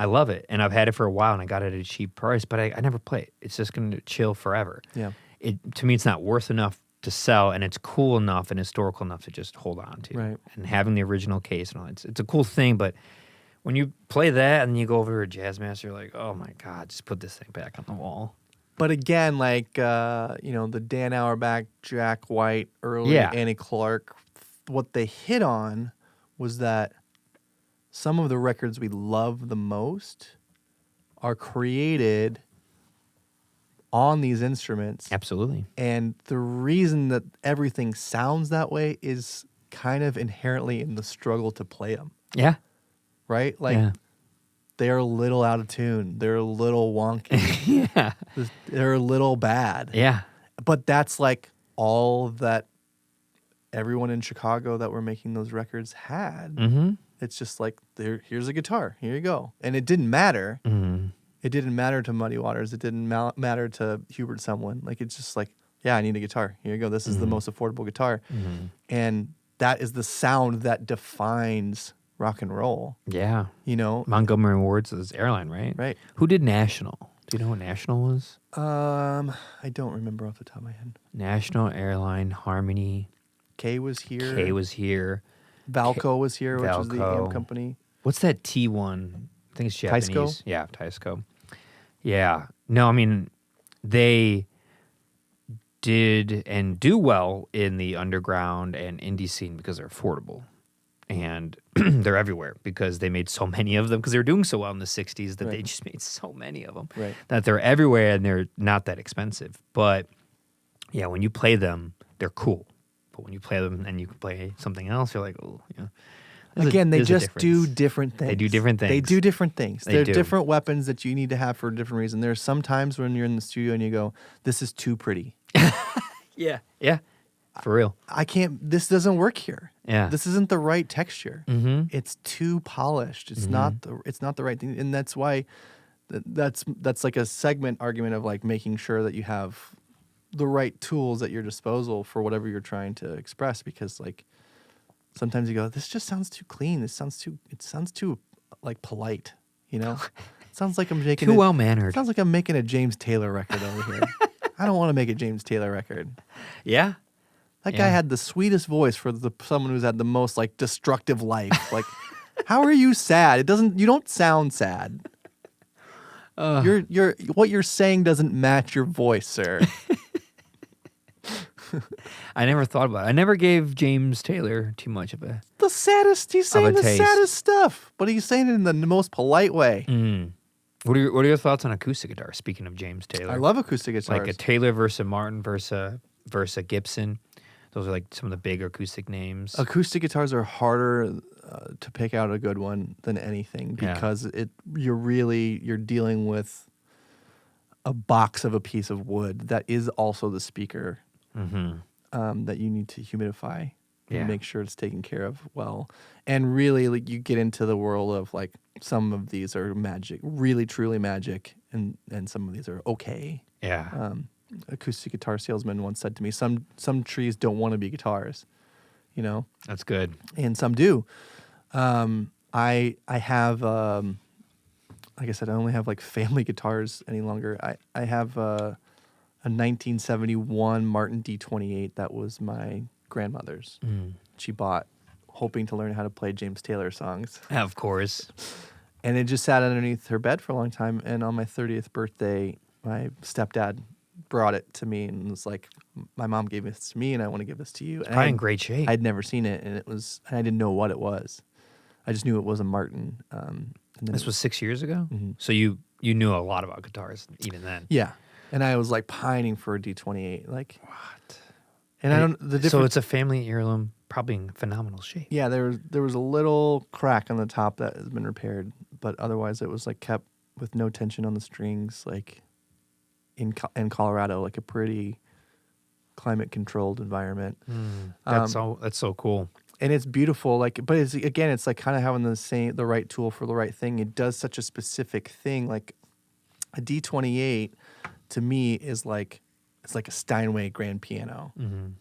I love it, and I've had it for a while, and I got it at a cheap price, but I never play it. It's just going to chill forever. Yeah. To me, it's not worth enough to sell, and it's cool enough and historical enough to just hold on to. Right. And having the original case and all, it's a cool thing, but when you play that and you go over to a jazz master, you're like, oh my God, just put this thing back on the wall. But again, like, the Dan Auerbach, Jack White, early Annie Clark, what they hit on was that some of the records we love the most are created on these instruments. Absolutely. And the reason that everything sounds that way is kind of inherently in the struggle to play them. Yeah. Right? Like, they're a little out of tune. They're a little wonky. Yeah. They're a little bad. Yeah. But that's like all that everyone in Chicago that were making those records had. Mm-hmm. It's just like, here's a guitar. Here you go. And it didn't matter. Mm-hmm. It didn't matter to Muddy Waters. It didn't matter to Hubert Sumlin. Like, it's just like, yeah, I need a guitar. Here you go. This is the most affordable guitar. Mm-hmm. And that is the sound that defines rock and roll. Yeah. Montgomery Ward's is Airline, right? Right. Who did National? Do you know what National was? I don't remember off the top of my head. National, Airline, Harmony. Kay was here. Valco was here, which was the amp company. What's that T1 I think it's Taisco? Japanese. Yeah, Taisco. Yeah. No, I mean, they did and do well in the underground and indie scene because they're affordable. And they're everywhere because they made so many of them because they were doing so well in the 60s that they just made so many of them that they're everywhere and they're not that expensive. But yeah, when you play them, they're cool. But when you play them and you can play something else, you're like, oh, yeah. Again, they just do different things. They do different things. They do different things. They They're do. different weapons that you need to have for a different reason. There's some times when you're in the studio and you go, this is too pretty. Yeah. Yeah. For real. I can't, this doesn't work here. Yeah. This isn't the right texture. Mm-hmm. It's too polished. It's not the right thing. And that's why that's like a segment argument of like making sure that you have the right tools at your disposal for whatever you're trying to express, because like sometimes you go, this just sounds too clean. It sounds too like polite, you know? It sounds like I'm making Too well-mannered. Sounds like I'm making a James Taylor record over here. I don't want to make a James Taylor record. Yeah. That guy had the sweetest voice for someone who's had the most like destructive life. Like, how are you sad? You don't sound sad. What you're saying doesn't match your voice, sir. I never thought about it. I never gave James Taylor too much of a He's saying the taste. saddest stuff, but he's saying it in the most polite way. What are your thoughts on acoustic guitar? Speaking of James Taylor, I love acoustic guitars. like a Taylor versus a Martin versus a Gibson. Those are like some of the big acoustic names. Acoustic guitars are harder to pick out a good one than anything because you're dealing with a box of a piece of wood that is also the speaker that you need to humidify and make sure it's taken care of well. And really, like, you get into the world of like some of these are magic, really truly magic, and some of these are okay. Yeah. Acoustic guitar salesman once said to me, some trees don't want to be guitars, you know? That's good. And some do. I have, like I said, I only have like family guitars any longer. I have a 1971 Martin D28 that was my grandmother's. She bought hoping to learn how to play James Taylor songs. Of course. And it just sat underneath her bed for a long time. And on my 30th birthday, my stepdad brought it to me and was like, my mom gave this to me and I want to give this to you. And Probably in great shape. I'd never seen it, and I didn't know what it was. I just knew it was a Martin. This was 6 years ago? Mm-hmm. So you knew a lot about guitars even then. Yeah. And I was like pining for a D28. Like, what? And So it's a family heirloom, probably in phenomenal shape. Yeah, there was a little crack on the top that has been repaired, but otherwise it was like kept with no tension on the strings, like in Colorado, like a pretty climate controlled environment. That's so cool. And it's beautiful, like, but it's like kind of having the right tool for the right thing. It does such a specific thing. Like a D28 to me is like, it's like a Steinway grand piano.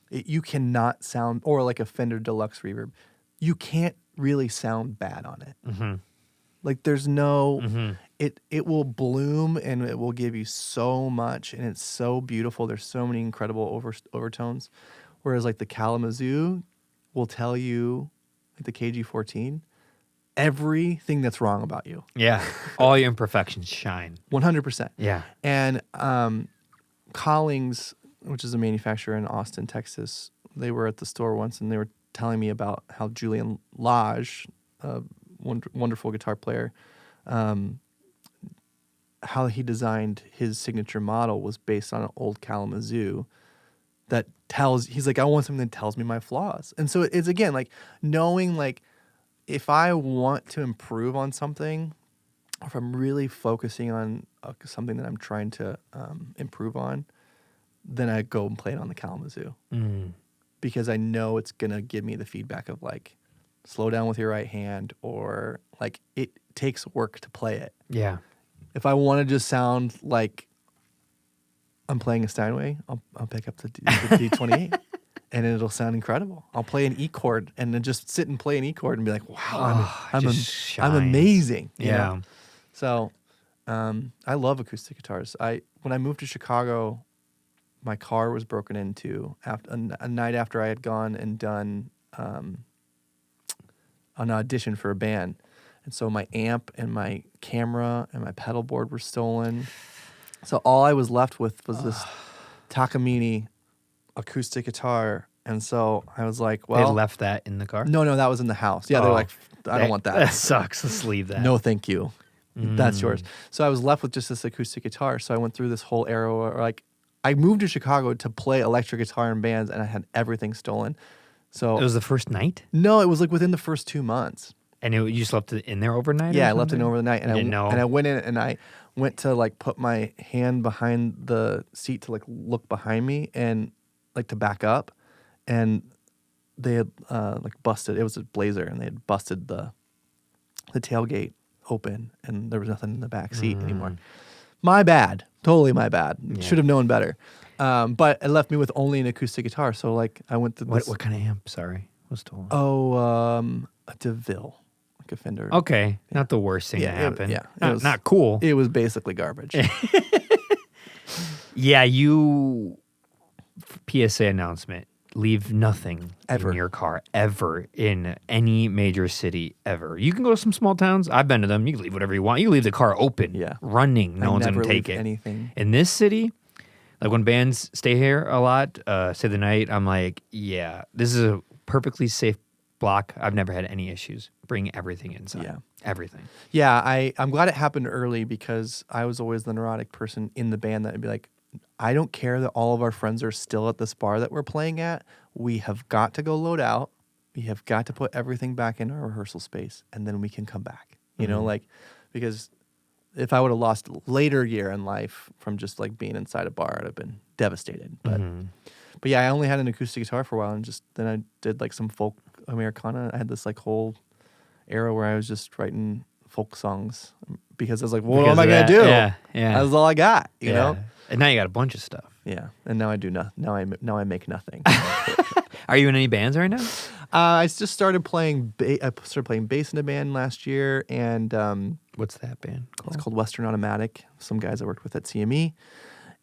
You cannot sound, or like a Fender Deluxe Reverb. You can't really sound bad on it. Like there's no, it will bloom and it will give you so much, and it's so beautiful. There's so many incredible overtones. Whereas like the Kalamazoo will tell you, like the KG14, everything that's wrong about you. Yeah. All your imperfections shine. 100%. Yeah. And Collings, which is a manufacturer in Austin, Texas, they were at the store once and they were telling me about how Julian Lage, a wonderful guitar player, how he designed his signature model was based on an old Kalamazoo that he's like, I want something that tells me my flaws. And so it's, again, like knowing, like, if I want to improve on something, or if I'm really focusing on something that I'm trying to improve on, then I go and play it on the Kalamazoo. Because I know it's going to give me the feedback of like, slow down with your right hand, or like it takes work to play it. Yeah. If I want to just sound like I'm playing a Steinway, I'll pick up the D28 and it'll sound incredible. I'll play an E chord and then just sit and play an E chord and be like, wow, I'm amazing. You know? So I love acoustic guitars. When I moved to Chicago, my car was broken into a night after I had gone and done an audition for a band. And so my amp and my camera and my pedal board were stolen. So all I was left with was this Takamine acoustic guitar. And so I was like, well. They left that in the car? No, that was in the house. Yeah, they're like, I don't want that. That sucks. Let's leave that. No, thank you. That's yours. So I was left with just this acoustic guitar. So I went through this whole era where, like, I moved to Chicago to play electric guitar in bands, and I had everything stolen. So It was the first night? no, it was like within the first 2 months. And you just left it in there overnight? Yeah, or I left it something? over the night, and You didn't know? I went in and I went to like put my hand behind the seat to like look behind me and like to back up, and they had like busted. It was a Blazer, and they had busted the tailgate open, and there was nothing in the back seat anymore. My bad, totally my bad. Yeah. Should have known better. But it left me with only an acoustic guitar. So like I went to this. What kind of amp? Sorry. Was stolen? A DeVille, like a Fender. Okay. Not the worst thing to happen. Not cool. It was basically garbage. Yeah, PSA announcement. Leave nothing Ever. in your car ever in any major city ever. You can go to some small towns. I've been to them. You can leave whatever you want. You can leave the car open, running. No one's going to take it. Anything. In this city, like when bands stay here a lot, stay the night, I'm like, yeah, this is a perfectly safe block. I've never had any issues. Bring everything inside. Yeah. Everything. Yeah, I'm glad it happened early because I was always the neurotic person in the band that would be like, I don't care that all of our friends are still at this bar that we're playing at. We have got to go load out. We have got to put everything back in our rehearsal space, and then we can come back. You know, like, because if I would have lost later year in life from just like being inside a bar, I'd have been devastated. But yeah, I only had an acoustic guitar for a while, and just then I did like some folk Americana. I had this like whole era where I was just writing folk songs because I was like, well, what am I gonna do? Yeah. That's all I got. You know. And now you got a bunch of stuff. Yeah, and now I do nothing. Now I make nothing. Are you in any bands right now? I just started playing. I started playing bass in a band last year, and What's that band called? it's called Western Automatic. Some guys I worked with at CME,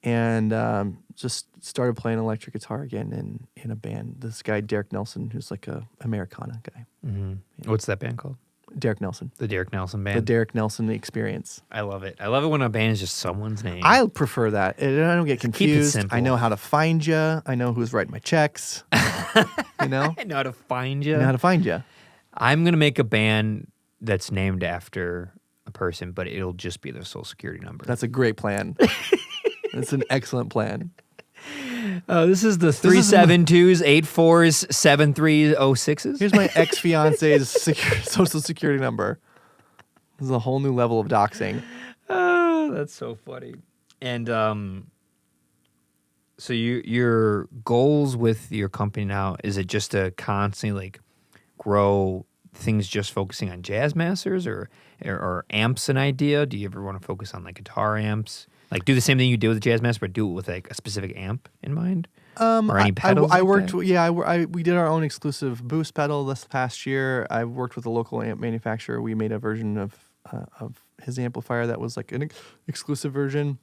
and just started playing electric guitar again in a band. This guy Derek Nelson, who's like a Americana guy. Yeah. What's that band called? Derek Nelson. The Derek Nelson Band. The Derek Nelson Experience. I love it. I love it when a band is just someone's name. I prefer that. I don't get Keep it confused. simple. I know how to find you. I know who's writing my checks. You know? I know how to find I you. know how to find you. I'm going to make a band that's named after a person, but it'll just be their social security number. That's a great plan. That's an excellent plan. This is the 372s, 84s, 7306s. Here's my ex-fiance's social security number. This is a whole new level of doxing. Oh, that's so funny. And so your goals with your company now, is it just to constantly like grow things just focusing on jazz masters or amps an idea? Do you ever want to focus on like guitar amps? Like do the same thing you do with the jazz master, but do it with like a specific amp in mind? Or any pedals? I worked. Yeah, we did our own exclusive boost pedal this past year. I worked with a local amp manufacturer. We made a version of his amplifier that was like an exclusive version.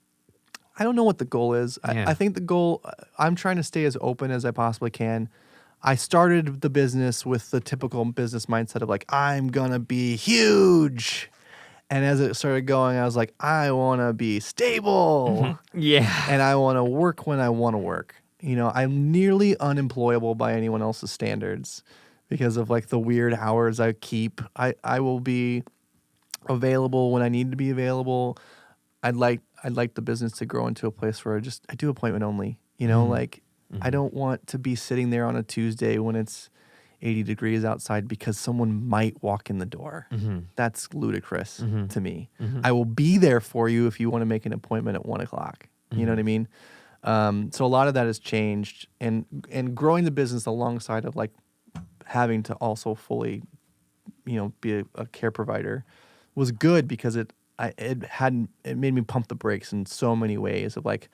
I don't know what the goal is. Yeah. I think the goal. I'm trying to stay as open as I possibly can. I started the business with the typical business mindset of like, I'm gonna be huge. And as it started going, I was like, I want to be stable. Yeah. And I want to work when I want to work. You know, I'm nearly unemployable by anyone else's standards because of like the weird hours I keep. I will be available when I need to be available. I'd like the business to grow into a place where I do appointment only. You know, like I don't want to be sitting there on a Tuesday when it's 80 degrees outside because someone might walk in the door. That's ludicrous to me. I will be there for you if you want to make an appointment at 1 o'clock. You know what I mean? So a lot of that has changed, and growing the business alongside of like having to also fully, you know, be a care provider was good because it made me pump the brakes in so many ways of like,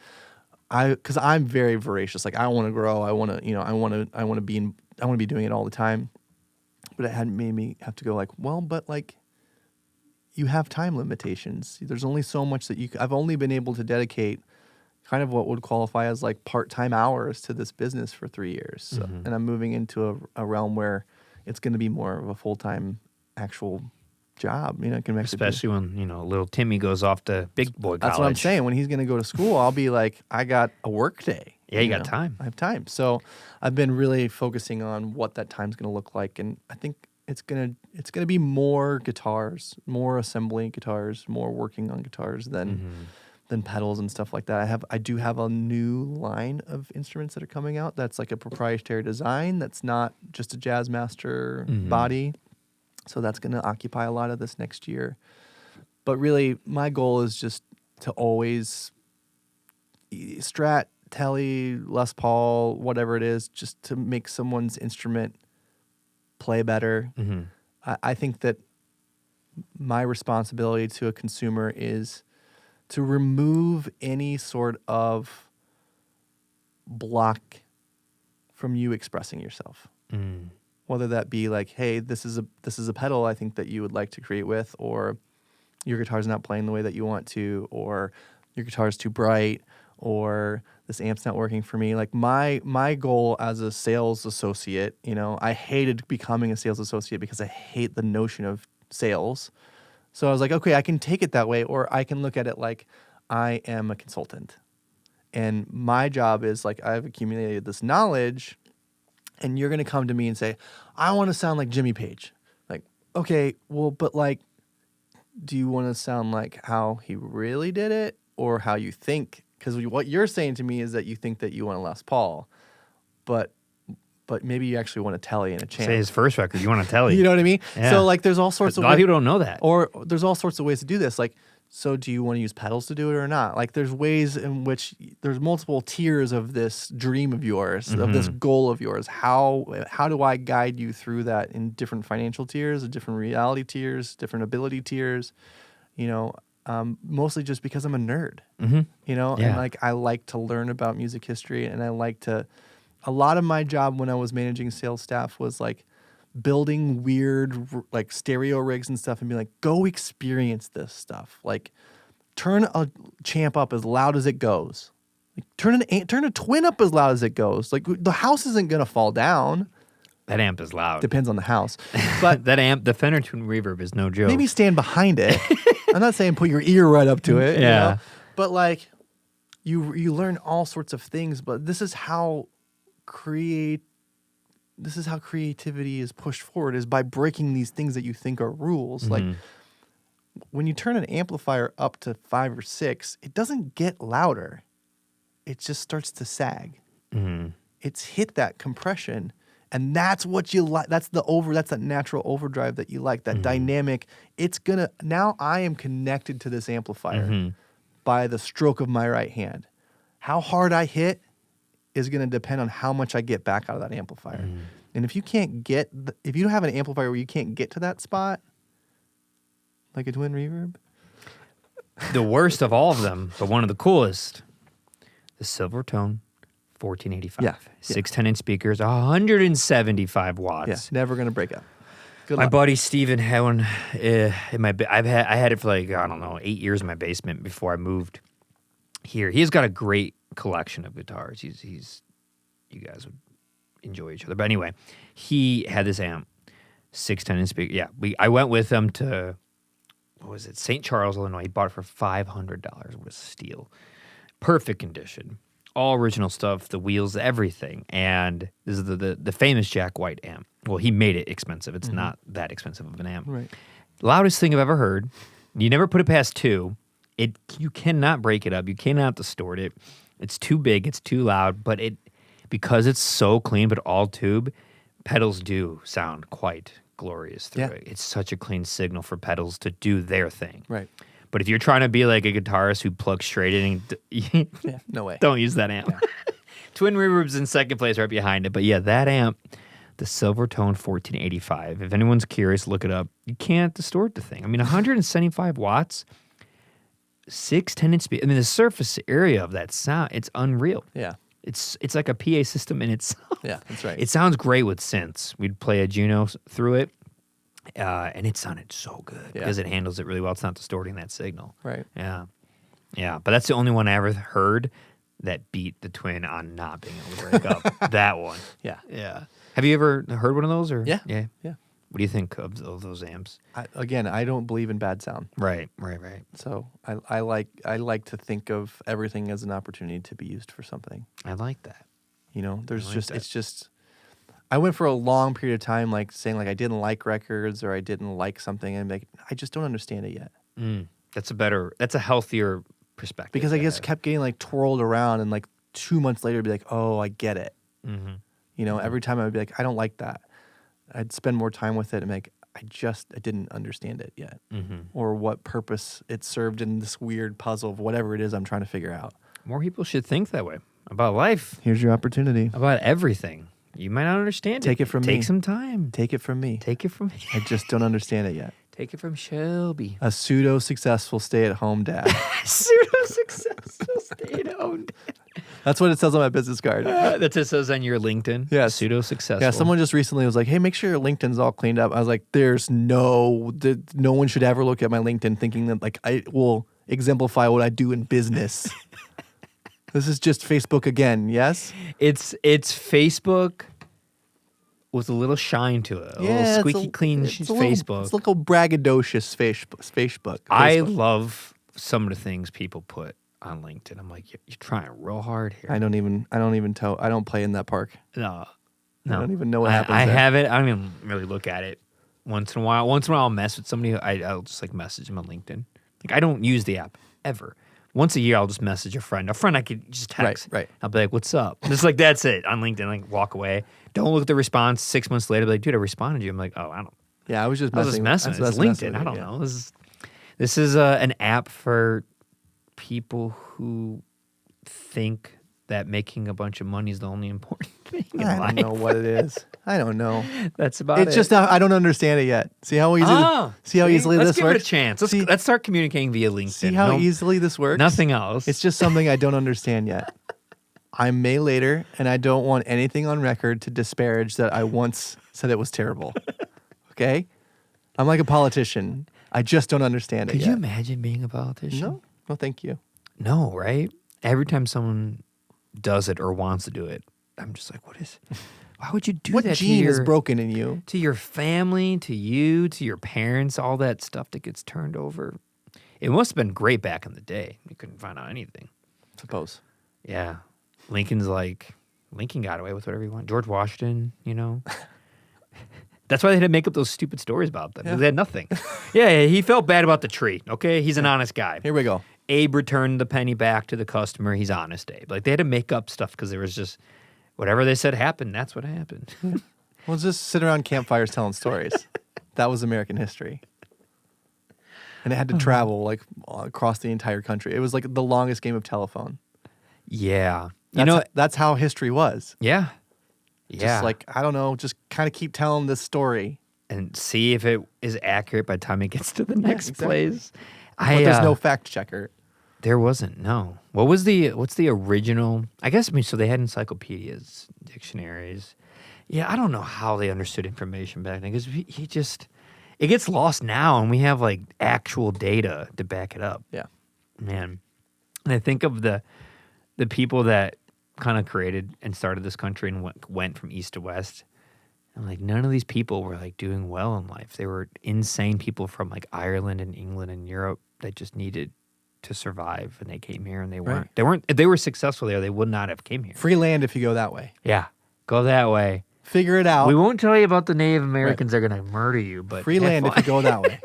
because I'm very voracious. Like I want to grow. I want to, you know, I want to be doing it all the time. But it had made me have to go like, well, but like you have time limitations. There's only so much that I've only been able to dedicate kind of what would qualify as like part-time hours to this business for 3 years. So, and I'm moving into a realm where it's going to be more of a full-time actual job. You know, it can make Especially when, little Timmy goes off to big boy college. That's what I'm saying. When he's going to go to school, I'll be like, I got a work day. Yeah, you got time. I have time. So I've been really focusing on what that time's going to look like, and I think it's gonna be more guitars, more assembling guitars, more working on guitars than pedals and stuff like that. I do have a new line of instruments that are coming out. That's like a proprietary design. That's not just a Jazzmaster body. So that's going to occupy a lot of this next year. But really, my goal is just to always Strat, Tele, Les Paul, whatever it is, just to make someone's instrument play better. I think that my responsibility to a consumer is to remove any sort of block from you expressing yourself. Whether that be like, hey, this is a pedal I think that you would like to create with, or your guitar's not playing the way that you want to, or your guitar's too bright, or this amp's not working for me. Like my goal as a sales associate, I hated becoming a sales associate because I hate the notion of sales. So I was like, okay, I can take it that way, or I can look at it like I am a consultant. And my job is like, I've accumulated this knowledge, and you're going to come to me and say, I want to sound like Jimmy Page. Like, okay, well, but like, do you want to sound like how he really did it, or how you think? Because what you're saying to me is that you think that you want a Les Paul, but maybe you actually want a Tele and a Champ. Say his first record, you want to Tele. You know what I mean? Yeah. So like, there's all sorts a of lot of people don't know that. Or there's all sorts of ways to do this. Like, so do you want to use pedals to do it or not? Like, there's ways in which there's multiple tiers of this dream of yours, of this goal of yours. How do I guide you through that in different financial tiers, different reality tiers, different ability tiers? Mostly just because I'm a nerd, and like I like to learn about music history, and I like to. A lot of my job when I was managing sales staff was like building weird like stereo rigs and stuff, and be like, go experience this stuff. Like, turn a Champ up as loud as it goes. Like, turn a Twin up as loud as it goes. Like, the house isn't gonna fall down. That amp is loud. Depends on the house, but that amp, the Fender Twin Reverb, is no joke. Maybe stand behind it. I'm not saying put your ear right up to it. Yeah. But like, you learn all sorts of things. But this is how creativity is pushed forward, is by breaking these things that you think are rules. Like, when you turn an amplifier up to 5 or 6, it doesn't get louder. It just starts to sag. It's hit that compression. And that's what you like. That's that natural overdrive that you like, that dynamic. Now I am connected to this amplifier by the stroke of my right hand. How hard I hit is going to depend on how much I get back out of that amplifier. And if you don't have an amplifier where you can't get to that spot, like a Twin Reverb. The worst of all of them, but one of the coolest, the Silvertone 1485. Yeah. 610-inch speakers, 175 watts. Yeah, never going to break up. Good my luck. buddy Steven had one in my. I had it for like, I don't know, 8 years in my basement before I moved here. He's got a great collection of guitars. He's you guys would enjoy each other. But anyway, he had this amp, 610-inch speaker. Yeah, I went with him to, what was it, St. Charles, Illinois. He bought it for $500. It was steel, perfect condition. All original stuff, the wheels, everything. And this is the famous Jack White amp. Well, he made it expensive. It's not that expensive of an amp. Right. Loudest thing I've ever heard. You never put it past 2. You cannot break it up. You cannot distort it. It's too big. It's too loud. But because it's so clean, but all tube, pedals do sound quite glorious through it. It's such a clean signal for pedals to do their thing. Right. But if you're trying to be like a guitarist who plugs straight in, no way. Don't use that amp. Yeah. Twin Reverb's in second place right behind it. But yeah, that amp, the Silvertone 1485, if anyone's curious, look it up. You can't distort the thing. I mean, 175 watts, 610-inch speed. I mean, the surface area of that sound, it's unreal. Yeah. It's like a PA system in itself. Yeah, that's right. It sounds great with synths. We'd play a Juno through it. And it sounded so good because it handles it really well. It's not distorting that signal. Right. Yeah. Yeah. But that's the only one I ever heard that beat the Twin on not being able to break up. That one. Yeah. Yeah. Have you ever heard one of those? Or Yeah. Yeah. Yeah. What do you think of those amps? I don't believe in bad sound. Right. So I like to think of everything as an opportunity to be used for something. I like that. It's just. I went for a long period of time like saying like I didn't like records or I didn't like something, and like I just don't understand it yet. That's a healthier perspective. Because I just kept getting like twirled around, and like 2 months later, I'd be like, oh, I get it. Every time I'd be like, I don't like that. I'd spend more time with it and be like, I didn't understand it yet, or what purpose it served in this weird puzzle of whatever it is I'm trying to figure out. More people should think that way about life. Here's your opportunity. About everything. You might not understand it. Take it from me. Take some time. Take it from me. Take it from me. I just don't understand it yet. Take it from Shelby. A pseudo-successful stay-at-home dad. Pseudo-successful stay-at-home dad. That's what it says on my business card. That just says on your LinkedIn. Yeah. Pseudo-successful. Yeah, someone just recently was like, hey, make sure your LinkedIn's all cleaned up. I was like, no one should ever look at my LinkedIn thinking that like I will exemplify what I do in business. This is just Facebook again, yes? It's Facebook with a little shine to it. A little squeaky clean Facebook. It's a little braggadocious Facebook. I love some of the things people put on LinkedIn. I'm like, you're trying real hard here. I don't even play in that park. No. I don't even know what happens I there. have it. I don't even really look at it once in a while. Once in a while I'll mess with somebody. I'll just like message them on LinkedIn. Like I don't use the app ever. Once a year, I'll just message a friend. A friend I could just text. Right. I'll be like, what's up? Just like, that's it. On LinkedIn, like, walk away. Don't look at the response. 6 months later, be like, dude, I responded to you. I'm like, oh, I don't. Yeah, I was just messing. It's LinkedIn. I don't know. This is an app for people who think that making a bunch of money is the only important thing in life. I don't know what it is. I don't know. That's about it. It's just I don't understand it yet. See how easily easily let's this give works? It a chance. Let's start communicating via LinkedIn. See how easily this works? Nothing else. It's just something I don't understand yet. I'm May later, and I don't want anything on record to disparage that I once said it was terrible. Okay? I'm like a politician. I just don't understand it yet. Could you imagine being a politician? No. No, thank you. No, right? Every time someone does it or wants to do it, I'm just like, why would you do what that? What gene is broken in you? To your family, to you, to your parents, all that stuff that gets turned over. It must have been great back in the day. You couldn't find out anything. Suppose. Yeah. Lincoln got away with whatever he wanted. George Washington, That's why they had to make up those stupid stories about them. Yeah. They had nothing. Yeah, he felt bad about the tree, okay? He's an honest guy. Here we go. Abe returned the penny back to the customer. He's honest, Abe. Like, they had to make up stuff because there was just whatever they said happened. That's what happened. Well, just sit around campfires telling stories. That was American history. And it had to travel, like, across the entire country. It was like the longest game of telephone. Yeah. That's how history was. Yeah. Just like, I don't know, just kind of keep telling this story. And see if it is accurate by the time it gets to the next place. But there's no fact checker. There wasn't, no. What's the original? I guess, so they had encyclopedias, dictionaries. Yeah, I don't know how they understood information back then because it gets lost now and we have like actual data to back it up. Yeah. Man. And I think of the people that kind of created and started this country and went from east to west. And like none of these people were like doing well in life. They were insane people from like Ireland and England and Europe that just needed to survive, and they came here and they weren't. If they were successful there, they would not have came here. Free land if you go that way. Yeah, go that way. Figure it out. We won't tell you about the Native Americans that are going to murder you, but free land if you go that way.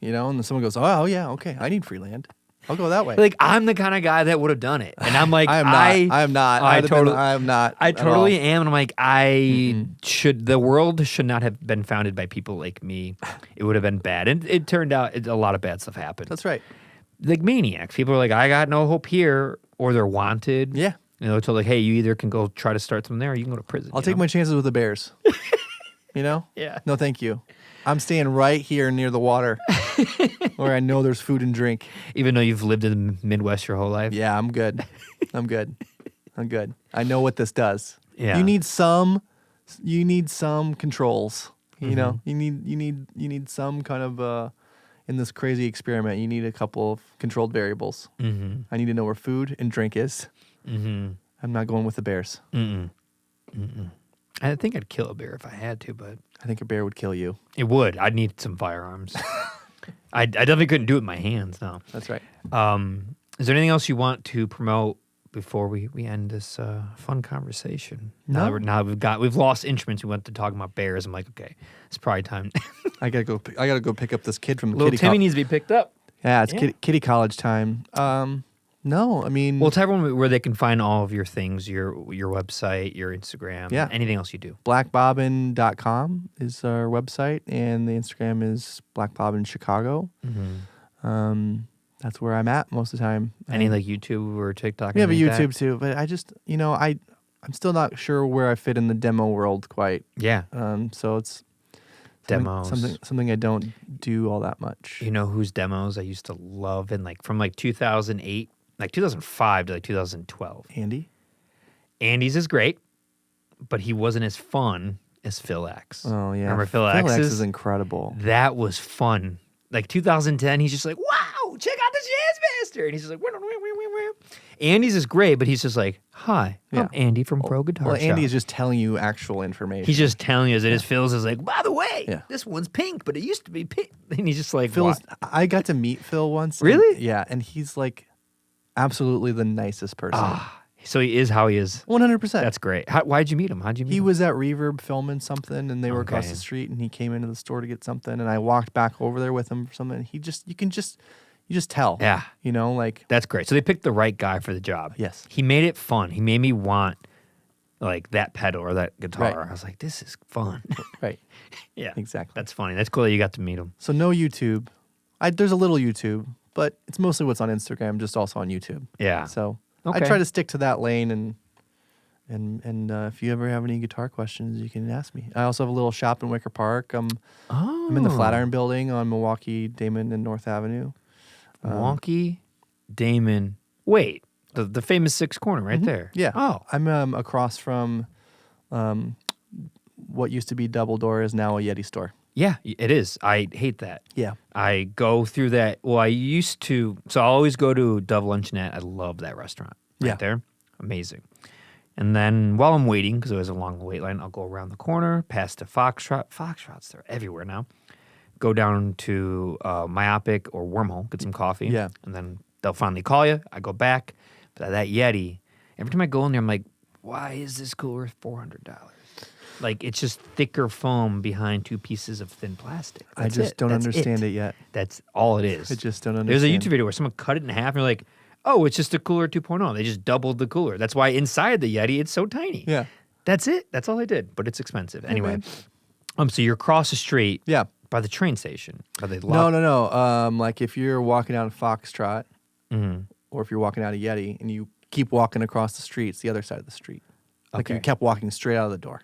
And then someone goes, "Oh yeah, okay, I need free land. I'll go that way." Like I'm the kind of guy that would have done it, and I'm like, I am not. I totally am, and I'm like, the world should not have been founded by people like me. It would have been bad, and it turned out a lot of bad stuff happened. That's right. Like maniacs. People are like, I got no hope here, or they're wanted. Yeah. They're told like, hey, you either can go try to start something there, or you can go to prison. I'll take my chances with the Bears. Yeah. No, thank you. I'm staying right here near the water where I know there's food and drink. Even though you've lived in the Midwest your whole life? Yeah, I'm good. I'm good. I know what this does. Yeah. You need some controls. You know, you need some kind of in this crazy experiment, you need a couple of controlled variables. Mm-hmm. I need to know where food and drink is. Mm-hmm. I'm not going with the Bears. Mm-mm. Mm-mm. I think I'd kill a bear if I had to, but I think a bear would kill you. it would. I'd need some firearms. I definitely couldn't do it with my hands. No. That's right. Is there anything else you want to promote before we end this fun conversation? No. Now we've lost instruments. We went to talking about bears. I'm like, okay, it's probably time. I gotta go pick up this kid from Little kitty Timmy needs to be picked up. Yeah, it's kitty college time. No, I mean, Well, tell everyone where they can find all of your things, your website, your Instagram, anything else you do. blackbobbin.com is our website, and the Instagram is blackbobbinchicago. That's where I'm at most of the time. Any like YouTube or TikTok? We have a YouTube too, but I just, I'm still not sure where I fit in the demo world quite. Yeah. So it's demos. something I don't do all that much. You know whose demos I used to love and from 2008, 2005 to 2012. Andy's is great, but he wasn't as fun as Phil X. Oh yeah. Remember Phil X X's? is incredible. That was fun. 2010, he's just like, wow, check out the Jazzmaster. And he's just like, wah, wah, wah, wah, wah. Andy's is great, but he's just like, hi, I'm Andy from Pro Guitar Shop. Andy is just telling you actual information. He's just telling you as it is. Phil's is like, by the way, this one's pink, but it used to be pink. And he's just like, I got to meet Phil once. Really? And he's like absolutely the nicest person. So he is how he is. 100%. That's great. Why'd you meet him? How'd you meet him? He was at Reverb filming something, and they were across the street, and he came into the store to get something, and I walked back over there with him for something. And you just tell. Yeah. That's great. So they picked the right guy for the job. Yes. He made it fun. He made me want that pedal or that guitar. Right. I was like, this is fun. Right. Yeah. Exactly. That's funny. That's cool that you got to meet him. So no YouTube. There's a little YouTube, but it's mostly what's on Instagram, just also on YouTube. Yeah. So I try to stick to that lane, and if you ever have any guitar questions, you can ask me. I also have a little shop in Wicker Park. I'm in the Flatiron Building on Milwaukee, Damon, and North Avenue. Milwaukee, Damon. Wait, the famous Six Corner right there. Yeah. Oh, I'm across from what used to be Double Door is now a Yeti store. Yeah, it is. I hate that. Yeah. I go through that. Well, I used to. So I always go to Dove Luncheonette. I love that restaurant right there. Amazing. And then while I'm waiting, because it was a long wait line, I'll go around the corner, past the Foxtrot. Foxtrots, they're everywhere now. Go down to Myopic or Wormhole, get some coffee. Yeah. And then they'll finally call you. I go back. But that Yeti, every time I go in there, I'm like, why is this cooler $400? It's just thicker foam behind two pieces of thin plastic. I just don't understand it yet. That's all it is. I just don't understand. There's a YouTube video where someone cut it in half and you're like, oh, it's just a cooler 2.0. They just doubled the cooler. That's why inside the Yeti, it's so tiny. Yeah. That's it. That's all I did. But it's expensive. Anyway. So you're across the street by the train station. Are they locked? No. If you're walking out of Foxtrot or if you're walking out of Yeti and you keep walking across the street, it's the other side of the street. You kept walking straight out of the door.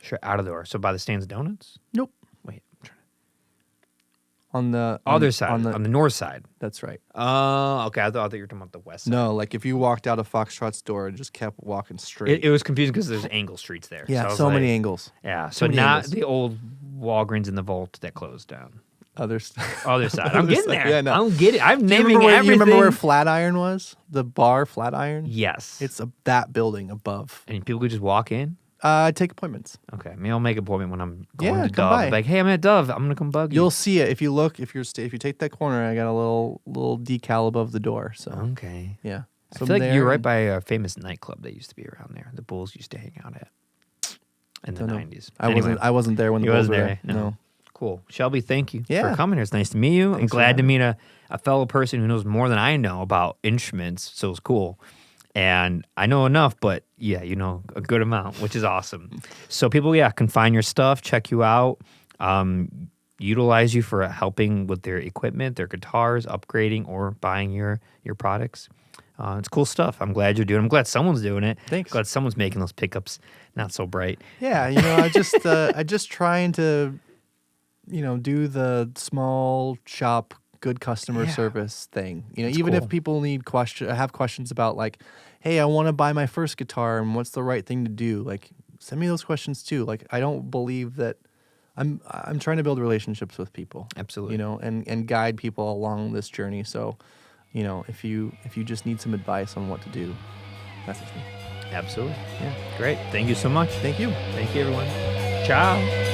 Sure, out of the door. So by the Stan's Donuts? Nope. Wait, I'm trying to... On the other side, on the north side. That's right. Oh, okay. I thought you were talking about the west side. No, if you walked out of Foxtrot's door and just kept walking straight. It was confusing because there's angle streets there. Yeah, so many angles. Yeah, so not the old Walgreens in the Vault that closed down. Other side. I'm getting there. Yeah, no. I'm getting. I'm naming everything. You remember where Flatiron was? The bar Flatiron? Yes. It's that building above. And people could just walk in? Take appointments. Okay, maybe I'll make an appointment when I'm going to come Dove. by. Like, hey, I'm at Dove. I'm gonna come bug you. You'll see it if you look. If you take that corner, I got a little decal above the door. So okay, yeah. So I feel like you're right by a famous nightclub that used to be around there. The Bulls used to hang out at in the 90s. I wasn't there when the Bulls were there. No. Cool, Shelby. Thank you for coming here. It's nice to meet you. I'm glad to meet a fellow person who knows more than I know about instruments. So it's cool. And I know enough, but yeah, you know a good amount, which is awesome. So people, can find your stuff, check you out, utilize you for helping with their equipment, their guitars, upgrading, or buying your products. It's cool stuff. I'm glad you're doing it. I'm glad someone's doing it. Thanks. Glad someone's making those pickups not so bright. Yeah, I just trying to, do the small shop good customer service thing. Even if people have questions about hey, I want to buy my first guitar and what's the right thing to do, send me those questions too. I don't believe that I'm trying to build relationships with people. Absolutely. And guide people along this journey. So, if you just need some advice on what to do, message me. Absolutely. Yeah. Great. Thank you so much. Thank you. Thank you, everyone. Ciao.